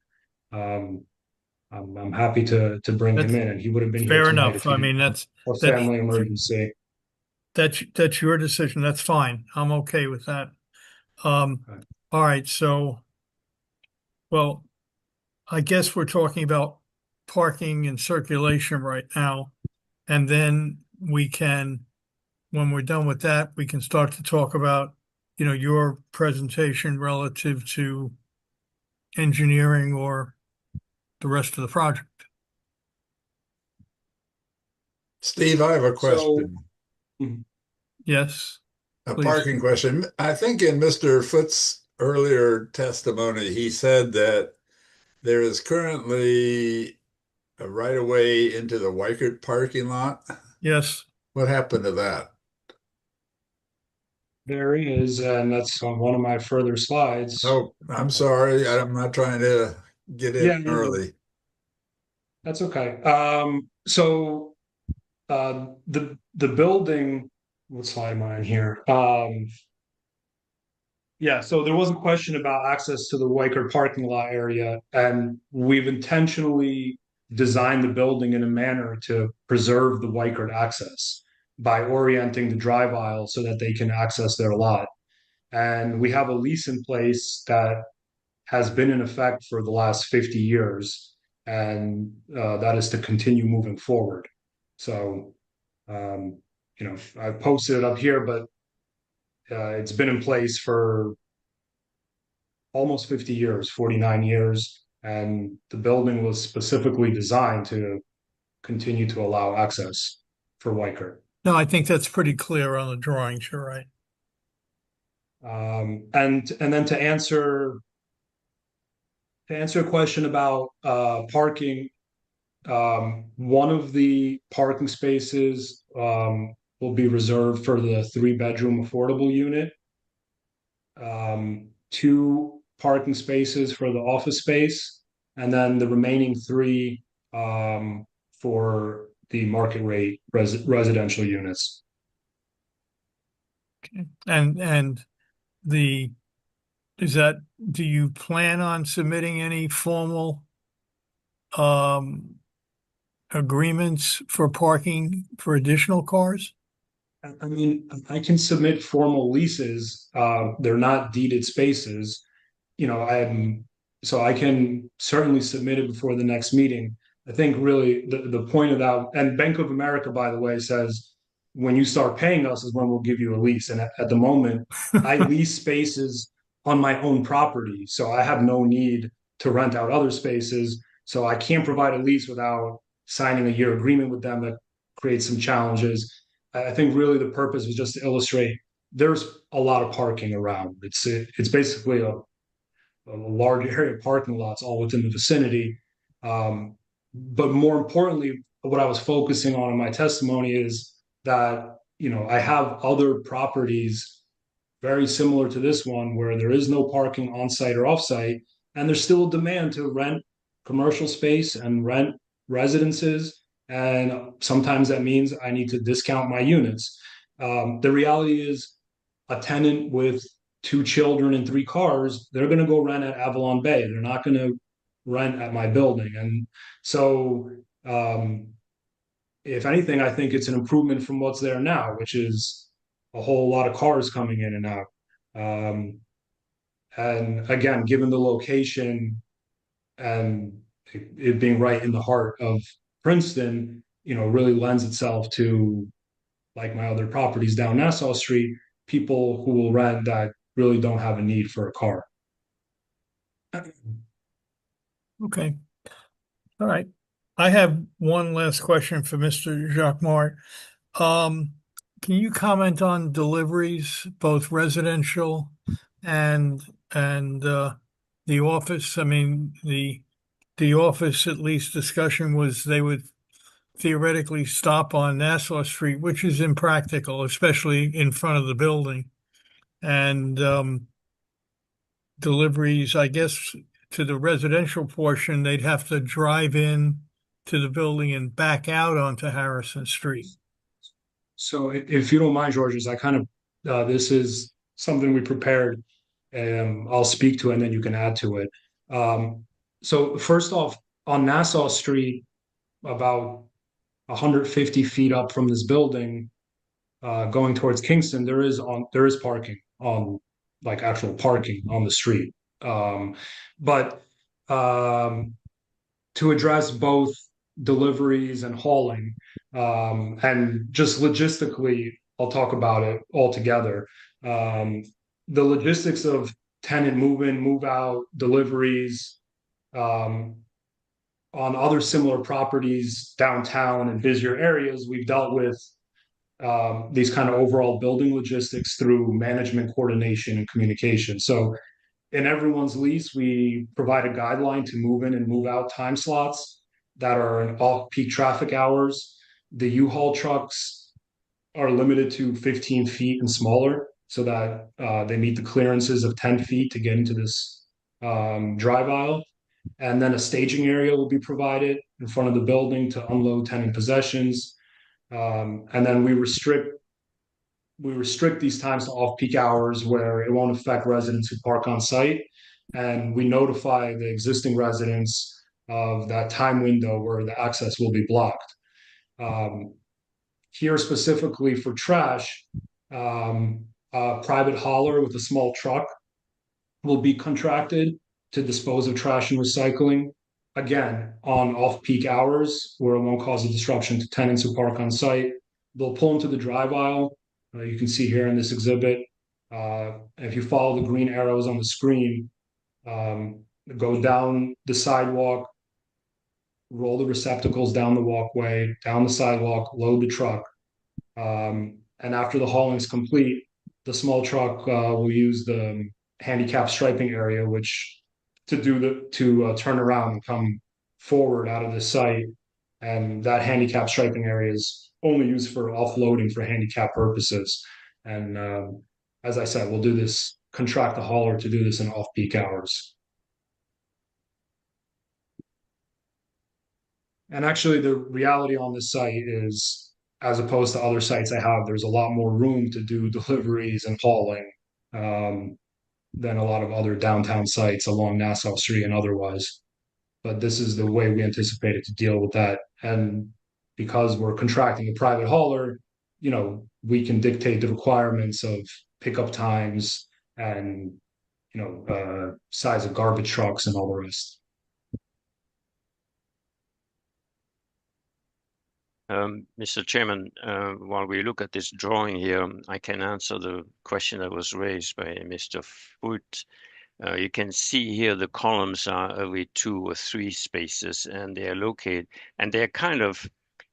I'm happy to bring him in, and he would have been here Fair tonight enough. if he I didn't mean, have a family emergency. that's your decision. That's fine. I'm okay with that. Okay. All right, so, well, I guess we're talking about parking and circulation right now. And then we can, when we're done with that, we can start to talk about, your presentation relative to engineering or the rest of the project. Steve, I have a So, question, Yes, a please. parking question. I think in Mr. Foot's earlier testimony, he said that there is currently a right of way into the Weichert parking lot. Yes. What happened to that? there is, and that's on one of my further slides. Oh, I'm sorry. I'm not trying to get in Yeah, early. that's okay. So the building, what slide am I on here? Yeah, so there was a question about access to the Weichert parking lot area, and we've intentionally designed the building in a manner to preserve the Weichert access by orienting the drive aisle so that they can access their lot. And we have a lease in place that has been in effect for the last 50 years, and that is to continue moving forward. So, I've posted it up here, but it's been in place for almost 50 years, 49 years, and the building was specifically designed to continue to allow access for Weichert. No, I think that's pretty clear on the drawings. You're right. And then to answer a question about parking, one of the parking spaces will be reserved for the 3-bedroom affordable unit. Two parking spaces for the office space, and then the remaining three for the market rate residential units. And the, do you plan on submitting any formal agreements for parking for additional cars? I mean, I can submit formal leases. They're not deeded spaces. So I can certainly submit it before the next meeting. I think really the point of that, and Bank of America, by the way, says when you start paying us is when we'll give you a lease. And at the moment, I lease spaces on my own property. So I have no need to rent out other spaces. So I can't provide a lease without signing a year agreement with them. That creates some challenges. I think really the purpose was just to illustrate there's a lot of parking around. It's basically a large area of parking lots all within the vicinity. But more importantly, what I was focusing on in my testimony is that, I have other properties very similar to this one where there is no parking on site or off site, and there's still a demand to rent commercial space and rent residences. And sometimes that means I need to discount my units. The reality is, a tenant with 2 children and 3 cars, they're going to go rent at Avalon Bay. They're not going to rent at my building. And so, if anything, I think it's an improvement from what's there now, which is a whole lot of cars coming in and out. And again, given the location and it being right in the heart of Princeton, really lends itself to, like my other properties down Nassau Street, people who will rent that really don't have a need for a car. Okay. All right. I have one last question for Mr. Jacquemart. Can you comment on deliveries, both residential and the office? I mean, the office, at least discussion was they would theoretically stop on Nassau Street, which is impractical, especially in front of the building. And deliveries, I guess, to the residential portion, they'd have to drive in to the building and back out onto Harrison Street. So if you don't mind, Georges, this is something we prepared, and I'll speak to it and then you can add to it. So first off, on Nassau Street, about 150 feet up from this building, going towards Kingston, there is parking on, like, actual parking on the street. But to address both deliveries and hauling, and just logistically, I'll talk about it all together. The logistics of tenant move in, move out, deliveries, on other similar properties downtown and busier areas, we've dealt with these kind of overall building logistics through management coordination and communication. So in everyone's lease, we provide a guideline to move in and move out time slots that are in off-peak traffic hours. The U-Haul trucks are limited to 15 feet and smaller so that they meet the clearances of 10 feet to get into this drive aisle. And then a staging area will be provided in front of the building to unload tenant possessions. And then we restrict these times to off-peak hours where it won't affect residents who park on site. And we notify the existing residents of that time window where the access will be blocked. Here specifically for trash, a private hauler with a small truck will be contracted to dispose of trash and recycling. Again, on off-peak hours where it won't cause a disruption to tenants who park on site. They'll pull into the drive aisle. You can see here in this exhibit. If you follow the green arrows on the screen, go down the sidewalk, roll the receptacles down the walkway, down the sidewalk, load the truck. And after the hauling is complete, the small truck will use the handicap striping area, which to turn around and come forward out of the site. And that handicap striping area is only used for offloading for handicap purposes. And as I said, we'll do this, contract the hauler to do this in off-peak hours. And actually, the reality on this site is, as opposed to other sites I have, there's a lot more room to do deliveries and hauling than a lot of other downtown sites along Nassau Street and otherwise. But this is the way we anticipated to deal with that. And because we're contracting a private hauler, we can dictate the requirements of pickup times and, size of garbage trucks and all the rest. Mr. Chairman, while we look at this drawing here, I can answer the question that was raised by Mr. Foot. You can see here the columns are every 2 or 3 spaces, and they are located, and they're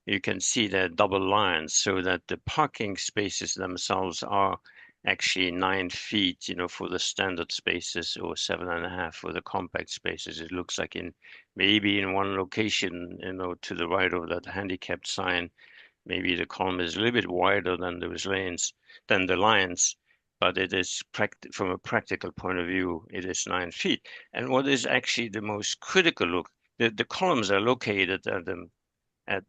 you can see they're double lines, so that the parking spaces themselves are actually 9 feet, for the standard spaces, or 7.5 for the compact spaces. It looks like maybe in one location, to the right of that handicapped sign, maybe the column is a little bit wider than the lines, but it is from a practical point of view, it is 9 feet. And what is actually the most critical the columns are located at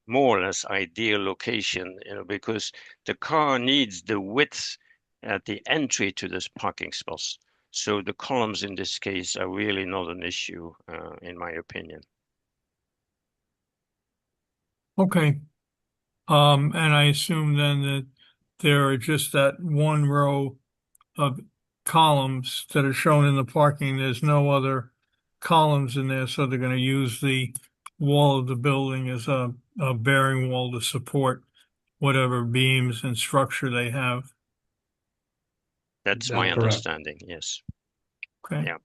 more or less ideal location, because the car needs the width at the entry to this parking spots. So the columns in this case are really not an issue, in my opinion. Okay. And I assume then that there are just that one row of columns that are shown in the parking. There's no other columns in there, so they're going to use the wall of the building as a bearing wall to support whatever beams and structure they have. That's my understanding, yes. Okay. Yeah.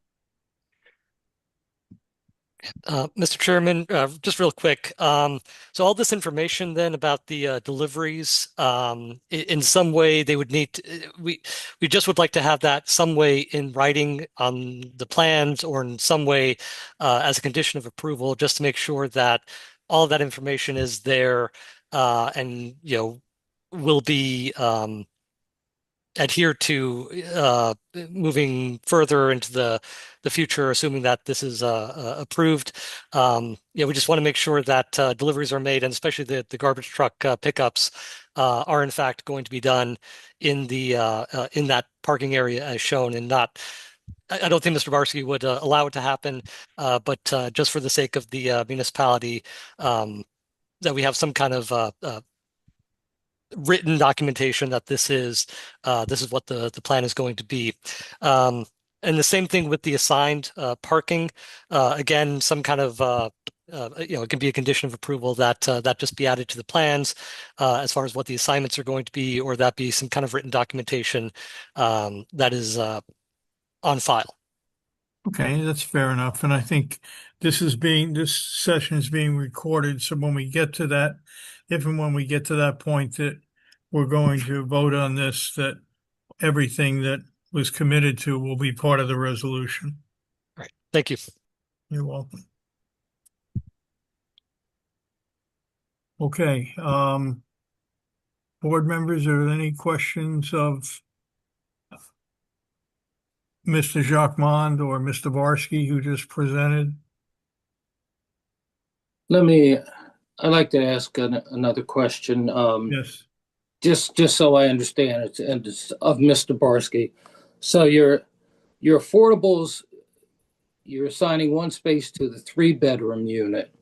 Mr. Chairman, just real quick. So all this information then about the deliveries, in some way they would need we just would like to have that some way in writing on the plans, or in some way as a condition of approval, just to make sure that all of that information is there and will be adhered to moving further into the future, assuming that this is approved. We just want to make sure that deliveries are made, and especially the garbage truck pickups are in fact going to be done in that parking area as shown, and not. I don't think Mr. Barsky would allow it to happen, but just for the sake of the municipality, that we have some kind of written documentation that this is what the plan is going to be. And the same thing with the assigned parking. Again, some kind of it can be a condition of approval that that just be added to the plans as far as what the assignments are going to be, or that be some kind of written documentation that is on file. Okay, that's fair enough. And I think this session is being recorded. So when we get to that, if and when we get to that point that we're going to vote on this, that everything that was committed to will be part of the resolution. Right. Thank you. You're welcome. Okay, board members, are there any questions of Mr. Jacquemond or Mr. Barsky who just presented? I'd like to ask another question. Yes. Just so I understand it, and it's of Mr. Barsky. So your affordables, you're assigning one space to the 3-bedroom unit,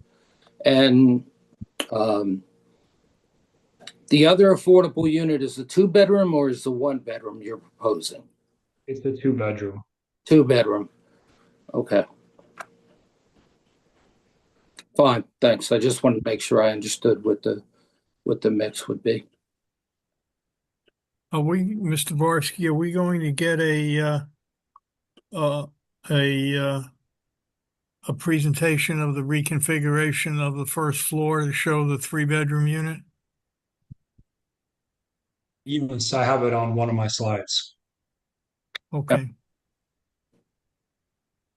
and the other affordable unit is the 2-bedroom, or is the 1-bedroom you're proposing? It's the 2-bedroom. 2-bedroom. Okay. Fine, thanks. I just wanted to make sure I understood what the mix would be. Mr. Barsky, are we going to get a presentation of the reconfiguration of the first floor to show the 3-bedroom unit? Yes, I have it on one of my slides. Okay.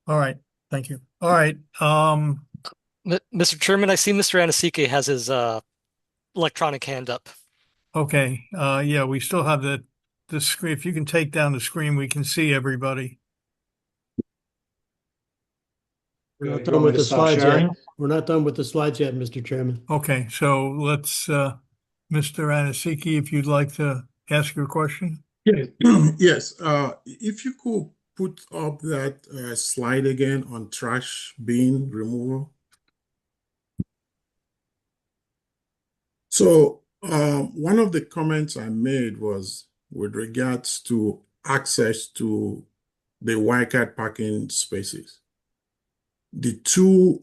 All right. Thank you. All right. Mr. Chairman, I see Mr. Anasike has his electronic hand up. Okay. Yeah, we still have the screen. If you can take down the screen, we can see everybody. We're not You done want me with to the stop slides sharing? yet. We're not done with the slides yet, Mr. Chairman. Okay, so let's, Mr. Anasike, if you'd like to ask your question. Yes, yes. If you could put up that slide again on trash bin removal. So one of the comments I made was with regards to access to the wildcat parking spaces. The two,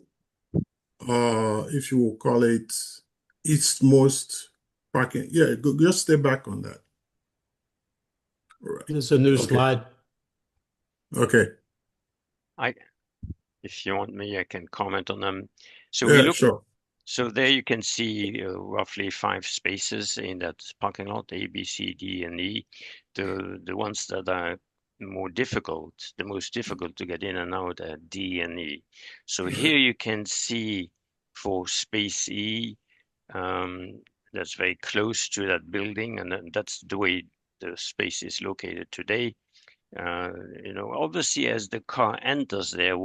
if you will call it, eastmost parking. Yeah, just stay back on that. Right. This is a new Okay. slide. Okay. If you want me, I can comment on them. So Yeah, we look. sure. So there you can see roughly 5 spaces in that parking lot: A, B, C, D, and E. The ones that are more difficult, the most difficult to get in and out, are D and E. So here you can see for space E, that's very close to that building, and that's the way the space is located today. Obviously, as the car enters there,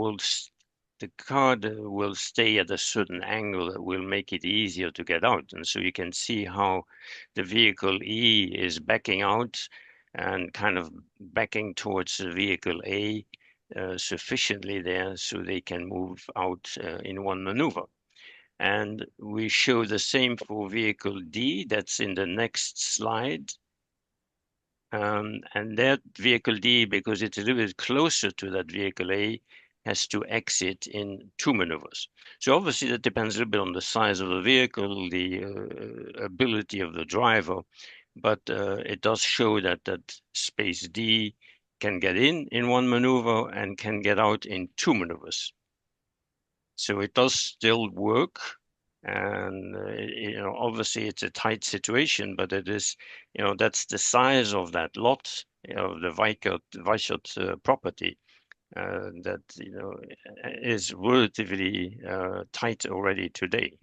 the car will stay at a certain angle that will make it easier to get out. And so you can see how the vehicle E is backing out and kind of backing towards the vehicle A sufficiently there so they can move out in one maneuver. And we show the same for vehicle D. That's in the next slide. And that vehicle D, because it's a little bit closer to that vehicle A, has to exit in 2 maneuvers. So obviously that depends a little bit on the size of the vehicle, the ability of the driver, but it does show that space D can get in 1 maneuver and can get out in 2 maneuvers. So it does still work. And, obviously it's a tight situation, but it is, that's the size of that lot of the Weikert property that, is relatively tight already today.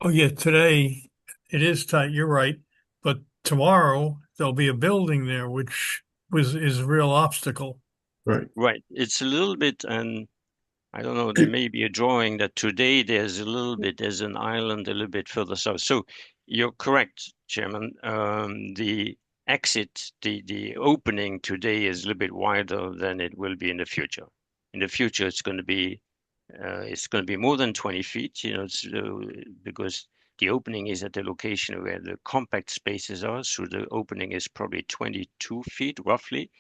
Oh, yeah, today it is tight. You're right. But tomorrow there'll be a building there, which is a real obstacle. Right. Right. It's a little bit, and I don't know, there may be a drawing that today there's an island a little bit further south. So you're correct, Chairman. The exit, the opening today is a little bit wider than it will be in the future. In the future, it's going to be more than 20 feet, because the opening is at the location where the compact spaces are. So the opening is probably 22 feet roughly.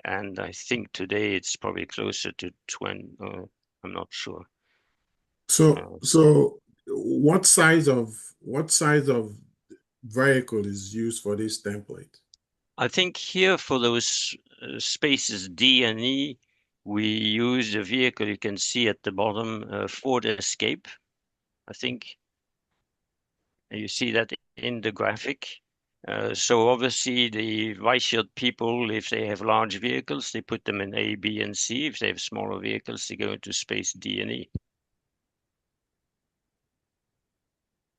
And I think today it's probably closer to 20, I'm not sure. So what size of vehicle is used for this template? I think here for those spaces D and E, we use the vehicle you can see at the bottom, Ford Escape, I think. You see that in the graphic. So obviously the white shield people, if they have large vehicles, they put them in A, B, and C. If they have smaller vehicles, they go into space D and E.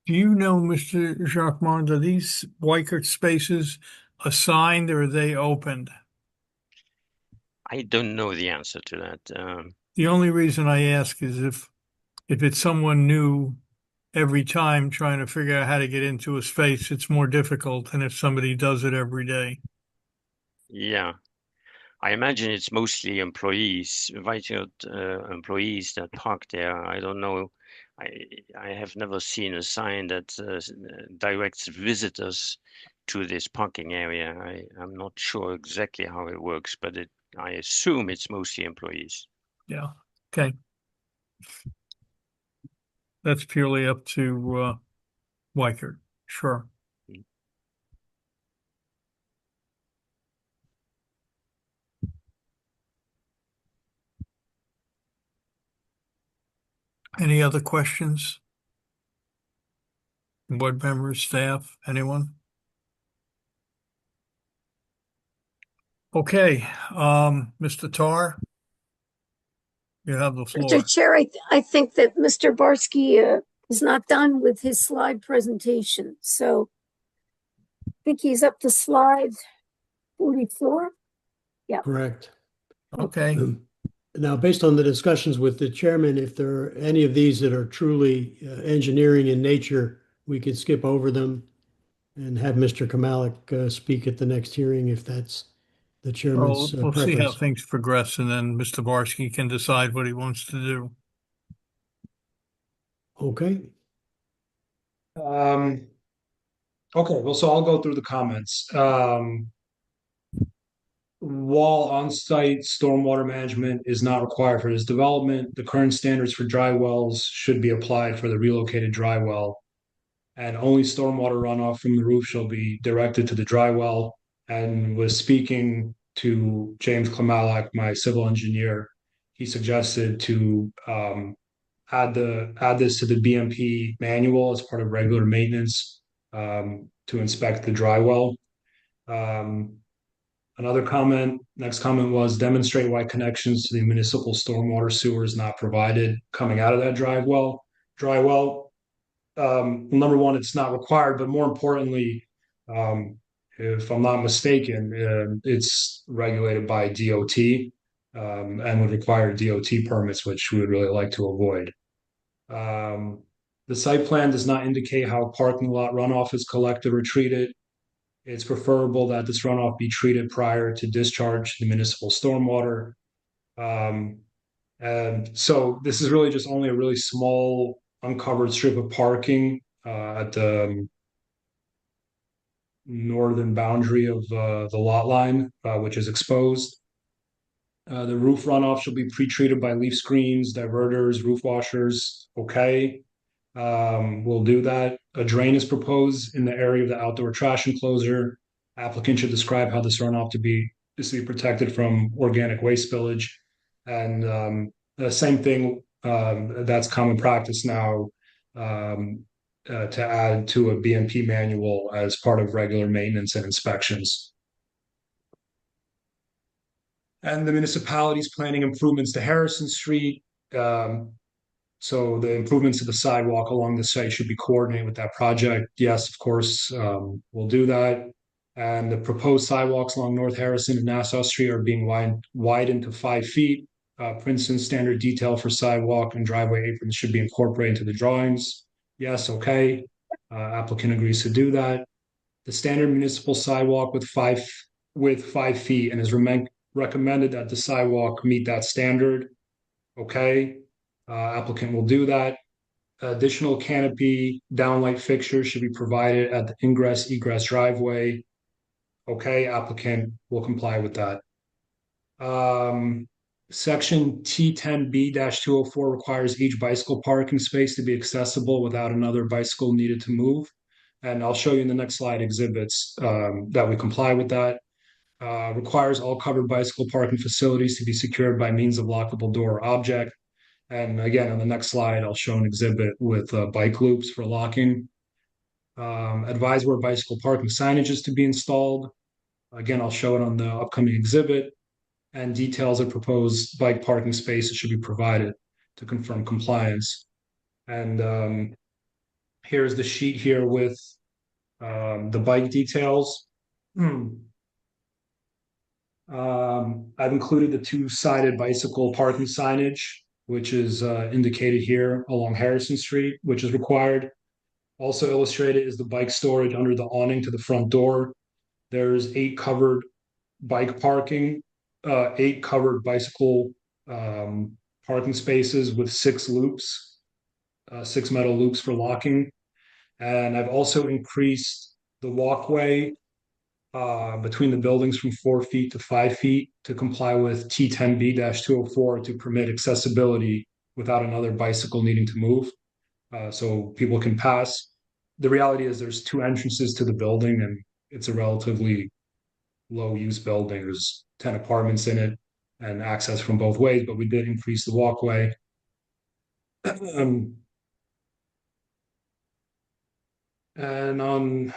Do you know, Mr. Jacquemont, are these Weichert spaces assigned or are they opened? I don't know the answer to that. The only reason I ask is if it's someone new every time trying to figure out how to get into a space, it's more difficult than if somebody does it every day. Yeah. I imagine it's mostly employees, invited employees that park there. I don't know. I have never seen a sign that directs visitors to this parking area. I'm not sure exactly how it works, but I assume it's mostly employees. Yeah. Okay. That's purely up to Weichert. Sure. Any other questions? Board members, staff, anyone? Okay, Mr. Tar, you have the floor. Mr. Chair, I think that Mr. Barsky is not done with his slide presentation. So I think he's up to slide 44. Yeah. Correct. Okay. Now, based on the discussions with the chairman, if there are any of these that are truly engineering in nature, we could skip over them and have Mr. Kamalik speak at the next hearing if that's the chairman's We'll see how preference. things progress and then Mr. Barsky can decide what he wants to do. Okay. Okay, well, so I'll go through the comments. While on-site stormwater management is not required for this development, the current standards for dry wells should be applied for the relocated dry well. And only stormwater runoff from the roof shall be directed to the dry well. And was speaking to James Klamalak, my civil engineer, he suggested to add this to the BMP manual as part of regular maintenance to inspect the dry well. Next comment was demonstrate why connections to the municipal stormwater sewer is not provided coming out of that dry well. Number one, it's not required, but more importantly, if I'm not mistaken, it's regulated by DOT and would require DOT permits, which we would really like to avoid. The site plan does not indicate how parking lot runoff is collected or treated. It's preferable that this runoff be treated prior to discharge the municipal stormwater. And so this is really just only a really small uncovered strip of parking at the northern boundary of the lot line, which is exposed. The roof runoff shall be pre-treated by leaf screens, diverters, roof washers. Okay. We'll do that. A drain is proposed in the area of the outdoor trash enclosure. Applicant should describe how this runoff is to be protected from organic waste spillage. And the same thing that's common practice now to add to a BMP manual as part of regular maintenance and inspections. And the municipality's planning improvements to Harrison Street. So the improvements to the sidewalk along the site should be coordinated with that project. Yes, of course, we'll do that. And the proposed sidewalks along North Harrison and Nassau Street are being widened to 5 feet. Princeton standard detail for sidewalk and driveway aprons should be incorporated into the drawings. Yes, okay. Applicant agrees to do that. The standard municipal sidewalk with 5 feet and is recommended that the sidewalk meet that standard. Okay. Applicant will do that. Additional canopy downlight fixtures should be provided at the ingress egress driveway. Okay, applicant will comply with that. Section T10B-204 requires each bicycle parking space to be accessible without another bicycle needed to move. And I'll show you in the next slide exhibits that we comply with that. Requires all covered bicycle parking facilities to be secured by means of lockable door or object. And again, on the next slide, I'll show an exhibit with bike loops for locking. Advise where bicycle parking signage is to be installed. Again, I'll show it on the upcoming exhibit, and details of proposed bike parking spaces should be provided to confirm compliance. And here's the sheet here with the bike details. I've included the two-sided bicycle parking signage, which is indicated here along Harrison Street, which is required. Also illustrated is the bike storage under the awning to the front door. There's 8 covered bike parking, 8 covered bicycle parking spaces with 6 loops, 6 metal loops for locking. And I've also increased the walkway between the buildings from 4 feet to 5 feet to comply with T10B-204 to permit accessibility without another bicycle needing to move, so people can pass. The reality is there's 2 entrances to the building, and it's a relatively low-use building. There's 10 apartments in it and access from both ways, but we did increase the walkway. And on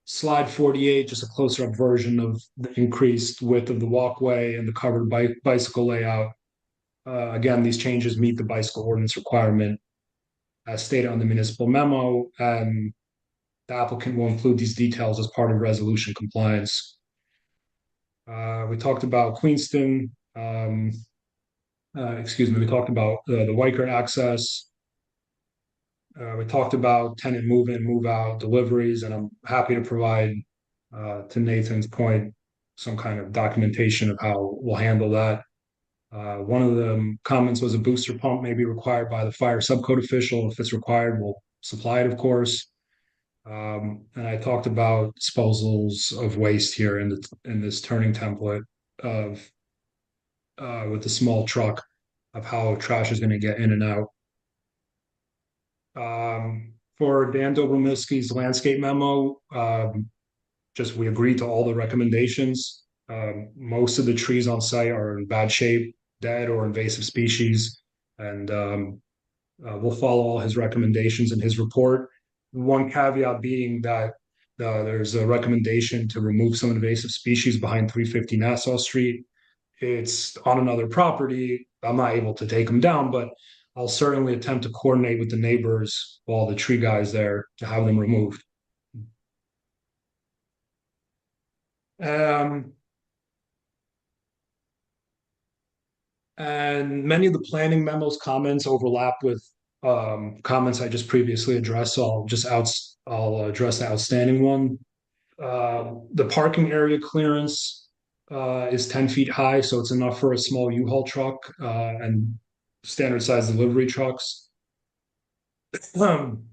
slide 48, just a closer up version of the increased width of the walkway and the covered bicycle layout. Again, these changes meet the bicycle ordinance requirement as stated on the municipal memo, and the applicant will include these details as part of resolution compliance. We talked about Queenston, we talked about the Weicker access. We talked about tenant move in, move out deliveries, and I'm happy to provide, to Nathan's point, some kind of documentation of how we'll handle that. One of the comments was a booster pump may be required by the fire subcode official. If it's required, we'll supply it, of course. And I talked about disposals of waste here in this turning template of with the small truck of how trash is going to get in and out. For Dan Dobromilski's landscape memo, just we agreed to all the recommendations. Most of the trees on site are in bad shape, dead or invasive species, and we'll follow all his recommendations in his report. One caveat being that there's a recommendation to remove some invasive species behind 350 Nassau Street. It's on another property. I'm not able to take them down, but I'll certainly attempt to coordinate with the neighbors while the tree guy's there to have them removed. And many of the planning memos comments overlap with comments I just previously addressed, so I'll address the outstanding one. The parking area clearance is 10 feet high, so it's enough for a small U-Haul truck and standard size delivery trucks. On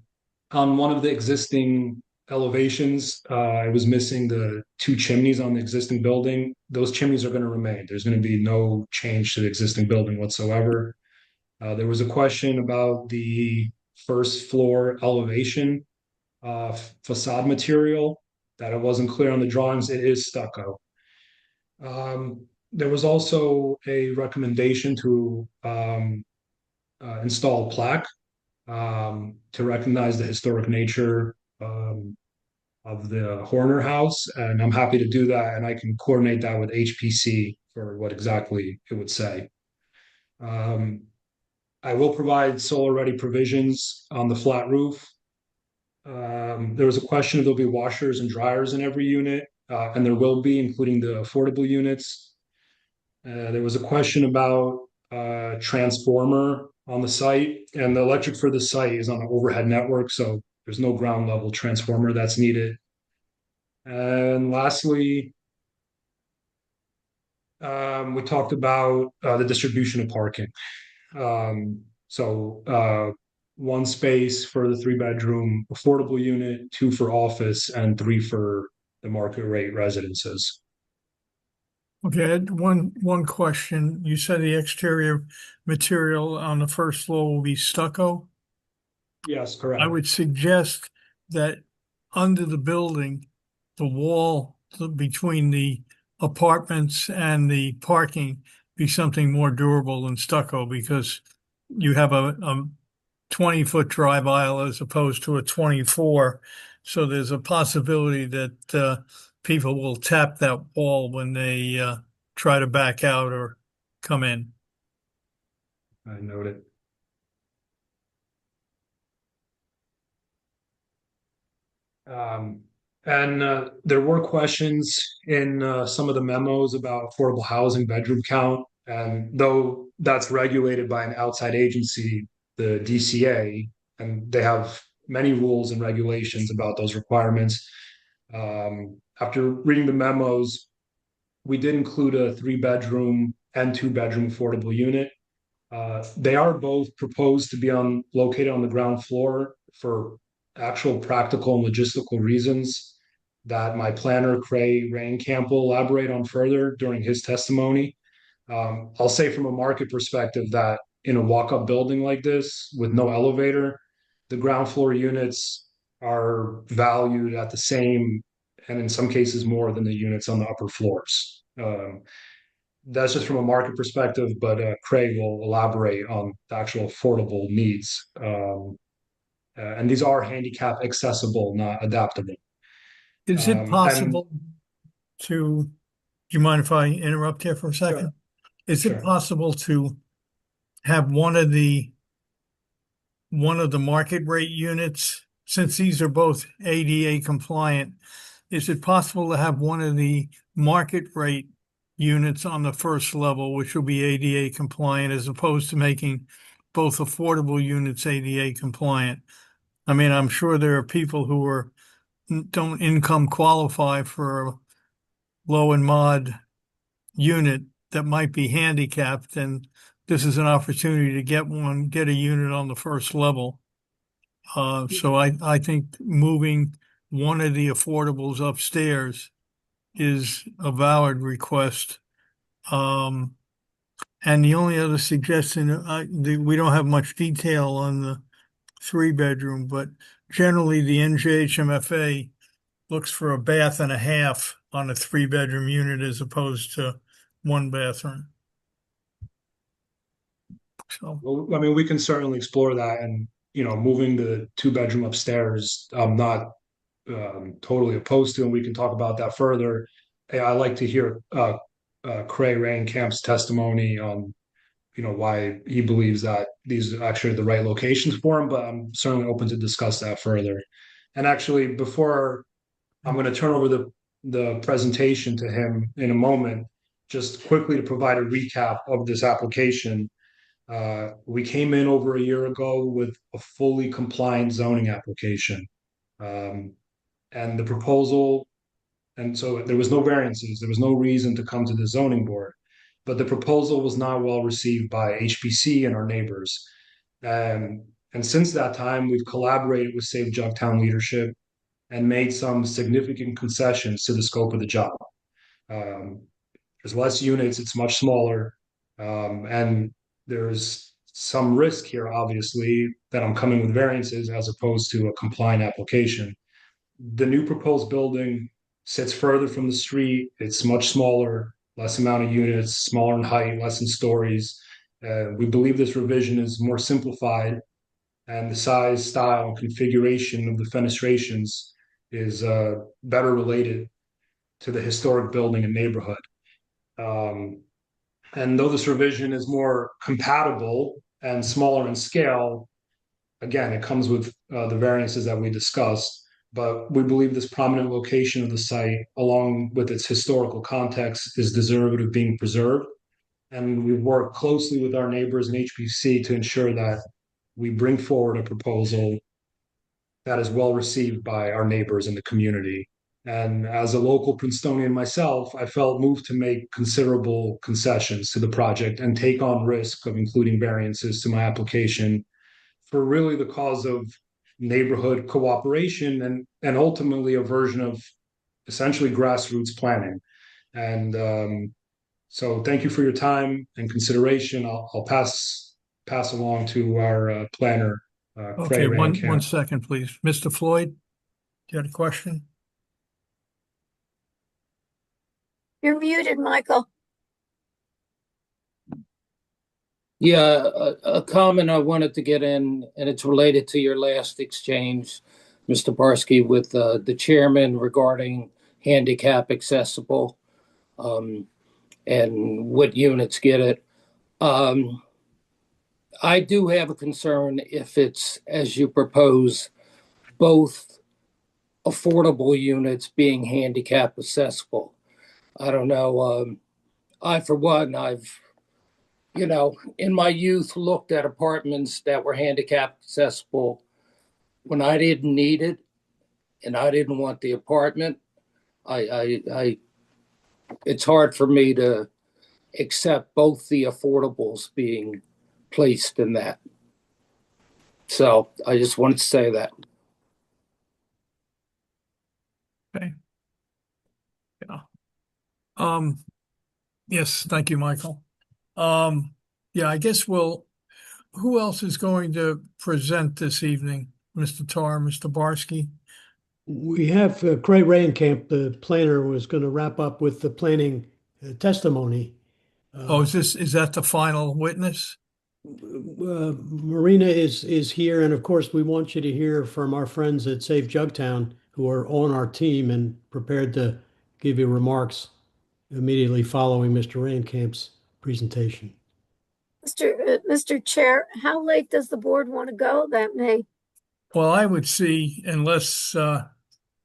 one of the existing elevations, I was missing the 2 chimneys on the existing building. Those chimneys are going to remain. There's going to be no change to the existing building whatsoever. There was a question about the first floor elevation facade material that it wasn't clear on the drawings. It is stucco. There was also a recommendation to install a plaque to recognize the historic nature of the Horner House, and I'm happy to do that, and I can coordinate that with HPC for what exactly it would say. I will provide solar-ready provisions on the flat roof. There was a question if there'll be washers and dryers in every unit, and there will be, including the affordable units. There was a question about transformer on the site, and the electric for the site is on an overhead network, so there's no ground level transformer that's needed. And lastly, we talked about the distribution of parking. So one space for the 3-bedroom affordable unit, 2 for office, and 3 for the market rate residences. Okay, I had one question. You said the exterior material on the first floor will be stucco. Yes, I correct. would suggest that under the building, the wall between the apartments and the parking be something more durable than stucco, because you have a 20-foot drive aisle as opposed to a 24. So there's a possibility that people will tap that wall when they try to back out or come in. I noted. And there were questions in some of the memos about affordable housing bedroom count. And though that's regulated by an outside agency, the DCA, and they have many rules and regulations about those requirements. After reading the memos, we did include a 3-bedroom and 2-bedroom affordable unit. They are both proposed to be located on the ground floor for actual practical and logistical reasons that my planner, Cray Rainkamp, will elaborate on further during his testimony. I'll say from a market perspective that in a walk-up building like this with no elevator, the ground floor units are valued at the same, and in some cases more than the units on the upper floors. That's just from a market perspective, but Craig will elaborate on the actual affordable needs. And these are handicap accessible, not adaptable. Is it And possible to, do you mind if I interrupt here for a second? Sure. Is it Sure. possible to have one of the market rate units, since these are both ADA compliant, is it possible to have one of the market rate units on the first level, which will be ADA compliant, as opposed to making both affordable units ADA compliant? I mean, I'm sure there are people who don't income qualify for a low and mod unit that might be handicapped, and this is an opportunity to get a unit on the first level. So I think moving one of the affordables upstairs is a valid request. And the only other suggestion, we don't have much detail on the 3-bedroom, but generally the NJHMFA looks for a bath and a half on a 3-bedroom unit as opposed to 1 bathroom. So, well, I mean, we can certainly explore that, and moving the 2-bedroom upstairs, I'm not totally opposed to, and we can talk about that further. I like to hear Cray Rainkamp's testimony on why he believes that these are actually the right locations for him, but I'm certainly open to discuss that further. And actually, before I'm going to turn over the presentation to him in a moment, just quickly to provide a recap of this application. We came in over a year ago with a fully compliant zoning application. And the proposal, and so there was no variances, there was no reason to come to the zoning board, but the proposal was not well received by HBC and our neighbors. And since that time, we've collaborated with Save Jugtown leadership and made some significant concessions to the scope of the job. There's less units, it's much smaller, and there's some risk here, obviously, that I'm coming with variances as opposed to a compliant application. The new proposed building sits further from the street. It's much smaller, less amount of units, smaller in height, less in stories. We believe this revision is more simplified, and the size, style, configuration of the fenestrations is better related to the historic building and neighborhood. And though this revision is more compatible and smaller in scale, again, it comes with the variances that we discussed, but we believe this prominent location of the site, along with its historical context, is deserving of being preserved. And we've worked closely with our neighbors in HPC to ensure that we bring forward a proposal that is well received by our neighbors in the community. And as a local Princetonian myself, I felt moved to make considerable concessions to the project and take on risk of including variances to my application for really the cause of neighborhood cooperation and ultimately a version of essentially grassroots planning. And so thank you for your time and consideration. I'll pass along to our planner, Okay, Craig one Rankamp. second, please. Mr. Floyd, do you have a question? You're muted, Michael. Yeah, a comment I wanted to get in, and it's related to your last exchange, Mr. Barsky, with the chairman regarding handicap accessible and what units get it. I do have a concern if it's, as you propose, both affordable units being handicap accessible. I don't know. I, for one, in my youth, looked at apartments that were handicap accessible when I didn't need it and I didn't want the apartment. It's hard for me to accept both the affordables being placed in that. So I just wanted to say that. Okay. Yeah. Yes, thank you, Michael. Yeah, I guess who else is going to present this evening? Mr. Tar, Mr. Barsky? We have Craig Rankamp, the planner, was going to wrap up with the planning testimony. Oh, is that the final witness? Marina is here, and of course, we want you to hear from our friends at Save Jugtown who are on our team and prepared to give you remarks immediately following Mr. Rankamp's presentation. Mr. Chair, how late does the board want to go that may? Well, I would see, unless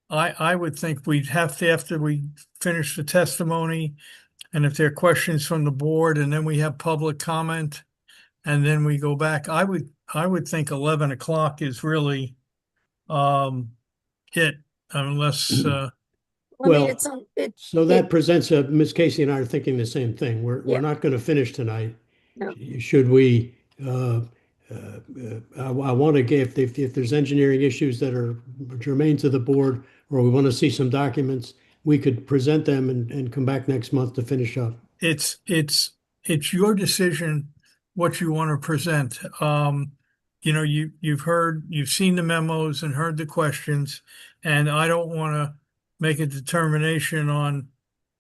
I would think we'd have to, after we finish the testimony, and if there are questions from the board, and then we have public comment, and then we go back, I would think 11 o'clock is really it, unless Well, so that presents Ms. Casey and I are thinking the same thing. We're not going to finish tonight. No. Should we? I want to give if there's engineering issues that are germane to the board, or we want to see some documents, we could present them and come back next month to finish up. it's your decision what you want to present. You've seen the memos and heard the questions, and I don't want to make a determination on,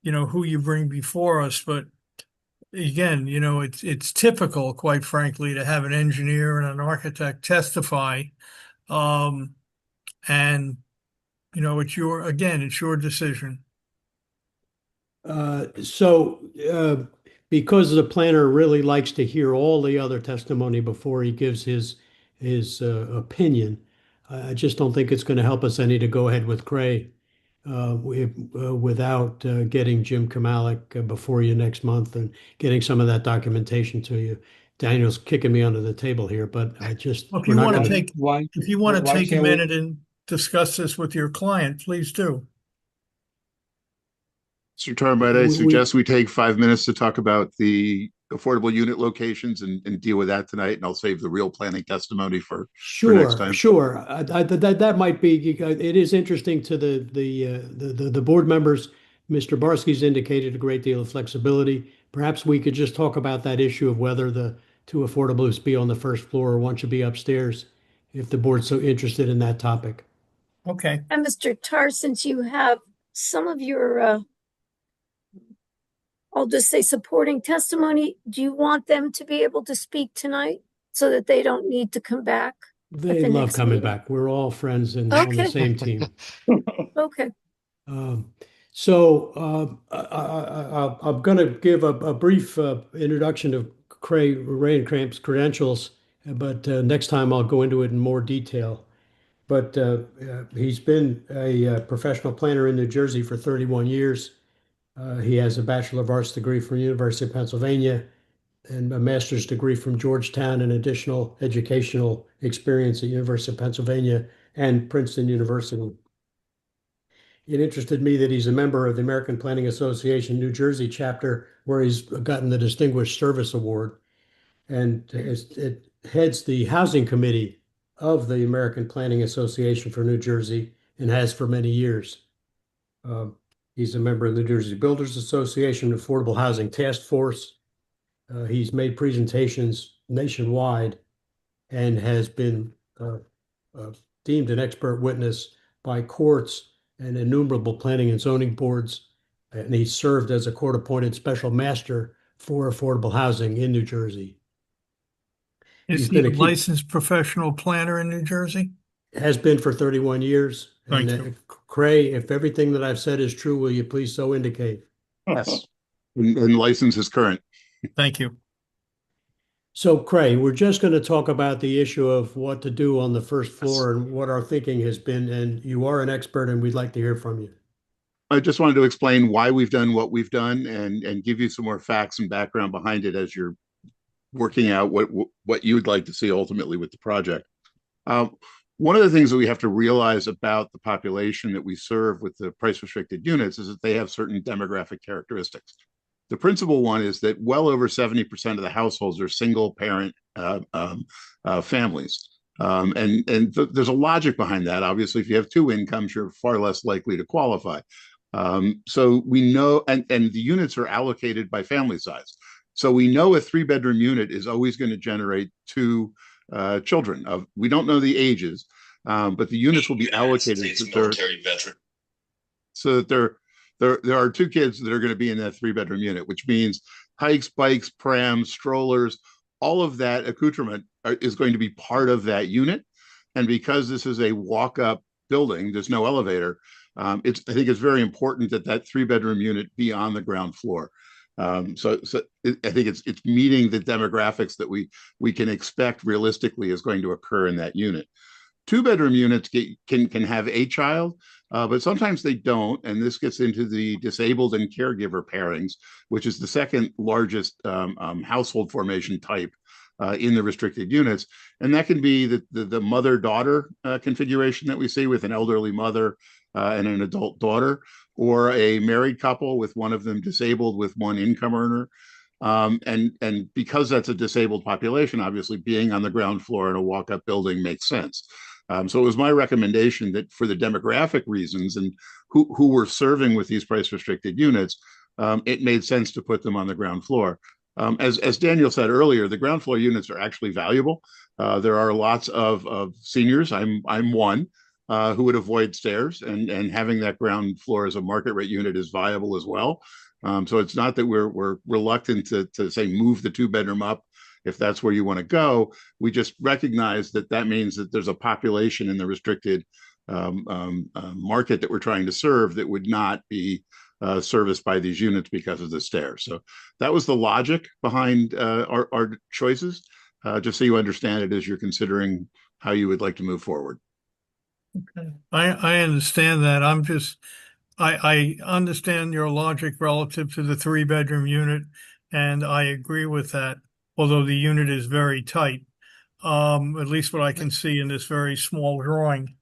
who you bring before us, but again, it's typical, quite frankly, to have an engineer and an architect testify. And it's your decision. Because the planner really likes to hear all the other testimony before he gives his opinion, I just don't think it's going to help us any to go ahead with Cray without getting Jim Kamalik before you next month and getting some of that documentation to you. Daniel's kicking me under the table here, but If you want to take a minute and discuss this with your client, please do. Mr. Tar, might I suggest we take 5 minutes to talk about the affordable unit locations and deal with that tonight, and I'll save the real planning testimony for next time. Sure. That might be. It is interesting to the board members. Mr. Barsky's indicated a great deal of flexibility. Perhaps we could just talk about that issue of whether the two affordables be on the first floor or one should be upstairs, if the board's so interested in that topic. Okay. And Mr. Tar, since you have some of your I'll just say supporting testimony, do you want them to be able to speak tonight so that they don't need to come back? They love coming back. We're all friends and on the same team. Okay. I'm going to give a brief introduction of Ray Rankamp's credentials, but next time I'll go into it in more detail. But he's been a professional planner in New Jersey for 31 years. He has a Bachelor of Arts degree from the University of Pennsylvania and a master's degree from Georgetown and additional educational experience at University of Pennsylvania and Princeton University. It interested me that he's a member of the American Planning Association New Jersey chapter, where he's gotten the Distinguished Service Award, and heads the housing committee of the American Planning Association for New Jersey and has for many years. He's a member of the New Jersey Builders Association Affordable Housing Task Force. He's made presentations nationwide and has been deemed an expert witness by courts and innumerable planning and zoning boards. And he served as a court-appointed special master for affordable housing in New Jersey. Is He's he been a licensed professional planner in New Jersey? has been for 31 years. Thank And you. Cray, if everything that I've said is true, will you please so indicate? Yes. And license is current. Thank you. So Cray, we're just going to talk about the issue of what to do on the first floor and what our thinking has been. And you are an expert and we'd like to hear from you. I just wanted to explain why we've done what we've done and give you some more facts and background behind it as you're working out what you would like to see ultimately with the project. One of the things that we have to realize about the population that we serve with the price restricted units is that they have certain demographic characteristics. The principal one is that well over 70% of the households are single parent families. There's a logic behind that. Obviously, if you have two incomes, you're far less likely to qualify. So we know, and the units are allocated by family size. So we know a 3-bedroom unit is always going to generate two children. We don't know the ages, but the units will be allocated so that there are two kids that are going to be in that 3-bedroom unit, which means hikes, bikes, prams, strollers, all of that accoutrement is going to be part of that unit. And because this is a walk-up building, there's no elevator. I think it's very important that that 3-bedroom unit be on the ground floor. I think it's meeting the demographics that we can expect realistically is going to occur in that unit. 2-bedroom units can have a child, but sometimes they don't. And this gets into the disabled and caregiver pairings, which is the second largest household formation type in the restricted units. And that can be the mother-daughter configuration that we see with an elderly mother and an adult daughter, or a married couple with one of them disabled with one income earner. And because that's a disabled population, obviously being on the ground floor in a walk-up building makes sense. So it was my recommendation that for the demographic reasons and who we're serving with these price restricted units, it made sense to put them on the ground floor. As Daniel said earlier, the ground floor units are actually valuable. There are lots of seniors. I'm one who would avoid stairs, and having that ground floor as a market rate unit is viable as well. So it's not that we're reluctant to say move the 2-bedroom up if that's where you want to go. We just recognize that means that there's a population in the restricted market that we're trying to serve that would not be serviced by these units because of the stairs. So that was the logic behind our choices, just so you understand it as you're considering how you would like to move forward. Okay. I understand that. I understand your logic relative to the 3-bedroom unit, and I agree with that, although the unit is very tight, at least what I can see in this very small drawing.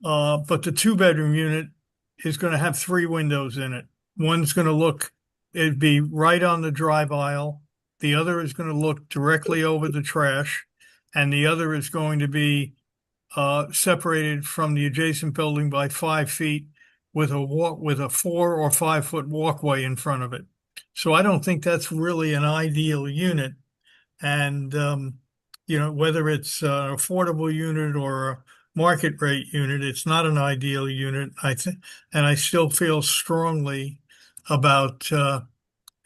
But the 2-bedroom unit is going to have 3 windows in it. One's going to it'd be right on the drive aisle. The other is going to look directly over the trash, and the other is going to be separated from the adjacent building by 5 feet with a 4 or 5 foot walkway in front of it. So I don't think that's really an ideal unit. And, whether it's an affordable unit or a market rate unit, it's not an ideal unit, I think. And I still feel strongly about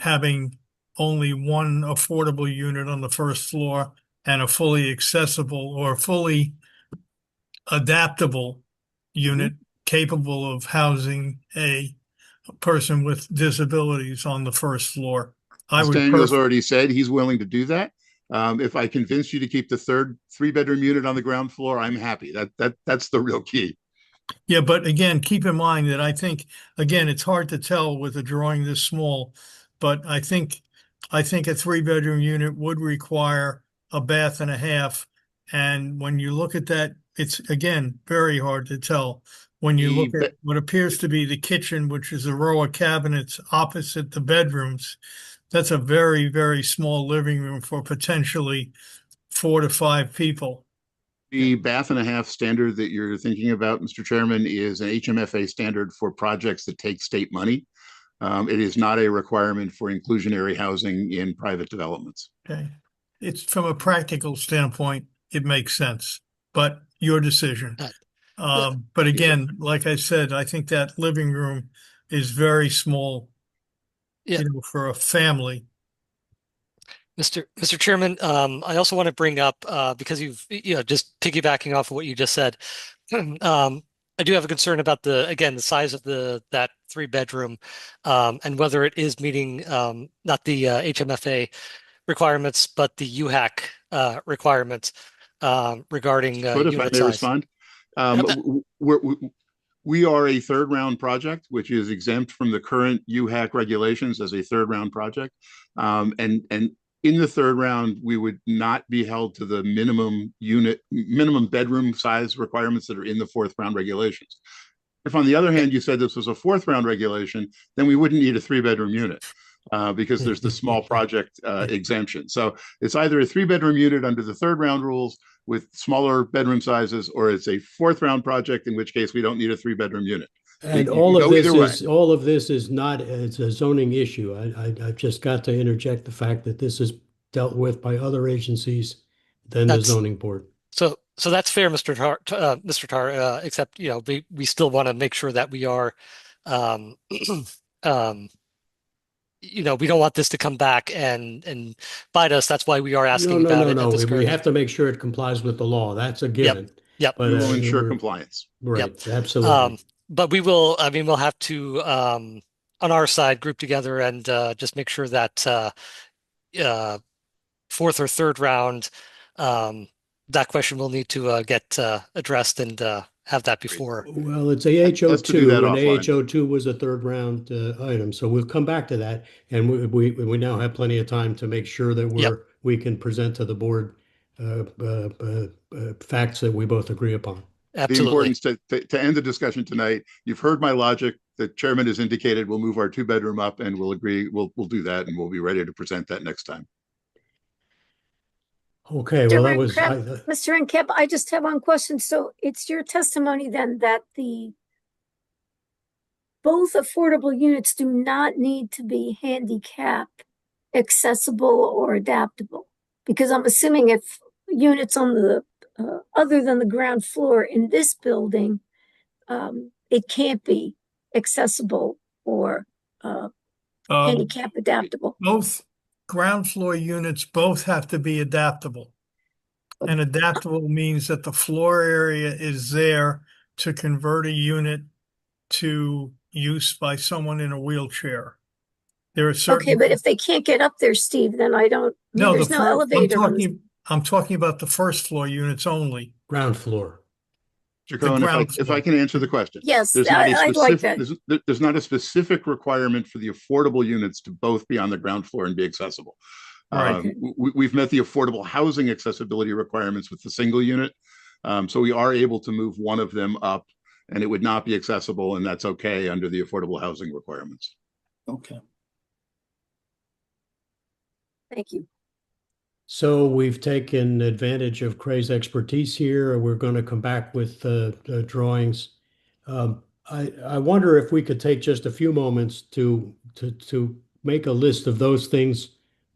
having only one affordable unit on the first floor and a fully accessible or fully adaptable unit capable of housing a person with disabilities on the first floor. As Daniel's already said, he's willing to do that. If I convince you to keep the third 3-bedroom unit on the ground floor, I'm happy. That's the real key. Yeah, but again, keep in mind that I think, again, it's hard to tell with a drawing this small, but I think a 3-bedroom unit would require a bath and a half. And when you look at that, it's, again, very hard to tell. When you look at what appears to be the kitchen, which is a row of cabinets opposite the bedrooms, that's a very, very small living room for potentially 4 to 5 people. The bath and a half standard that you're thinking about, Mr. Chairman, is an HMFA standard for projects that take state money. It is not a requirement for inclusionary housing in private developments. Okay. It's from a practical standpoint, it makes sense, but your decision. But again, like I said, I think that living room is very small, Yeah. for a family. Mr. Chairman, I also want to bring up because you've just piggybacking off of what you just said, I do have a concern about the size of that 3-bedroom and whether it is meeting not the HMFA requirements but the UHAC requirements regarding But if I unit may size. respond, we are a third round project, which is exempt from the current UHAC regulations as a third round project. And in the third round, we would not be held to the minimum bedroom size requirements that are in the fourth round regulations. If, on the other hand, you said this was a fourth round regulation, then we wouldn't need a 3-bedroom unit because there's the small project exemption. So it's either a 3-bedroom unit under the third round rules with smaller bedroom sizes, or it's a fourth round project, in which case we don't need a 3-bedroom unit. And You all can of go this either way. is, all of this is not, it's a zoning issue. I've just got to interject the fact that this is dealt with by other agencies than the zoning board. So that's fair, Mr. Tar, except, we still want to make sure that we are, we don't want this to come back and bite us. That's why we are asking about it at this We have to make sure it complies with the law. That's a given. Yep. But We will ensure compliance. Right. Absolutely. But we'll have to, on our side, group together and just make sure that fourth or third round, that question will need to get addressed and have that before. Well, it's AHO2, Let's do that and offline. AHO2 was a third round item. So we'll come back to that. And we now have plenty of time to make sure that we can present to the board facts that we both agree upon. Absolutely. The importance to end the discussion tonight. You've heard my logic. The chairman has indicated we'll move our 2-bedroom up, and we'll agree. We'll do that, and we'll be ready to present that next time. Okay, well, that was Mr. Nkep, I just have one question. So it's your testimony then that both affordable units do not need to be handicap accessible or adaptable? Because I'm assuming if units on the other than the ground floor in this building, it can't be accessible or handicap adaptable. Both ground floor units both have to be adaptable. And adaptable means that the floor area is there to convert a unit to use by someone in a wheelchair. There are certain. Okay, but if they can't get up there, Steve, then there's no elevator. I'm talking about the first floor units only. Ground floor. If I can answer the question. Yes, I'd like that. There's not a specific requirement for the affordable units to both be on the ground floor and be accessible. Right. We've met the affordable housing accessibility requirements with the single unit. So we are able to move one of them up, and it would not be accessible, and that's okay under the affordable housing requirements. Okay. Thank you. So we've taken advantage of Craig's expertise here. We're going to come back with drawings. I wonder if we could take just a few moments to make a list of those things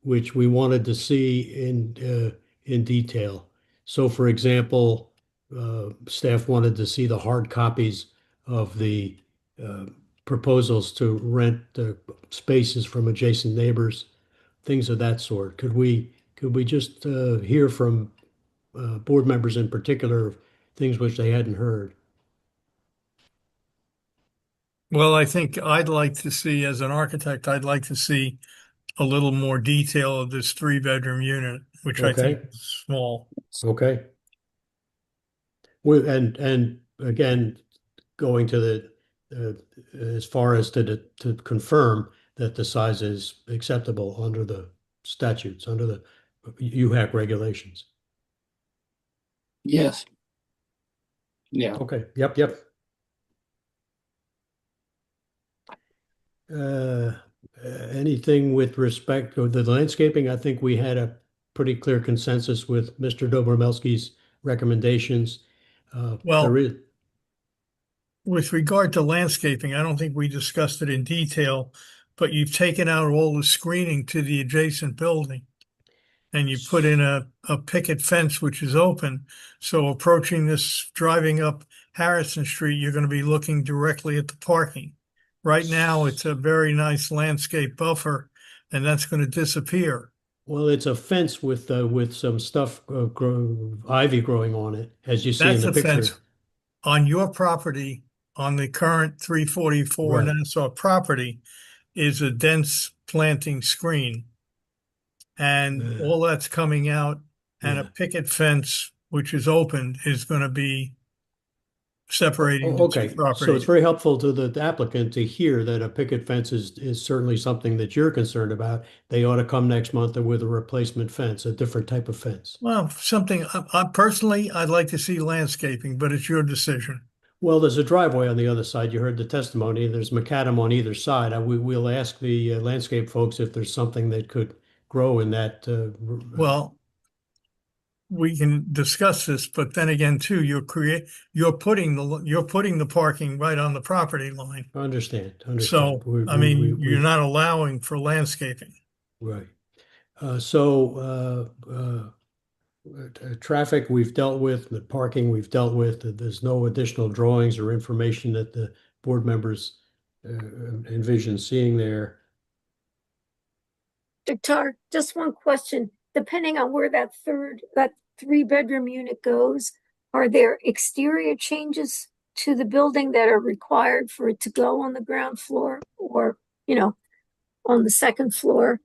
which we wanted to see in detail. So, for example, staff wanted to see the hard copies of the proposals to rent spaces from adjacent neighbors, things of that sort. Could we just hear from board members in particular things which they hadn't heard? Well, I think I'd like to see, as an architect, I'd like to see a little more detail of this 3-bedroom unit, which I think is small. Okay. And again, going to the as far as to confirm that the size is acceptable under the statutes, under the UHAC regulations. Yes. Yeah. Okay. Yep. Anything with respect to the landscaping? I think we had pretty clear consensus with Mr. Dobromelski's recommendations. Well, there is, with regard to landscaping, I don't think we discussed it in detail, but you've taken out all the screening to the adjacent building. And you put in a picket fence, which is open. So approaching this, driving up Harrison Street, you're going to be looking directly at the parking. Right now, it's a very nice landscape buffer, and that's going to disappear. well, it's a fence with some stuff, ivy growing on it, as you see in That's the a picture. fence. On your property, on the current 344 Right. Nassau property, is a dense planting screen. And all that's coming out, and a picket fence, which is opened, is going to be separating the two Okay, so properties. it's very helpful to the applicant to hear that a picket fence is certainly something that you're concerned about. They ought to come next month with a replacement fence, a different type of fence. Well, something, personally, I'd like to see landscaping, but it's your decision. Well, there's a driveway on the other side. You heard the testimony. There's macadam on either side. We'll ask the landscape folks if there's something that could grow in that. Well, we can discuss this, but then again, too, you're putting the parking right on the property line. Understand. So, I mean, you're not allowing for landscaping. Right. Traffic we've dealt with, the parking we've dealt with. There's no additional drawings or information that the board members envision seeing there. Dr. Tar, just one question. Depending on where that 3-bedroom unit goes, are there exterior changes to the building that are required for it to go on the ground floor or, on the second floor?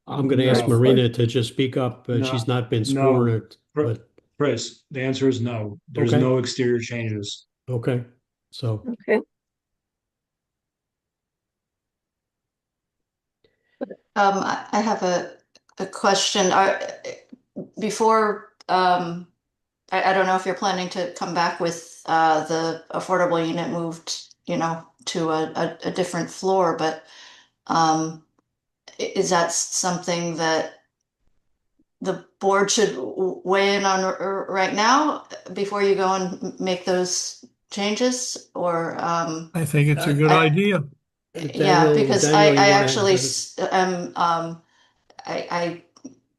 I'm going to ask Marina to just speak up. She's not been sworn. Chris, the answer is no. There's no exterior changes. Okay. So. Okay. I have a question. I don't know if you're planning to come back with the affordable unit moved, to a different floor, but is that something that the board should weigh in on right now before you go and make those changes? Or I think it's a good idea. Yeah, because I actually I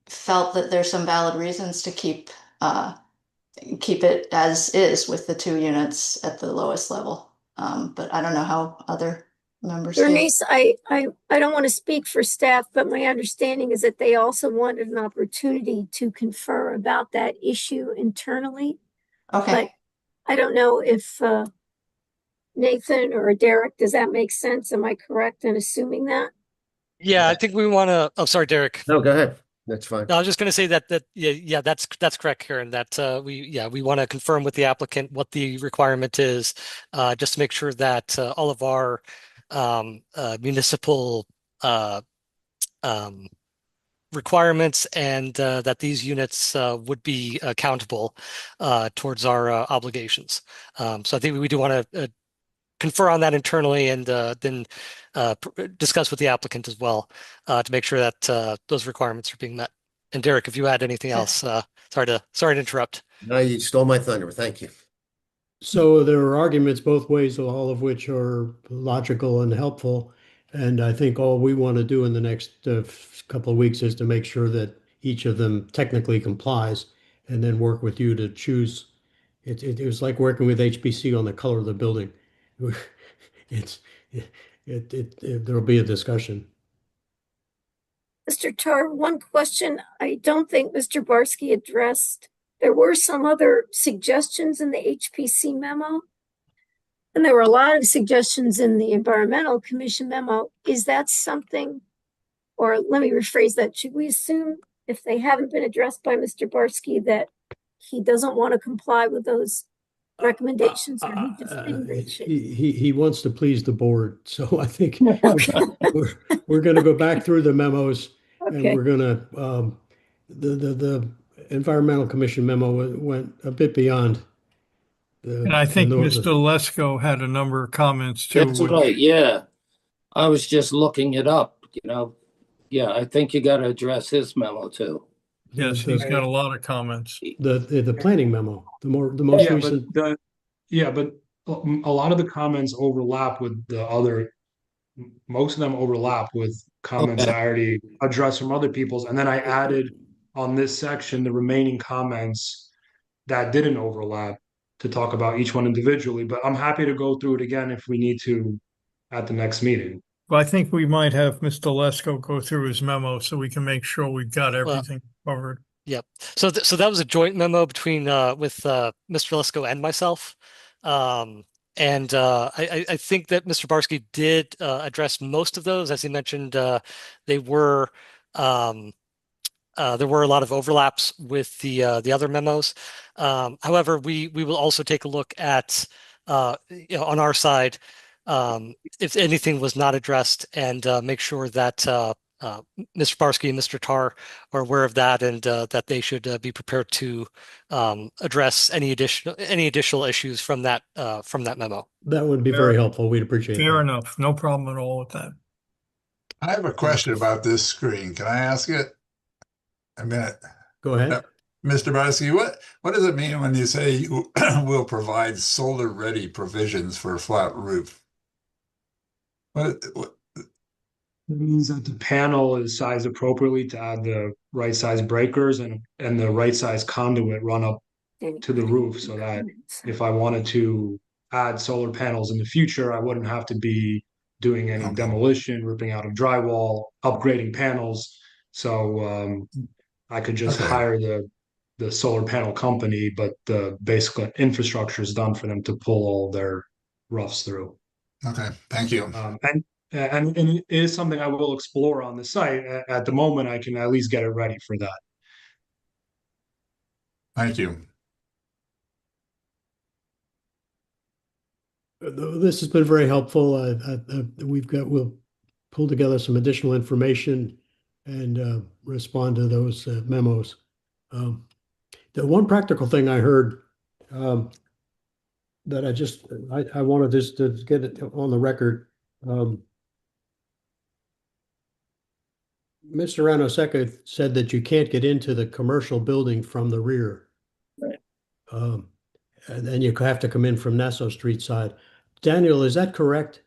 felt that there's some valid reasons to keep it as is with the 2 units at the lowest level. But I don't know how other members feel. Bernice, I don't want to speak for staff, but my understanding is that they also wanted an opportunity to confer about that issue internally. Okay. But I don't know if Nathan or Derek, does that make sense? Am I correct in assuming that? Yeah, I think we want to. Oh, sorry, Derek. No, go ahead. That's fine. No, I was just going to say that yeah, that's correct, Karen. That we want to confirm with the applicant what the requirement is, just to make sure that all of our municipal requirements and that these units would be accountable towards our obligations. So I think we do want to confer on that internally and then discuss with the applicant as well to make sure that those requirements are being met. And Derek, if you add anything else, sorry to interrupt. No, you stole my thunder. Thank you. So there are arguments both ways, all of which are logical and helpful. And I think all we want to do in the next couple of weeks is to make sure that each of them technically complies and then work with you to choose. It was like working with HPC on the color of the building. There'll be a discussion. Mr. Tar, one question I don't think Mr. Barsky addressed. There were some other suggestions in the HPC memo, and there were a lot of suggestions in the Environmental Commission memo. Is that something, or let me rephrase that, should we assume if they haven't been addressed by Mr. Barsky that he doesn't want to comply with those recommendations, or he just didn't reach it? He wants to please the board, so I think we're going to go back through the memos, and we're going to the Environmental Commission memo went a bit beyond. And I think Mr. Lesko had a number of comments too. That's right. Yeah, I was just looking it up. Yeah, I think you got to address his memo too. Yes, The- he's got a lot of comments. The planning memo, the most Yeah, recent. but a lot of the comments overlap with the other. Most of them overlap with comments Okay. I already addressed from other people's, and then I added on this section the remaining comments that didn't overlap to talk about each one individually. But I'm happy to go through it again if we need to at the next meeting. Well, I think we might have Mr. Lesko go through his memo so we can make sure we've got everything covered. Yep. So so that was a joint memo between with Mr. Lesko and myself. And I think that Mr. Barsky did address most of those. As he mentioned, they were there were a lot of overlaps with the other memos. However, we will also take a look at on our side if anything was not addressed and make sure that Mr. Barsky and Mr. Tar are aware of that and that they should be prepared to address any additional issues from that memo. That would be very helpful. We'd appreciate Fair that. enough. No problem at all with that. I have a question about this screen. Can I ask it? A minute. Go ahead. Mr. Barsky, what does it mean when you say you will provide solar-ready provisions for a flat roof? What It means that the panel is sized appropriately to add the right size breakers and the right size conduit run up to the roof so that if I wanted to add solar panels in the future, I wouldn't have to be doing any demolition, ripping out of drywall, upgrading panels. So I could just hire the solar panel company, but the basic infrastructure is done for them to pull all their roughs through. Okay, thank you. And it is something I will explore on the site. At the moment, I can at least get it ready for that. Thank you. This has been very helpful. We'll pull together some additional information and respond to those memos. The one practical thing I heard that I wanted just to get it on the record. Mr. Ranoseka said that you can't get into the commercial building from the rear. Right. And then you have to come in from Nassau Street side. Daniel, is that correct?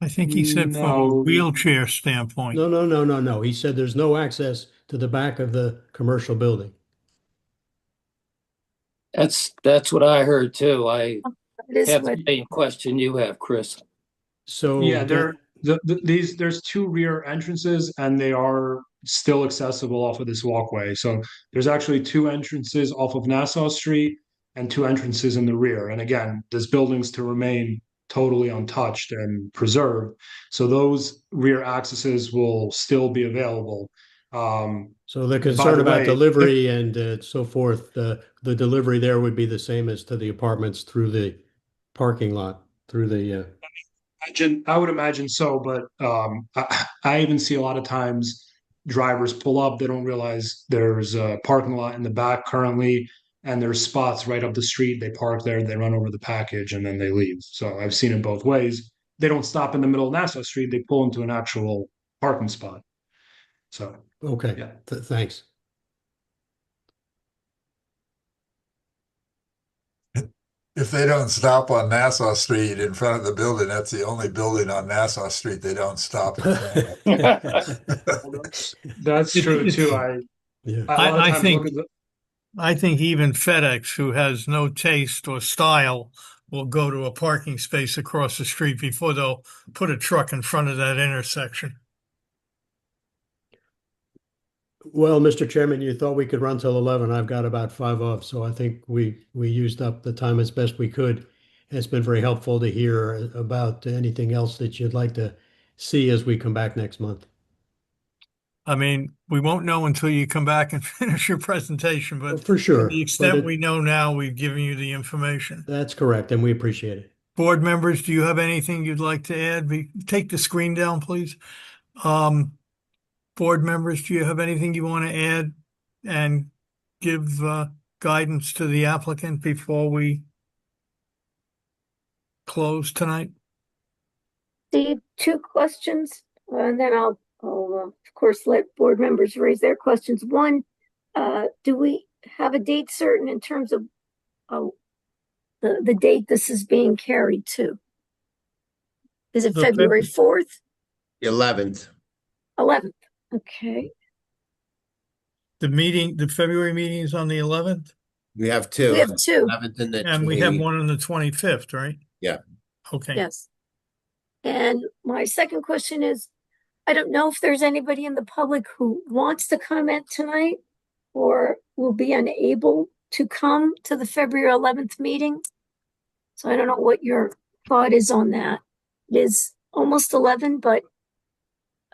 I think he said from a wheelchair standpoint. No. He said there's no access to the back of the commercial building. That's what I heard too. I This have would- the same question you have, Chris. So Yeah, there's two rear entrances and they are still accessible off of this walkway. So there's actually two entrances off of Nassau Street and two entrances in the rear. And again, this building's to remain totally untouched and preserved. So those rear accesses will still be available. So the By concern the about way, delivery and so forth, the delivery there would be the same as to the apartments through the parking lot, through the. I would imagine so, but I even see a lot of times drivers pull up, they don't realize there's a parking lot in the back currently, and there's spots right up the street. They park there, they run over the package, and then they leave. So I've seen it both ways. They don't stop in the middle of Nassau Street, they pull into an actual parking spot. So Okay, yeah. Thanks. If they don't stop on Nassau Street in front of the building, that's the only building on Nassau Street they don't stop in front of. That's true too. I a lot of times look at the I think even FedEx, who has no taste or style, will go to a parking space across the street before they'll put a truck in front of that intersection. Well, Mr. Chairman, you thought we could run till 11. I've got about 5 off, so I think we used up the time as best we could. It's been very helpful to hear about anything else that you'd like to see as we come back next month. I mean, we won't know until you come back and finish your presentation, but for sure. To the extent we know now, we've given you the information. That's correct, and we appreciate it. Board members, do you have anything you'd like to add? Take the screen down, please. Board members, do you have anything you want to add and give guidance to the applicant before we close tonight? Steve, 2 questions, and then I'll of course let board members raise their questions. One, Do we have a date certain in terms of the date this is being carried to? Is it The February 4th, 11th. 11th? Okay. the February meeting is on the 11th, We have two. We have two. 11th and the and we have 20. one on the 25th, right? Yeah. Okay. Yes. And my second question is, I don't know if there's anybody in the public who wants to comment tonight or will be unable to come to the February 11th meeting. So I don't know what your thought is on that. It is almost 11, but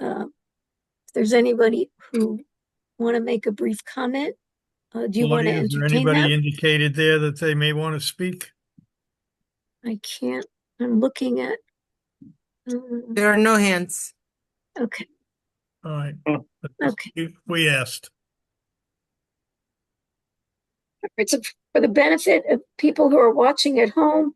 if there's anybody who want to make a brief comment, do you want to Claudia, is there entertain anybody that? indicated there that they may want to speak? I can't. I'm looking at. There are no hands. Okay. All right. Okay. We asked. It's for the benefit of people who are watching at home.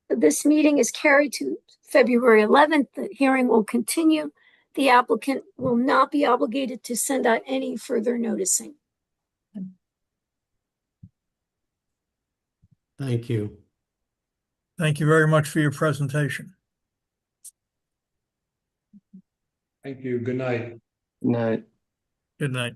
This meeting is carried to February 11th. The hearing will continue. The applicant will not be obligated to send out any further noticing. Thank you. Thank you very much for your presentation. Thank you. Good night. No. Good night.